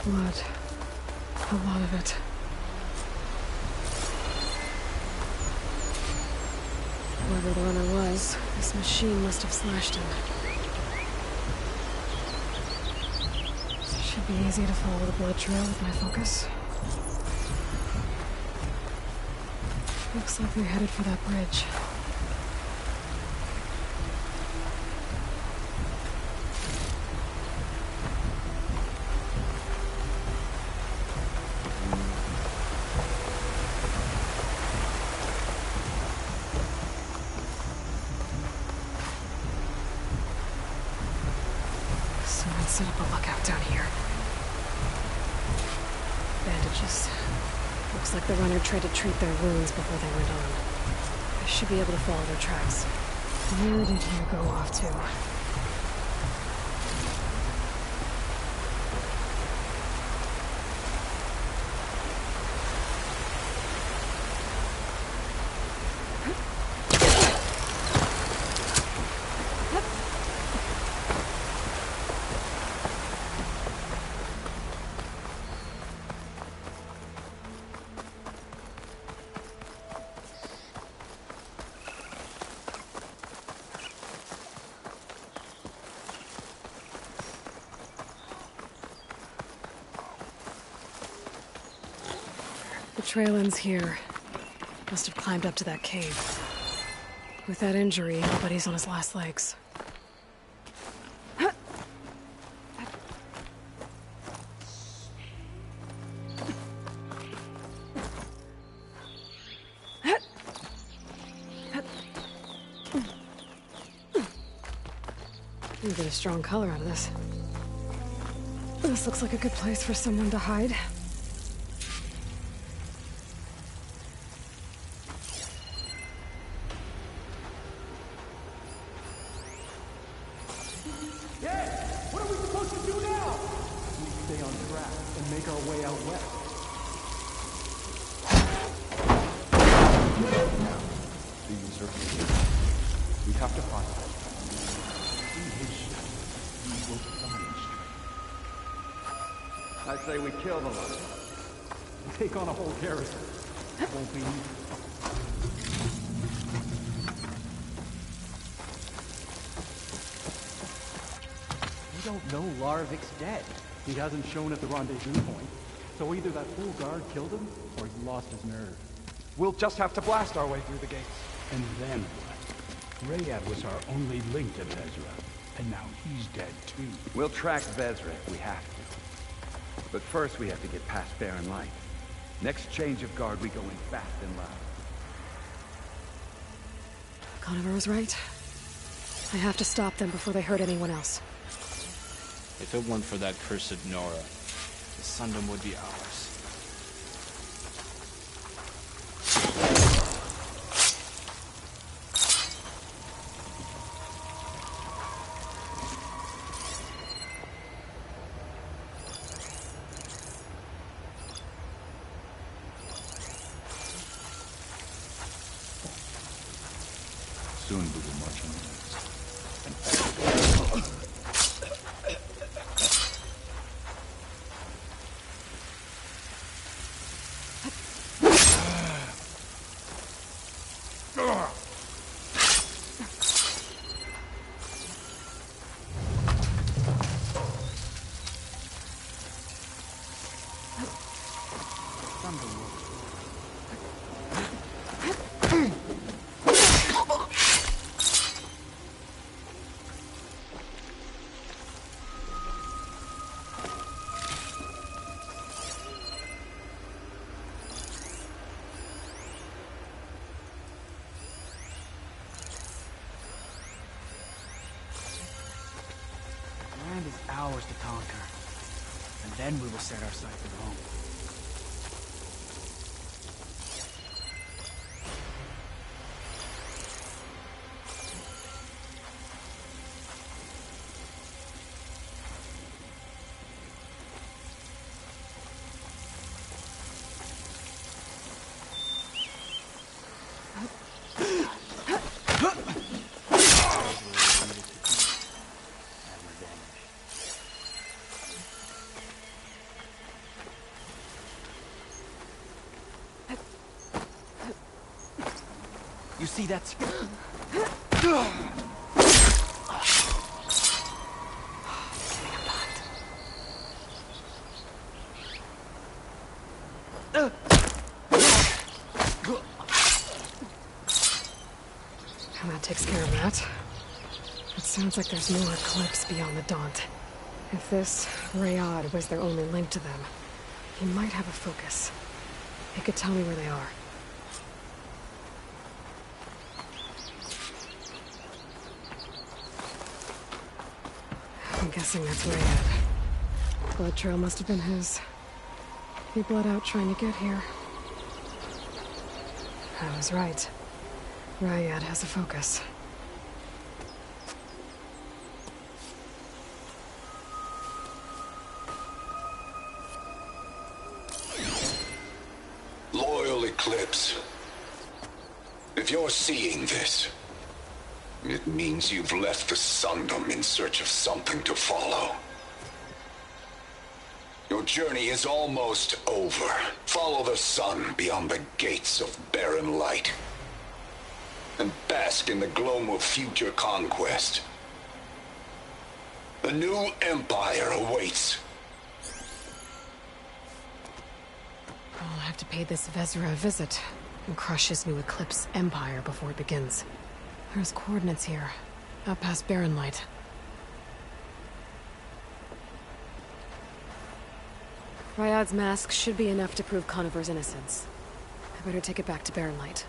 Blood. A lot of it. Whoever the runner was, this machine must have slashed him. Should be easy to follow the blood trail with my focus. Looks like they're headed for that bridge. Someone set up a lookout down here. Bandages. Looks like the runner tried to treat their wounds before they went on. I should be able to follow their tracks. Where did you go off to? The trail ends here. Must have climbed up to that cave. With that injury, nobody's on his last legs. You get a strong color out of this. This looks like a good place for someone to hide. What are we supposed to do now? We stay on track and make our way out west. Now, these are here. We have to find them. In his ship, we will find strength. I say we kill them and take on a whole garrison. It won't be easy. don't know Larovik's dead. He hasn't shown at the rendezvous point. So either that fool guard killed him, or he lost his nerve. We'll just have to blast our way through the gates. And then what? Rayad was our only link to Vezra, and now he's dead too. We'll track Vezra if we have to. But first we have to get past Barren Light. Next change of guard, we go in fast and loud. Conover was right. I have to stop them before they hurt anyone else. If it weren't for that cursed Nora, the Sundom would be ours. Soon we will march on Land is ours to conquer. And then we will set our sights at home. You see that? And that takes care of that. It sounds like there's more eclipse beyond the Daunt. If this Rayad was their only link to them, he might have a focus. He could tell me where they are. I'm guessing that's Rayad. Blood trail must have been his. He bled out trying to get here. I was right. Rayad has a focus. Loyal Eclipse. If you're seeing this, it means you've left the Sundom in search of something to follow. Your journey is almost over. Follow the sun beyond the gates of Barren Light. And bask in the gloam of future conquest. A new empire awaits. I'll have to pay this Vezra a visit and crush his new Eclipse empire before it begins. There's coordinates here, out past Barren Light. Ryad's mask should be enough to prove Conover's innocence. I better take it back to Barren Light.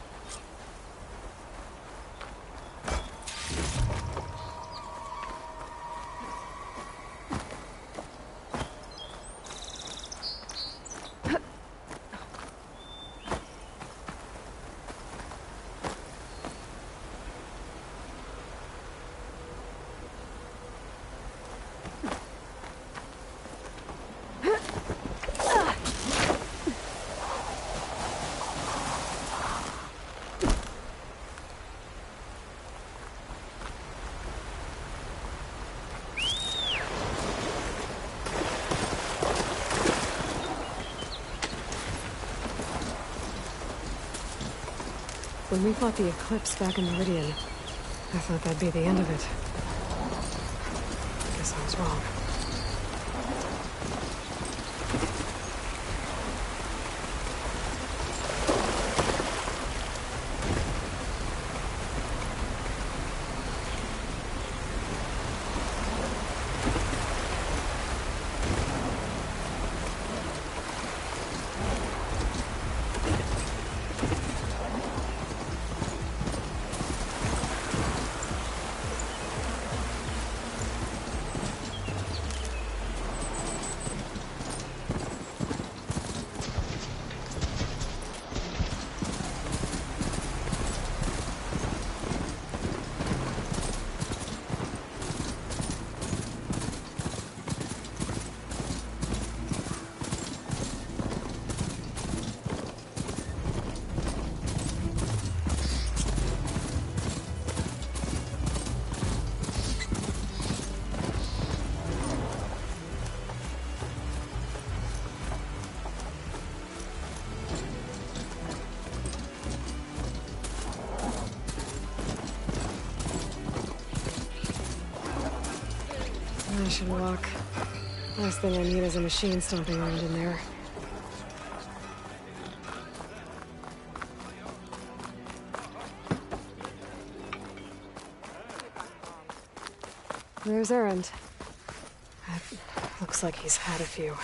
When we fought the Eclipse back in Meridian, I thought that'd be the end of it. Guess Something's wrong. I should walk. Last thing I need is a machine stomping around in there. There's Errand. Looks like he's had a few.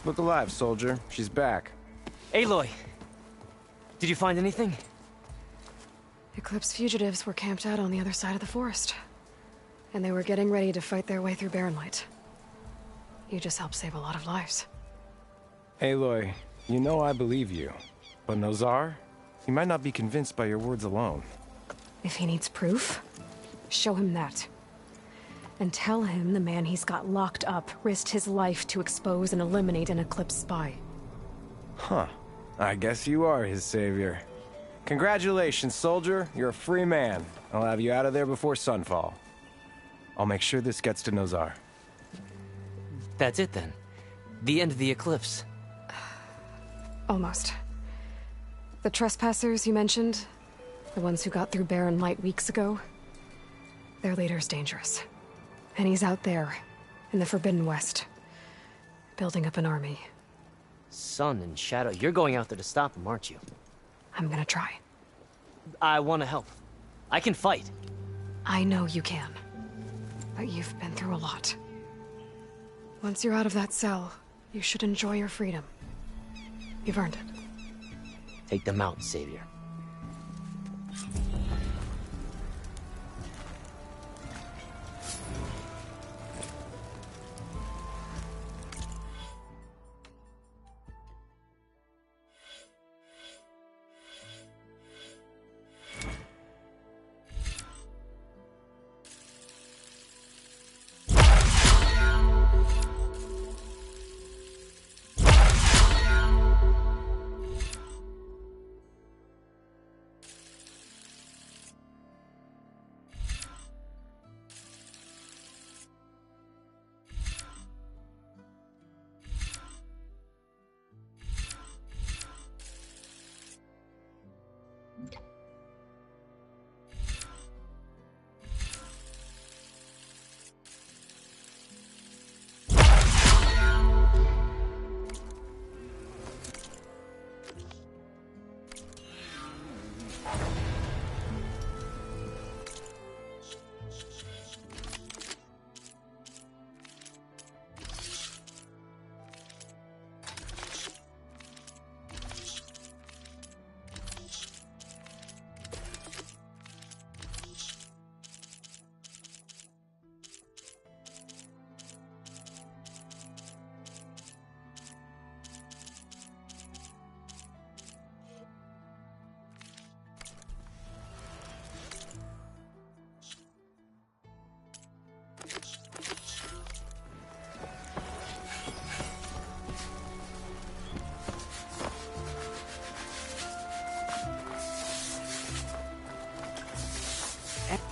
Look alive, soldier. She's back. Aloy! Did you find anything? Eclipse fugitives were camped out on the other side of the forest. And they were getting ready to fight their way through Barren Light. You just helped save a lot of lives. Aloy, you know I believe you. But Nozar? He might not be convinced by your words alone. If he needs proof, show him that. And tell him the man he's got locked up risked his life to expose and eliminate an Eclipse spy. Huh. I guess you are his savior. Congratulations, soldier. You're a free man. I'll have you out of there before sunfall. I'll make sure this gets to Nozar. That's it then. The end of the Eclipse. Almost. The trespassers you mentioned, the ones who got through Barren Light weeks ago, their leader's dangerous. And he's out there, in the Forbidden West, building up an army. Sun and Shadow, you're going out there to stop him, aren't you? I'm gonna try. I want to help. I can fight. I know you can. But you've been through a lot. Once you're out of that cell, you should enjoy your freedom. You've earned it. Take them out, Savior.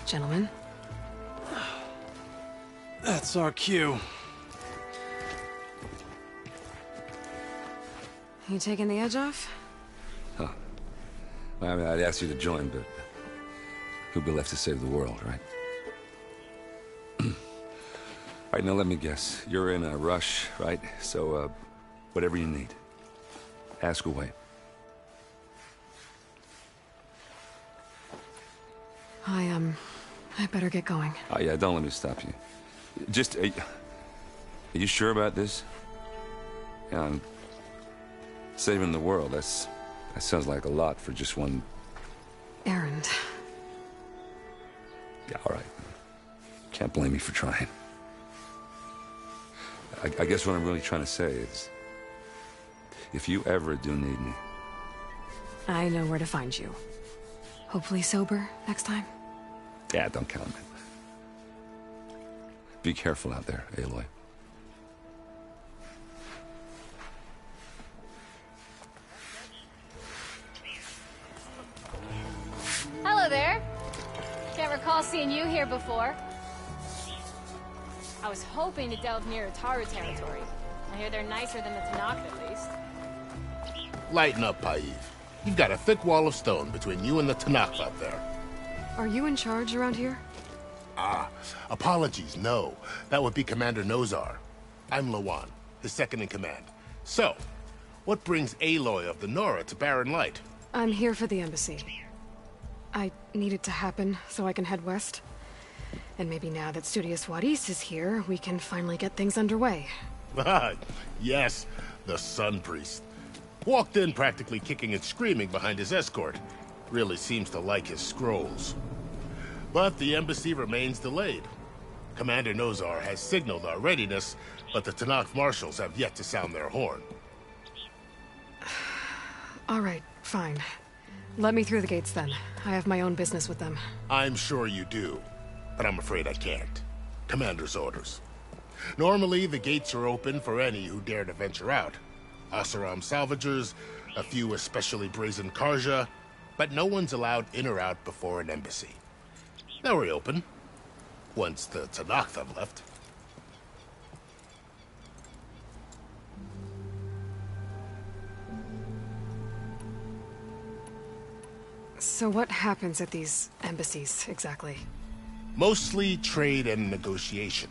Gentlemen. That's our cue. You taking the edge off? Huh. Well, I mean, I'd ask you to join, but who'd be left to save the world, right? All right, now let me guess. You're in a rush, right? So, whatever you need, ask away. I better get going. Oh, yeah, don't let me stop you. Just, are you sure about this? Yeah, I'm saving the world. That sounds like a lot for just one... Errand. Yeah, all right. Can't blame me for trying. I guess what I'm really trying to say is, if you ever do need me... I know where to find you. Hopefully sober next time. Yeah, don't count on it. Be careful out there, Aloy. Hello there. Can't recall seeing you here before. I was hoping to delve near Ataru territory. I hear they're nicer than the Tanakh, at least. Lighten up, Paiv. You've got a thick wall of stone between you and the Tanakh out there. Are you in charge around here? Ah, apologies, no. That would be Commander Nozar. I'm Lawan, his second-in-command. So, what brings Aloy of the Nora to Barren Light? I'm here for the embassy. I need it to happen so I can head west. And maybe now that Studious Wadis is here, we can finally get things underway. Yes, the Sun Priest. Walked in practically kicking and screaming behind his escort. Really seems to like his scrolls. But the embassy remains delayed. Commander Nozar has signaled our readiness, but the Tanakh marshals have yet to sound their horn. All right, fine. Let me through the gates then. I have my own business with them. I'm sure you do, but I'm afraid I can't. Commander's orders. Normally, the gates are open for any who dare to venture out. Oseram salvagers, a few especially brazen Karja, but no one's allowed in or out before an embassy. They'll reopen, once the Tanakh have left. So what happens at these embassies, exactly? Mostly trade and negotiation.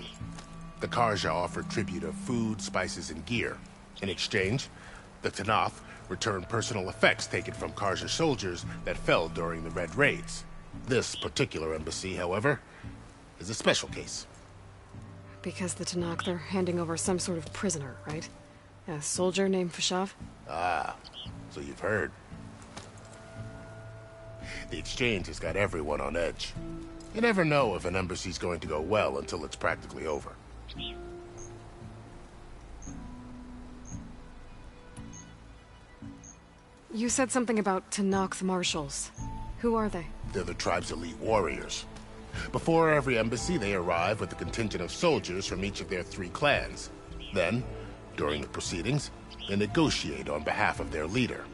The Karja offer tribute of food, spices, and gear. In exchange, the Tanakh return personal effects taken from Karja soldiers that fell during the Red Raids. This particular embassy, however, is a special case. Because the Tanakh, they're handing over some sort of prisoner, right? A soldier named Fashav? Ah, so you've heard. The exchange has got everyone on edge. You never know if an embassy's going to go well until it's practically over. You said something about Tanakh's marshals. Who are they? They're the tribe's elite warriors. Before every embassy, they arrive with a contingent of soldiers from each of their 3 clans. Then, during the proceedings, they negotiate on behalf of their leader.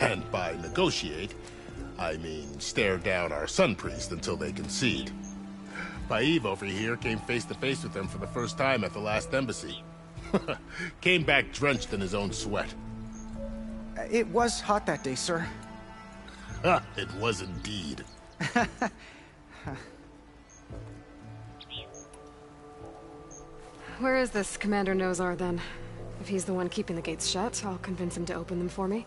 And by negotiate, I mean stare down our Sun Priest until they concede. Paiv over here came face to face with them for the first time at the last embassy. Came back drenched in his own sweat. It was hot that day, sir. It was indeed. Where is this Commander Nozar, then? If he's the one keeping the gates shut, I'll convince him to open them for me.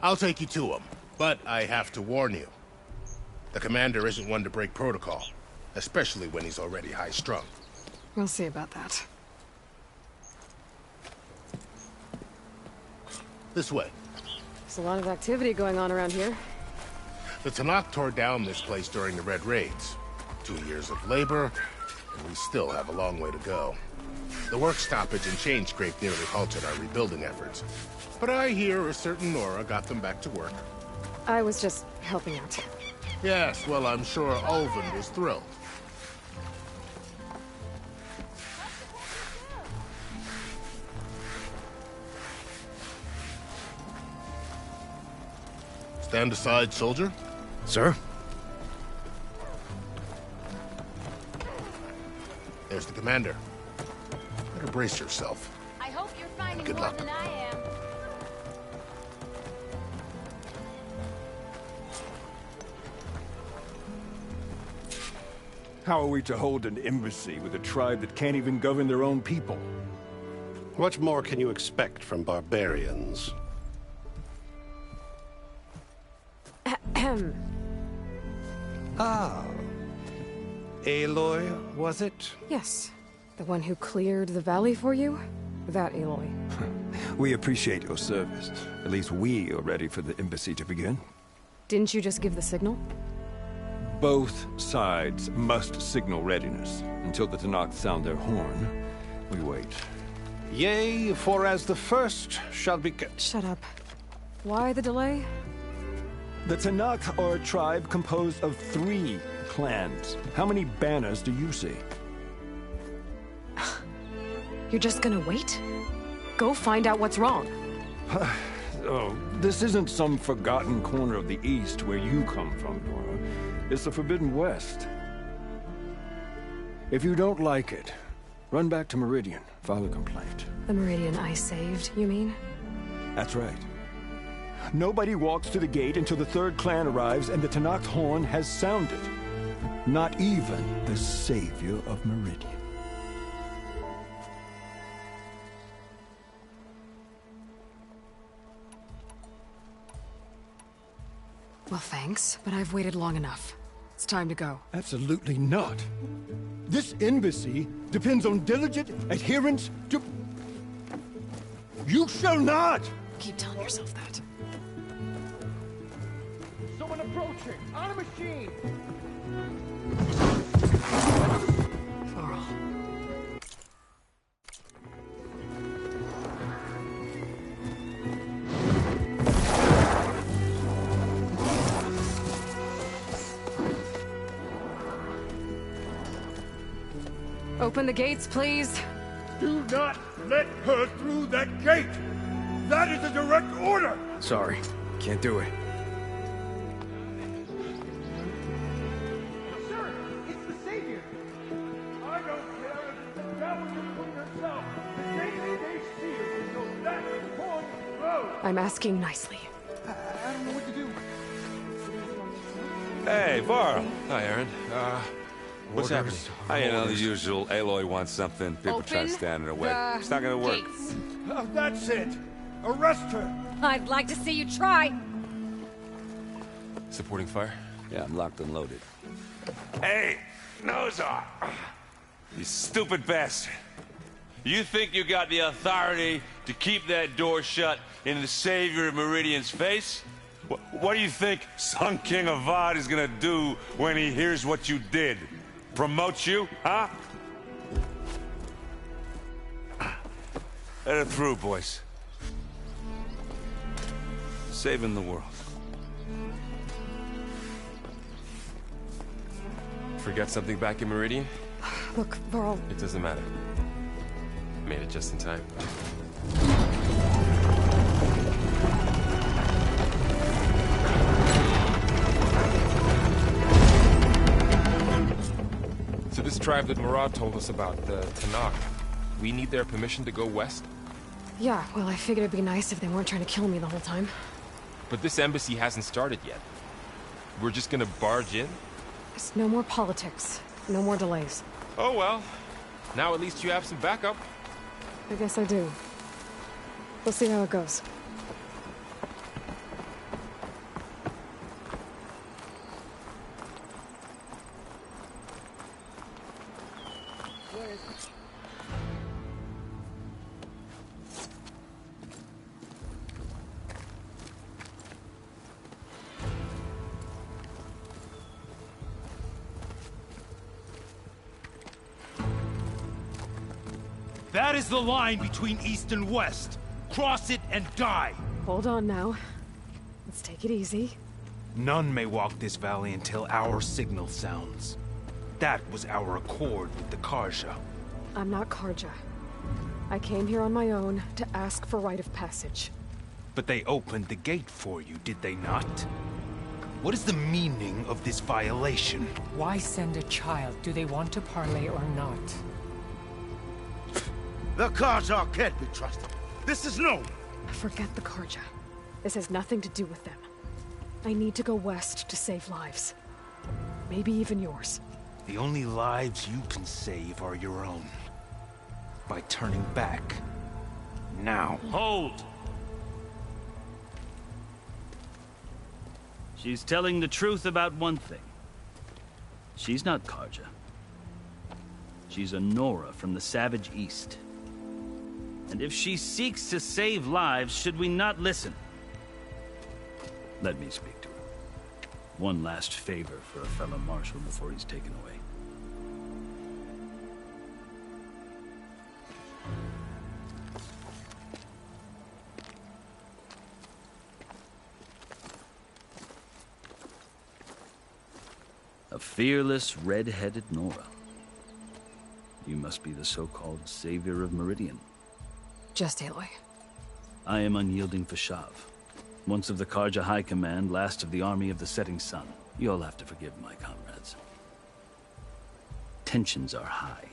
I'll take you to him, but I have to warn you. The commander isn't one to break protocol, especially when he's already high-strung. We'll see about that. This way. There's a lot of activity going on around here. The Tanakh tore down this place during the Red Raids. 2 years of labor, and we still have a long way to go. The work stoppage and chain scrape nearly halted our rebuilding efforts. But I hear a certain Nora got them back to work. I was just helping out. Yes, well, I'm sure Ulvund was thrilled. Stand aside, soldier. Sir? There's the commander. Better brace yourself. I hope you're finding Good more luck. than I am. How are we to hold an embassy with a tribe that can't even govern their own people? What more can you expect from barbarians? Ah. Aloy, was it? Yes. The one who cleared the valley for you? That Aloy. We appreciate your service. At least we are ready for the embassy to begin. Didn't you just give the signal? Both sides must signal readiness. Until the Tanakh sound their horn, we wait. Yea, for as the first shall be... Shut up. Why the delay? The Tanakh are a tribe composed of 3 clans. How many banners do you see? You're just gonna wait? Go find out what's wrong. Oh, this isn't some forgotten corner of the East where you come from, Nora. It's the Forbidden West. If you don't like it, run back to Meridian, file a complaint. The Meridian I saved, you mean? That's right. Nobody walks to the gate until the 3rd clan arrives and the Tanakh horn has sounded. Not even the savior of Meridian. Well, thanks, but I've waited long enough. It's time to go. Absolutely not. This embassy depends on diligent adherence to... You shall not! Keep telling yourself that. Someone approaching! On a machine! Varl. Open the gates, please. Do not let her through that gate! That is a direct order! Sorry, can't do it. Sir, it's the Savior! I don't care if it's the devil you put yourself! The day they see you, so that horn blows! I'm asking nicely. I don't know what to do. Hey, Varl. Hi, Aaron. What's happening? You know, the usual. Aloy wants something. People try to stand in her way. It's not gonna work. That's it! Arrest her! I'd like to see you try. Supporting fire? Yeah, I'm locked and loaded. Hey, Nozar! You stupid bastard. You think you got the authority to keep that door shut in the savior of Meridian's face? What do you think Sun King Avad is gonna do when he hears what you did? Promote you, huh? Let her through, boys. Saving the world. Forget something back in Meridian? Look, Varl. It doesn't matter. Made it just in time. So this tribe that Murad told us about, the Tanakh, we need their permission to go west? Yeah, well, I figured it'd be nice if they weren't trying to kill me the whole time. But this embassy hasn't started yet. We're just gonna barge in? There's no more politics. No more delays. Oh well. Now at least you have some backup. I guess I do. We'll see how it goes. That is the line between East and West. Cross it and die. Hold on now. Let's take it easy. None may walk this valley until our signal sounds. That was our accord with the Karja. I'm not Karja. I came here on my own to ask for rite of passage. But they opened the gate for you, did they not? What is the meaning of this violation? Why send a child? Do they want to parley or not? The Karja can't be trusted. This is known. Forget the Karja. This has nothing to do with them. I need to go west to save lives. Maybe even yours. The only lives you can save are your own. By turning back. Now. Hold! She's telling the truth about one thing. She's not Karja. She's a Nora from the Savage East. And if she seeks to save lives, should we not listen? Let me speak to her. One last favor for a fellow marshal before he's taken away. A fearless, red-headed Nora. You must be the so-called savior of Meridian. Just Aloy. I am unyielding Fashav. Once of the Karja High Command, last of the army of the setting sun. You'll have to forgive my comrades. Tensions are high.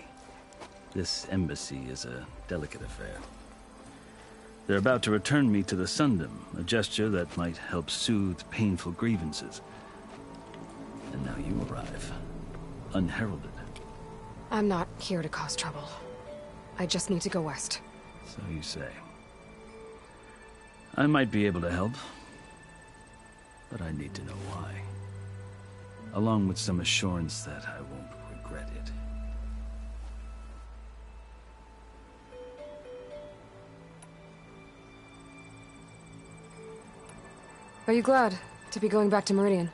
This embassy is a delicate affair. They're about to return me to the Sundom, a gesture that might help soothe painful grievances. And now you arrive, unheralded. I'm not here to cause trouble. I just need to go west. So you say. I might be able to help, but I need to know why. Along with some assurance that I won't regret it. Are you glad to be going back to Meridian?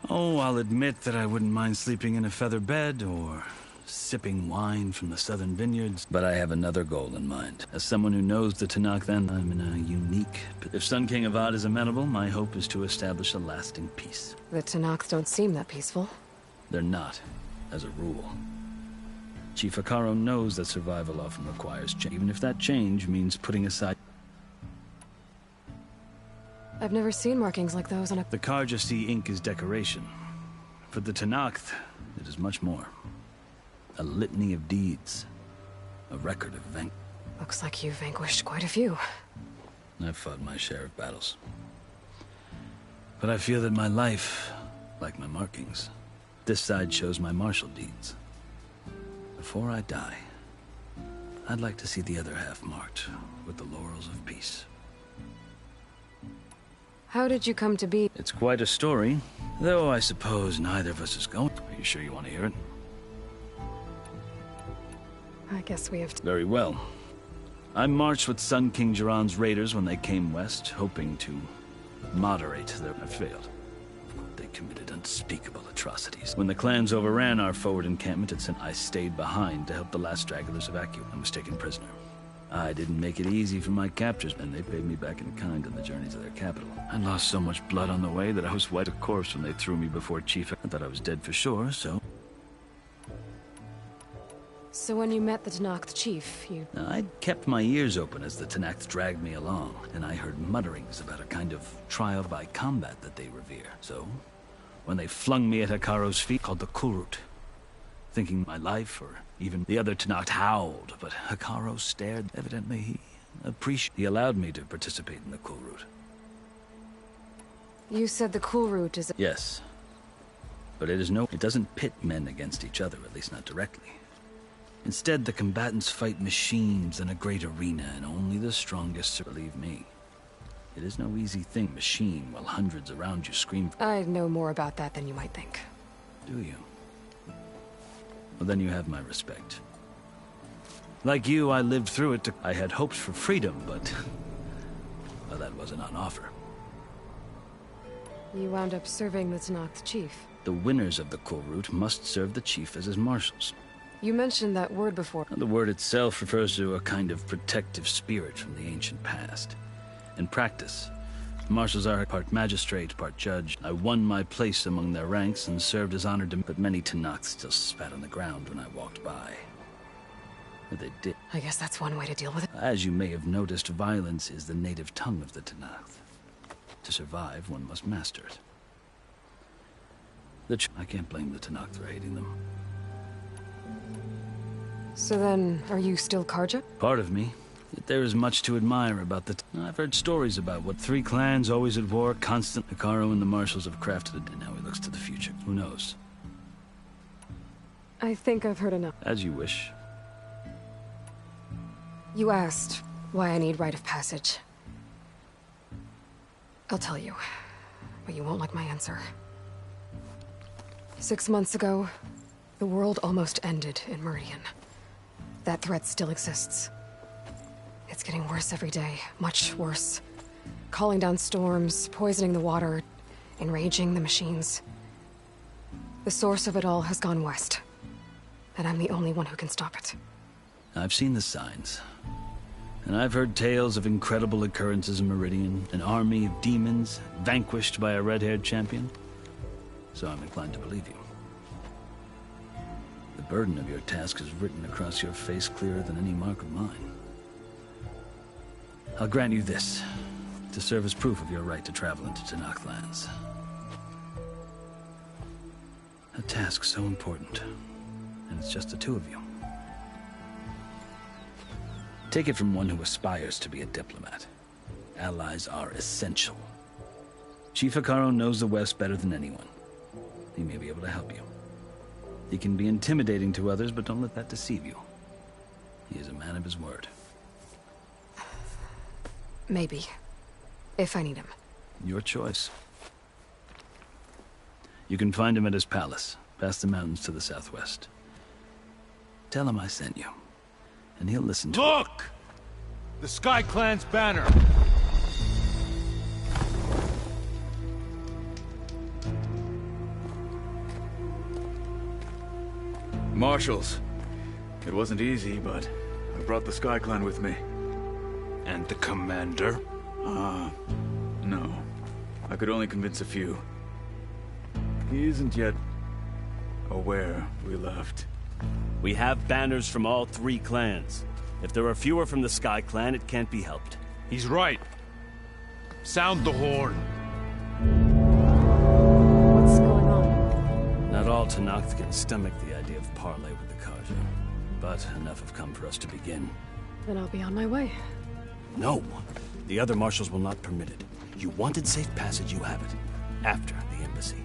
Oh, I'll admit that I wouldn't mind sleeping in a feather bed or sipping wine from the southern vineyards, but I have another goal in mind. As someone who knows the Tanakh, then I'm in a unique... If Sun King Avad is amenable, my hope is to establish a lasting peace. The Tanakhs don't seem that peaceful. They're not, as a rule. Chief Akaro knows that survival often requires change, even if that change means putting aside... I've never seen markings like those on a... The Karja see ink as decoration. For the Tanakh, it is much more. A litany of deeds. A record of vanquishment. Looks like you've vanquished quite a few. I've fought my share of battles. But I feel that my life, like my markings, this side shows my martial deeds. Before I die, I'd like to see the other half marked with the laurels of peace. How did you come to be? It's quite a story, though I suppose neither of us is going. Are you sure you want to hear it? I guess we have to... Very well. I marched with Sun King Jiran's raiders when they came west, hoping to moderate their... I failed. They committed unspeakable atrocities. When the clans overran our forward encampment at St. I stayed behind to help the last stragglers evacuate. I was taken prisoner. I didn't make it easy for my captors, and they paid me back in kind on the journey to their capital. I lost so much blood on the way that I was white as a corpse when they threw me before Chief. I thought I was dead for sure, so... So when you met the Tanakh chief, you... I'd kept my ears open as the Tanakh dragged me along, and I heard mutterings about a kind of trial by combat that they revere. So, when they flung me at Hikaro's feet, called the Kulrut, thinking my life, or even the other Tanakh howled, but Hikaro stared. Evidently, he appreciated. He allowed me to participate in the Kulrut. You said the Kulrut is... Yes. But it doesn't pit men against each other, at least not directly. Instead, the combatants fight machines in a great arena, and only the strongest believe me. It is no easy thing, machine, while hundreds around you scream. I know more about that than you might think. Do you? Well, then you have my respect. Like you, I lived through it. I had hopes for freedom, but... well, that wasn't on offer. You wound up serving the Tanakh chief. The winners of the Kulrut must serve the chief as his marshals. You mentioned that word before. The word itself refers to a kind of protective spirit from the ancient past. In practice, marshals are part magistrate, part judge. I won my place among their ranks and served as honored, but many Tanakhs still spat on the ground when I walked by. But they did. I guess that's one way to deal with it. As you may have noticed, violence is the native tongue of the Tanakh. To survive, one must master it. I can't blame the Tanakh for hating them. So then, are you still Karja? Part of me. Yet there is much to admire about the... I've heard stories about what three clans always at war, constant. Hikaru and the marshals have crafted it, and now he looks to the future. Who knows? I think I've heard enough. As you wish. You asked why I need rite of passage. I'll tell you, but you won't like my answer. 6 months ago, the world almost ended in Meridian. That threat still exists. It's getting worse every day, much worse. Calling down storms, poisoning the water, enraging the machines. The source of it all has gone west, and I'm the only one who can stop it. I've seen the signs. And I've heard tales of incredible occurrences in Meridian, an army of demons vanquished by a red-haired champion. So I'm inclined to believe you. The burden of your task is written across your face clearer than any mark of mine. I'll grant you this, to serve as proof of your right to travel into Tenakth lands. A task so important, and it's just the two of you. Take it from one who aspires to be a diplomat. Allies are essential. Chief Hekarro knows the West better than anyone. He may be able to help you. He can be intimidating to others, but don't let that deceive you. He is a man of his word. Maybe. If I need him. Your choice. You can find him at his palace, past the mountains to the southwest. Tell him I sent you, and he'll listen to Look! The Sky Clan's banner! Marshals. It wasn't easy, but I brought the Sky Clan with me. And the commander? No. I could only convince a few. He isn't yet aware we left. We have banners from all 3 clans. If there are fewer from the Sky Clan, it can't be helped. He's right. Sound the horn. What's going on? Not all Tenakth can stomach the idea of parley with the Karja, but enough have come for us to begin. Then I'll be on my way. No! The other marshals will not permit it. You wanted safe passage, you have it. After the embassy.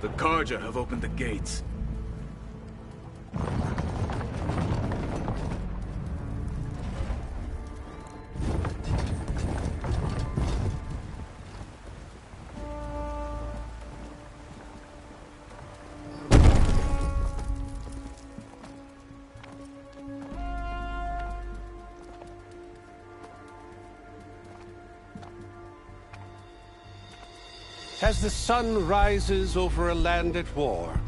The Karja have opened the gates. As the sun rises over a land at war,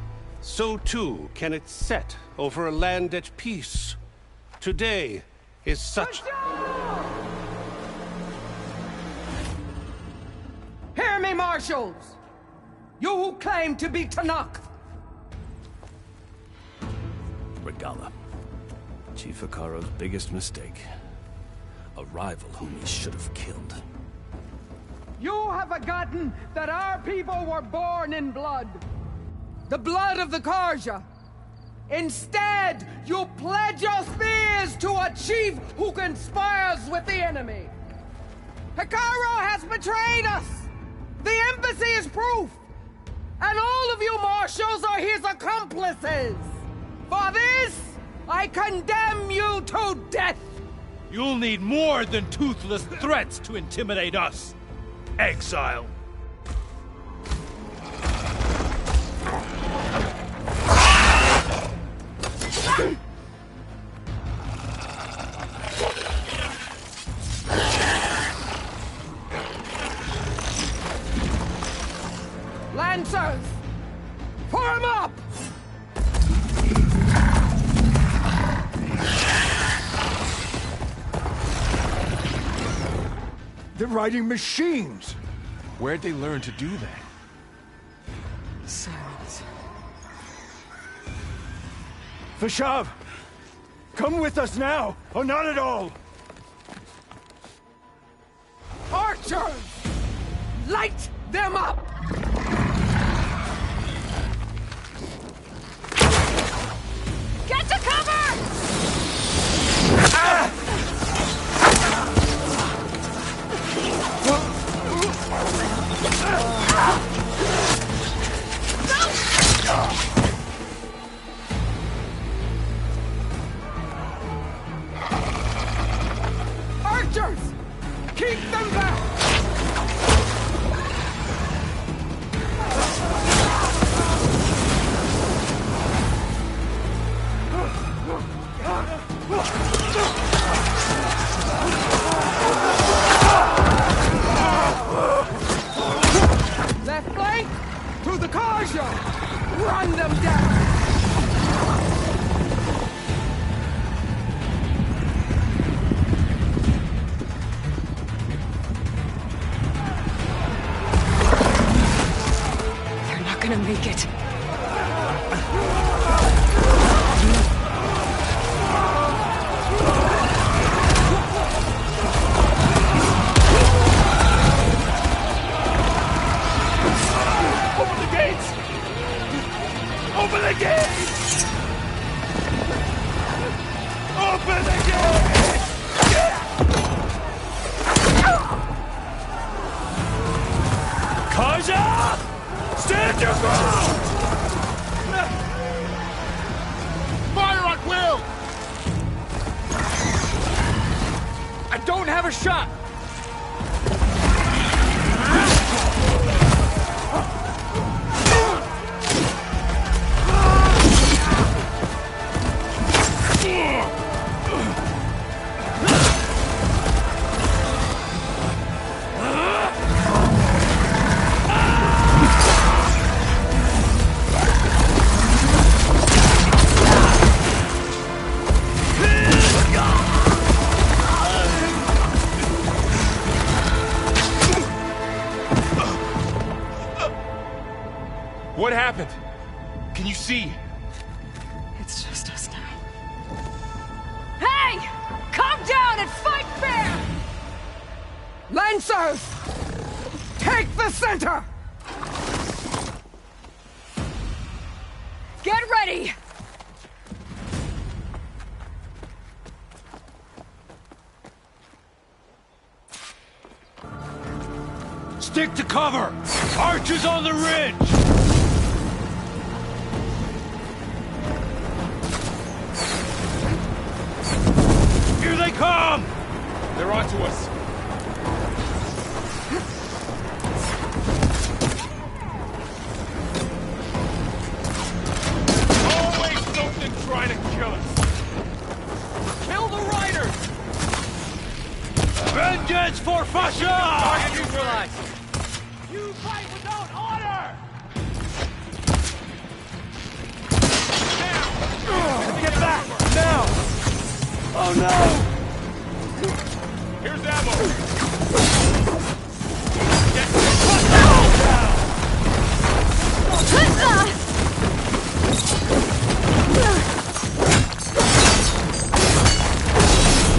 so too can it set over a land at peace. Today is such... Hear me, marshals! You who claim to be Tenakth! Regala. Chief Hekarro's biggest mistake. A rival whom he should have killed. You have forgotten that our people were born in blood. The blood of the Karja. Instead, you pledge your spears to a chief who conspires with the enemy. Hekarro has betrayed us. The embassy is proof. And all of you marshals are his accomplices. For this, I condemn you to death. You'll need more than toothless threats to intimidate us. Exile. Lancers, form up! They're riding machines! Where'd they learn to do that? Silence. Vashav! Come with us now, or not at all! Archers! Light them up! Open the gate! Kaja! Stand your ground! Fire at will! I don't have a shot! What happened? Can you see? It's just us now. Hey! Calm down and fight fair! Lancers! Take the center! Get ready! Stick to cover! Archers on the ridge! Here they come! They're onto us. Always something trying to kill us! Kill the riders! Vengeance for Fasha! Target neutralized! You fight without order! Now! Get back! Now! Oh no! Here's ammo! Get down!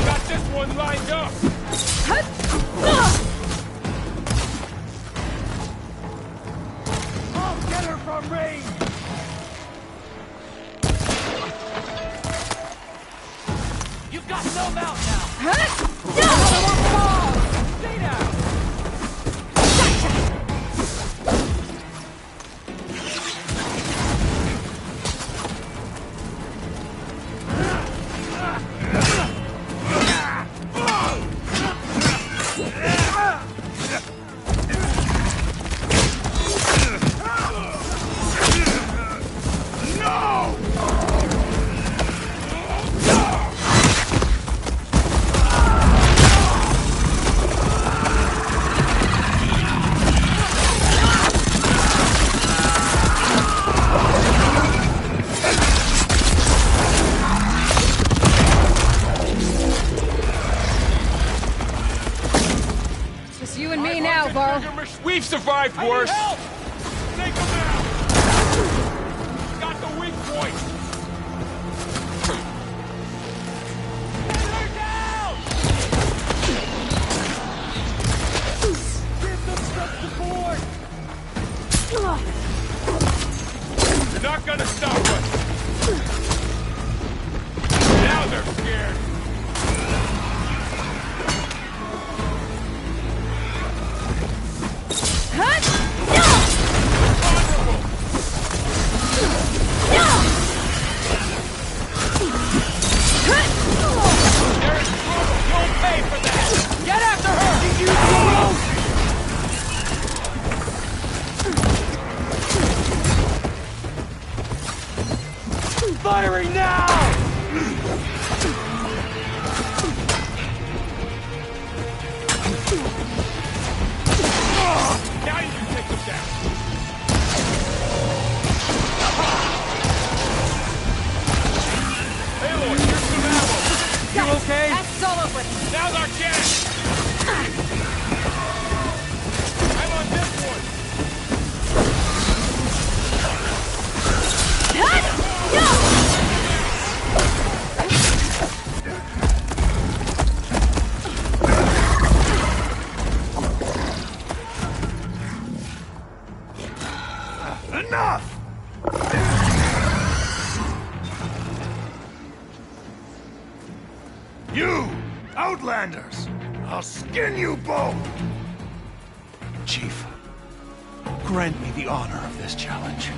Got this one lined up! I'll get her from range! You've got no mount now! Stay down! Just you and me now, Varl. We've survived worse! Take them out! Got the weak point! Get her down! Give them some support! You're not gonna stop us! Now they're scared! They're in trouble! You'll pay for that! Get after her! You Firing now! Now you can take them down! Aloy, here's some ammo! You okay? That's all over. Now's our chance! I'm on this one! You! Outlanders! I'll skin you both! Chief, grant me the honor of this challenge.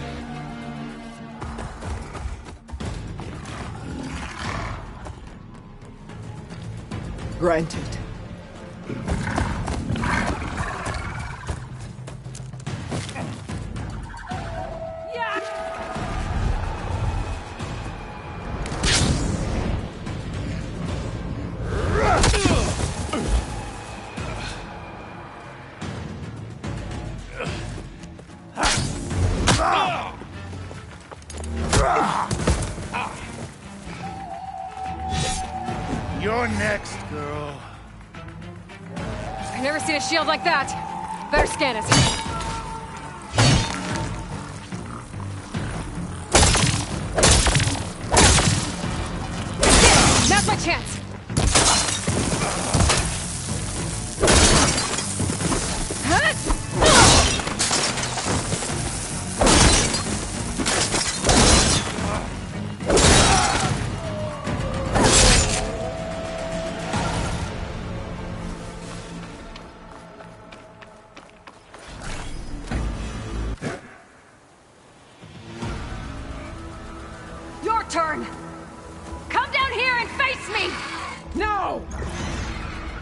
Granted. You're next, girl. I've never seen a shield like that. Better scan it. Now's my chance. Your turn. Come down here and face me. No!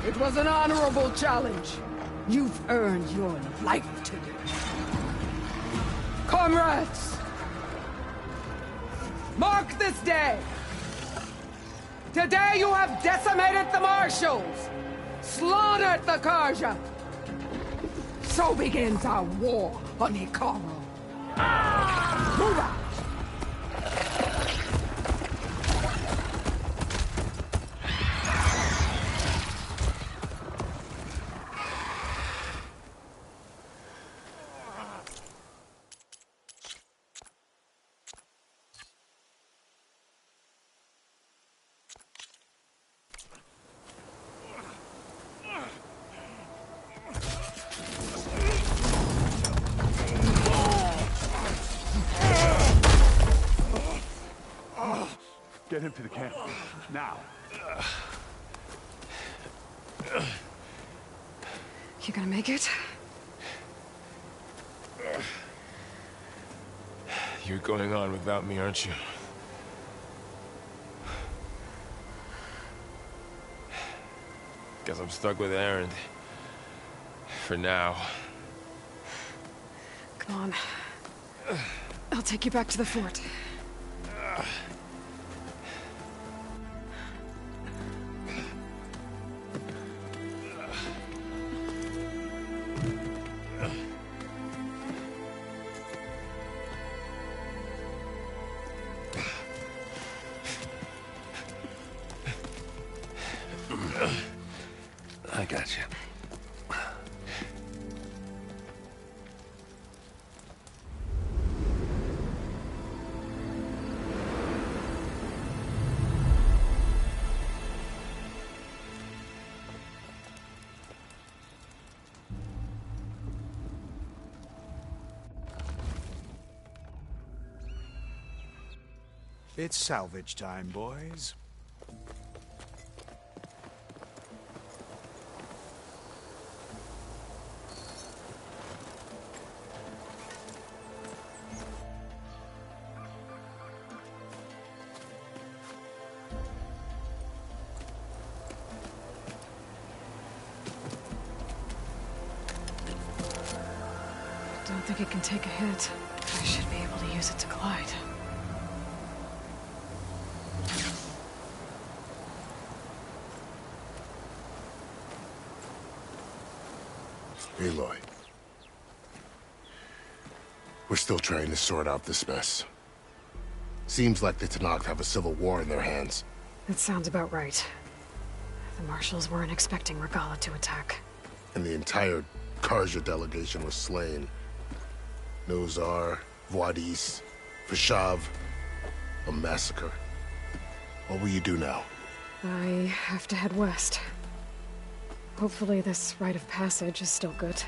It was an honorable challenge. You've earned your life today. Comrades! Mark this day! Today you have decimated the Marshals! Slaughtered the Karja! So begins our war on Hikaru. Move out! Get him to the camp. Now. You gonna make it? You're going on without me, aren't you? Guess I'm stuck with Aaron. For now. Come on. I'll take you back to the fort. I got you. It's salvage time, boys. Don't think it can take a hit. I should be able to use it to glide. Aloy. We're still trying to sort out this mess. Seems like the Tenakth have a civil war in their hands. That sounds about right. The Marshals weren't expecting Regala to attack. And the entire Karja delegation was slain. Nozar, Voidis, Vashav. A massacre. What will you do now? I have to head west. Hopefully this rite of passage is still good.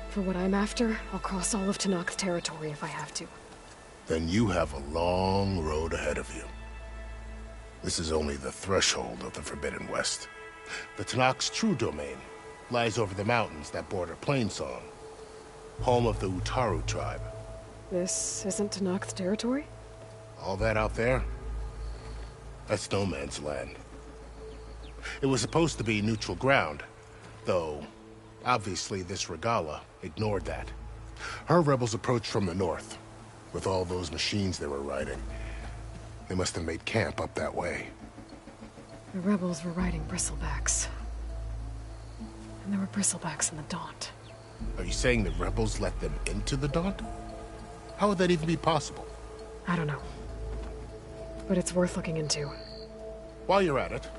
For what I'm after, I'll cross all of Tenakth territory if I have to. Then you have a long road ahead of you. This is only the threshold of the Forbidden West. The Tanakh's true domain lies over the mountains that border Plainsong, home of the Utaru tribe. This isn't Tanakh's territory? All that out there? That's no man's land. It was supposed to be neutral ground, though obviously this Regala ignored that. Her rebels approached from the north. With all those machines they were riding, they must have made camp up that way. The rebels were riding bristlebacks. And there were bristlebacks in the Daunt. Are you saying the rebels let them into the Daunt? How would that even be possible? I don't know. But it's worth looking into. While you're at it,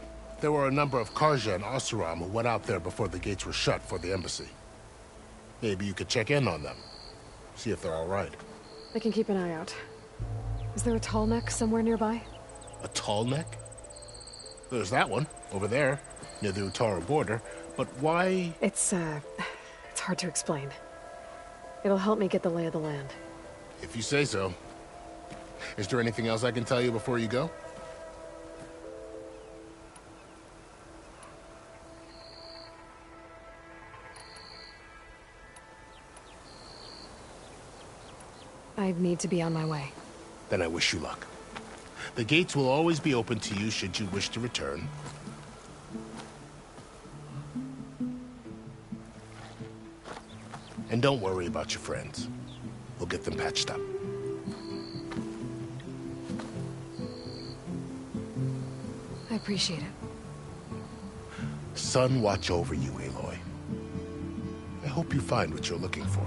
there were a number of Karja and Oseram who went out there before the gates were shut for the embassy. Maybe you could check in on them. See if they're all right. I can keep an eye out. Is there a tall neck somewhere nearby? A tall neck? There's that one, over there, near the Utaru border. But why? It's hard to explain. It'll help me get the lay of the land. If you say so. Is there anything else I can tell you before you go? I need to be on my way. Then I wish you luck. The gates will always be open to you should you wish to return. And don't worry about your friends. We'll get them patched up. I appreciate it. Sun watch over you, Aloy. I hope you find what you're looking for.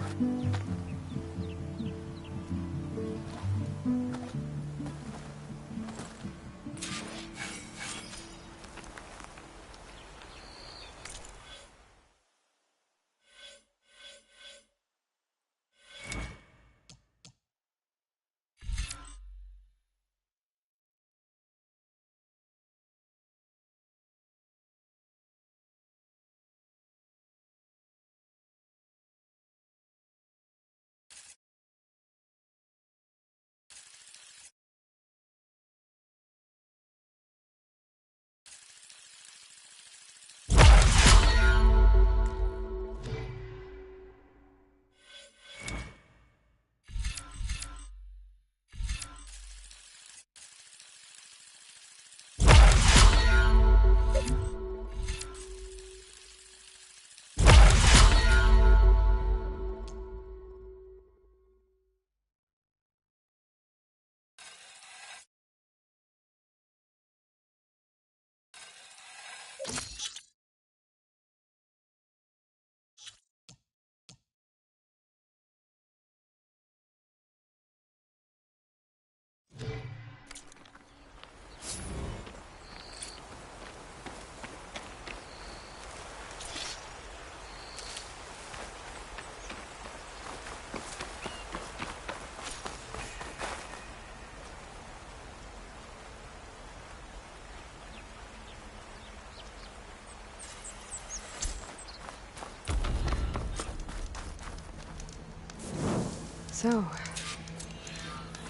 So,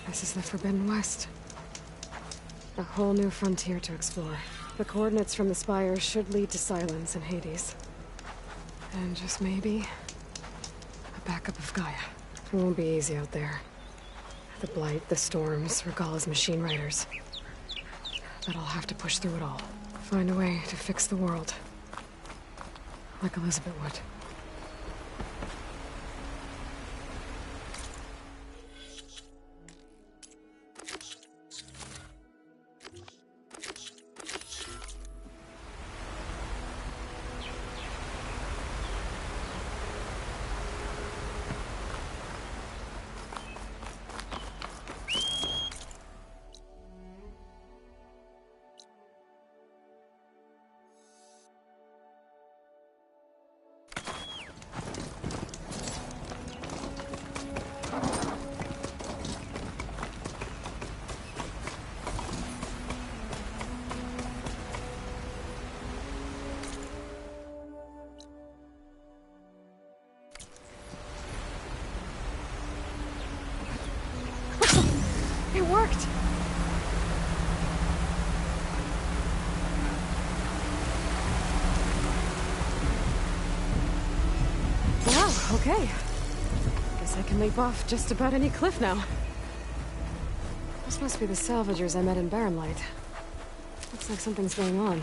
this is the Forbidden West. A whole new frontier to explore. The coordinates from the spires should lead to Silence and Hades. And just maybe, a backup of Gaia. It won't be easy out there. The Blight, the Storms, Regala's machine riders. But I'll have to push through it all. Find a way to fix the world. Like Elizabeth would. Okay. Guess I can leap off just about any cliff now. This must be the salvagers I met in Barren Light. Looks like something's going on.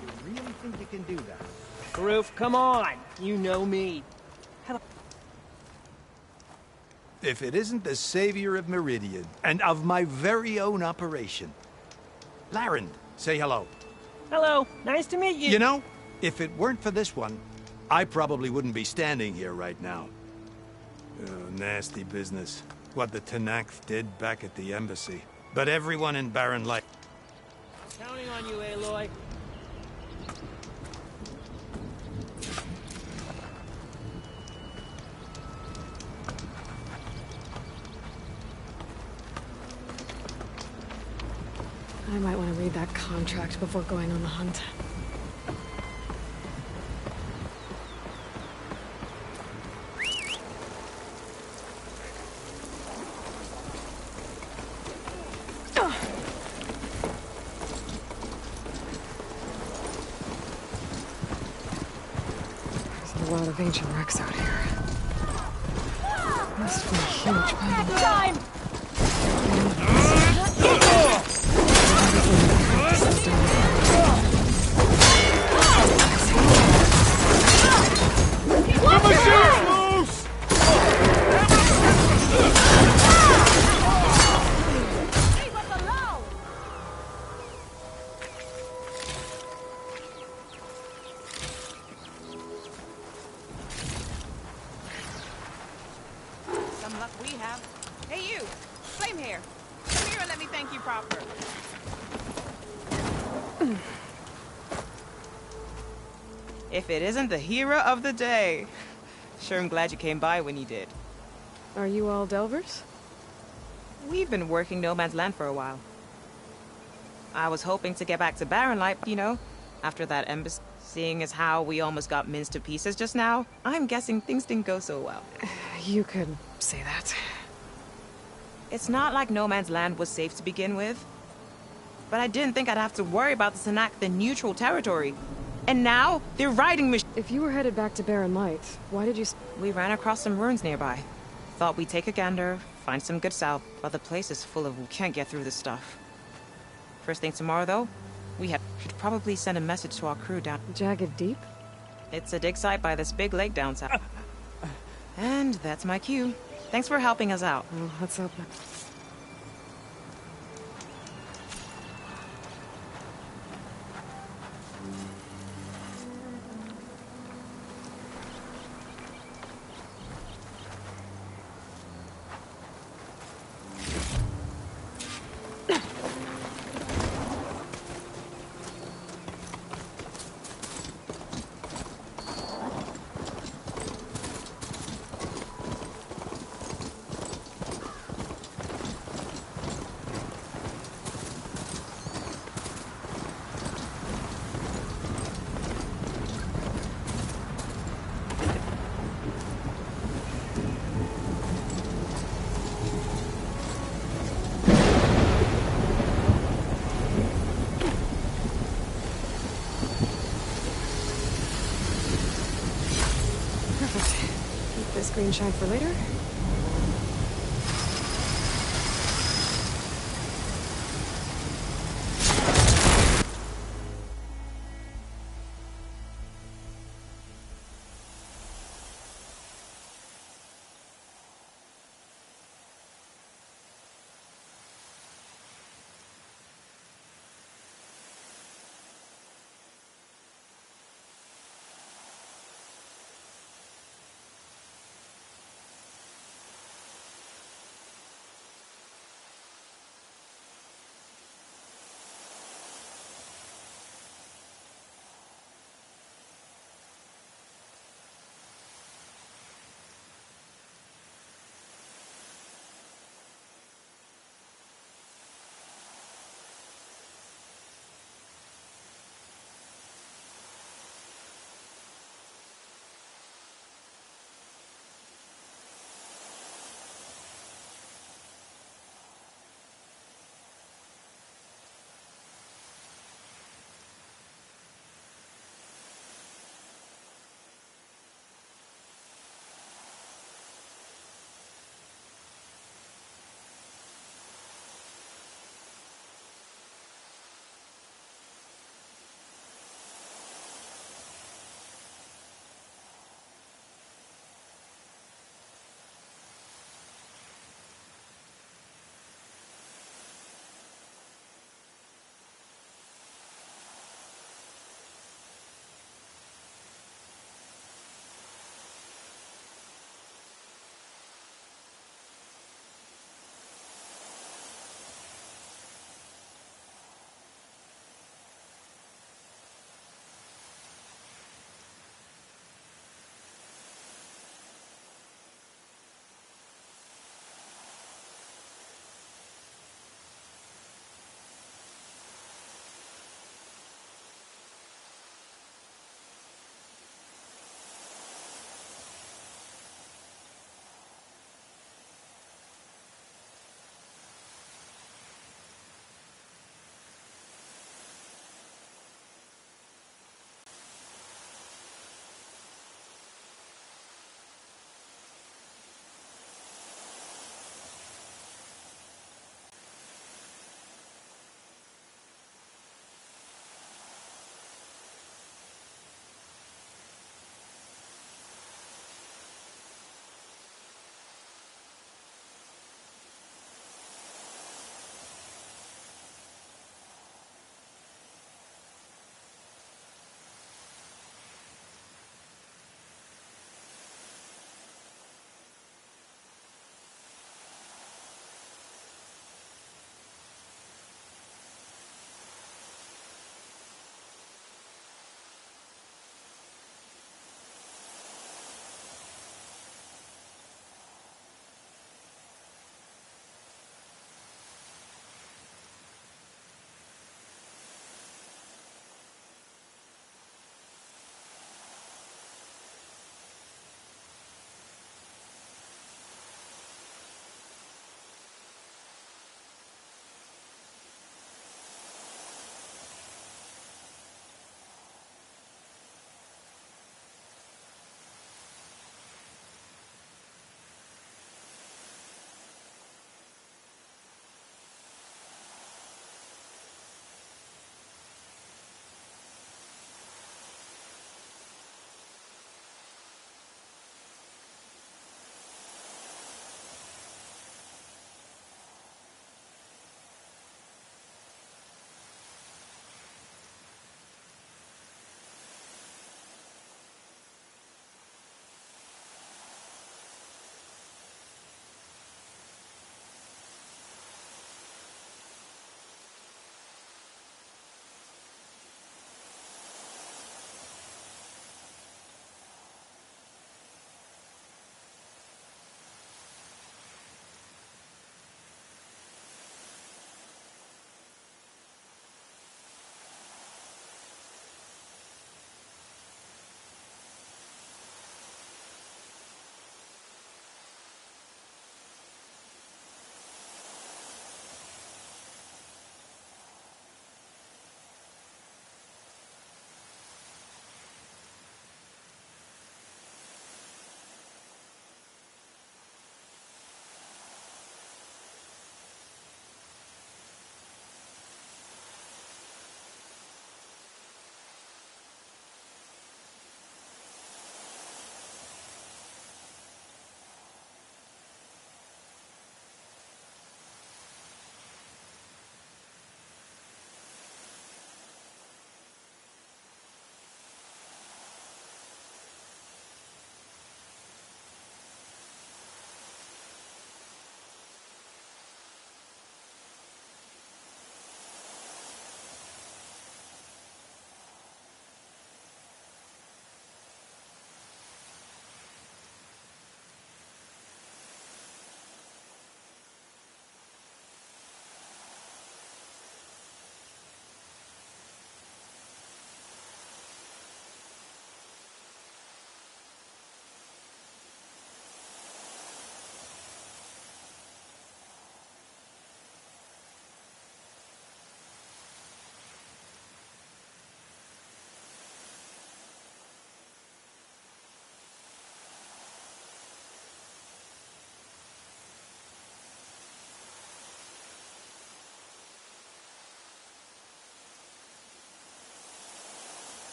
You really think you can do that? Karoof, come on! You know me. If it isn't the savior of Meridian, and of my very own operation. Larend, say hello. Hello, nice to meet you. You know, if it weren't for this one, I probably wouldn't be standing here right now. Oh, nasty business. What the Tenakth did back at the embassy. But everyone in Barren Light... Counting on you, Aloy. I might want to read that contract before going on the hunt. There's a lot of ancient wrecks out here. Must be a huge battle. Time! Some luck we have. Hey you, flame hair. Come here and let me thank you proper. If it isn't the hero of the day. Sure am glad you came by when you did. Are you all Delvers? We've been working No Man's Land for a while. I was hoping to get back to Barren Light, you know, after that embassy. Seeing as how we almost got minced to pieces just now, I'm guessing things didn't go so well. You could say that. It's not like No Man's Land was safe to begin with. But I didn't think I'd have to worry about the Tenakth in neutral territory. And now, they're riding machines. If you were headed back to Barren Light, why did you... We ran across some ruins nearby. Thought we'd take a gander, find some good salve, but the place is full of... We can't get through this stuff. First thing tomorrow, though, should probably send a message to our crew down... Jagged Deep? It's a dig site by this big lake down south. And that's my cue. Thanks for helping us out. Well, let's hope not. Keep this green shine for later.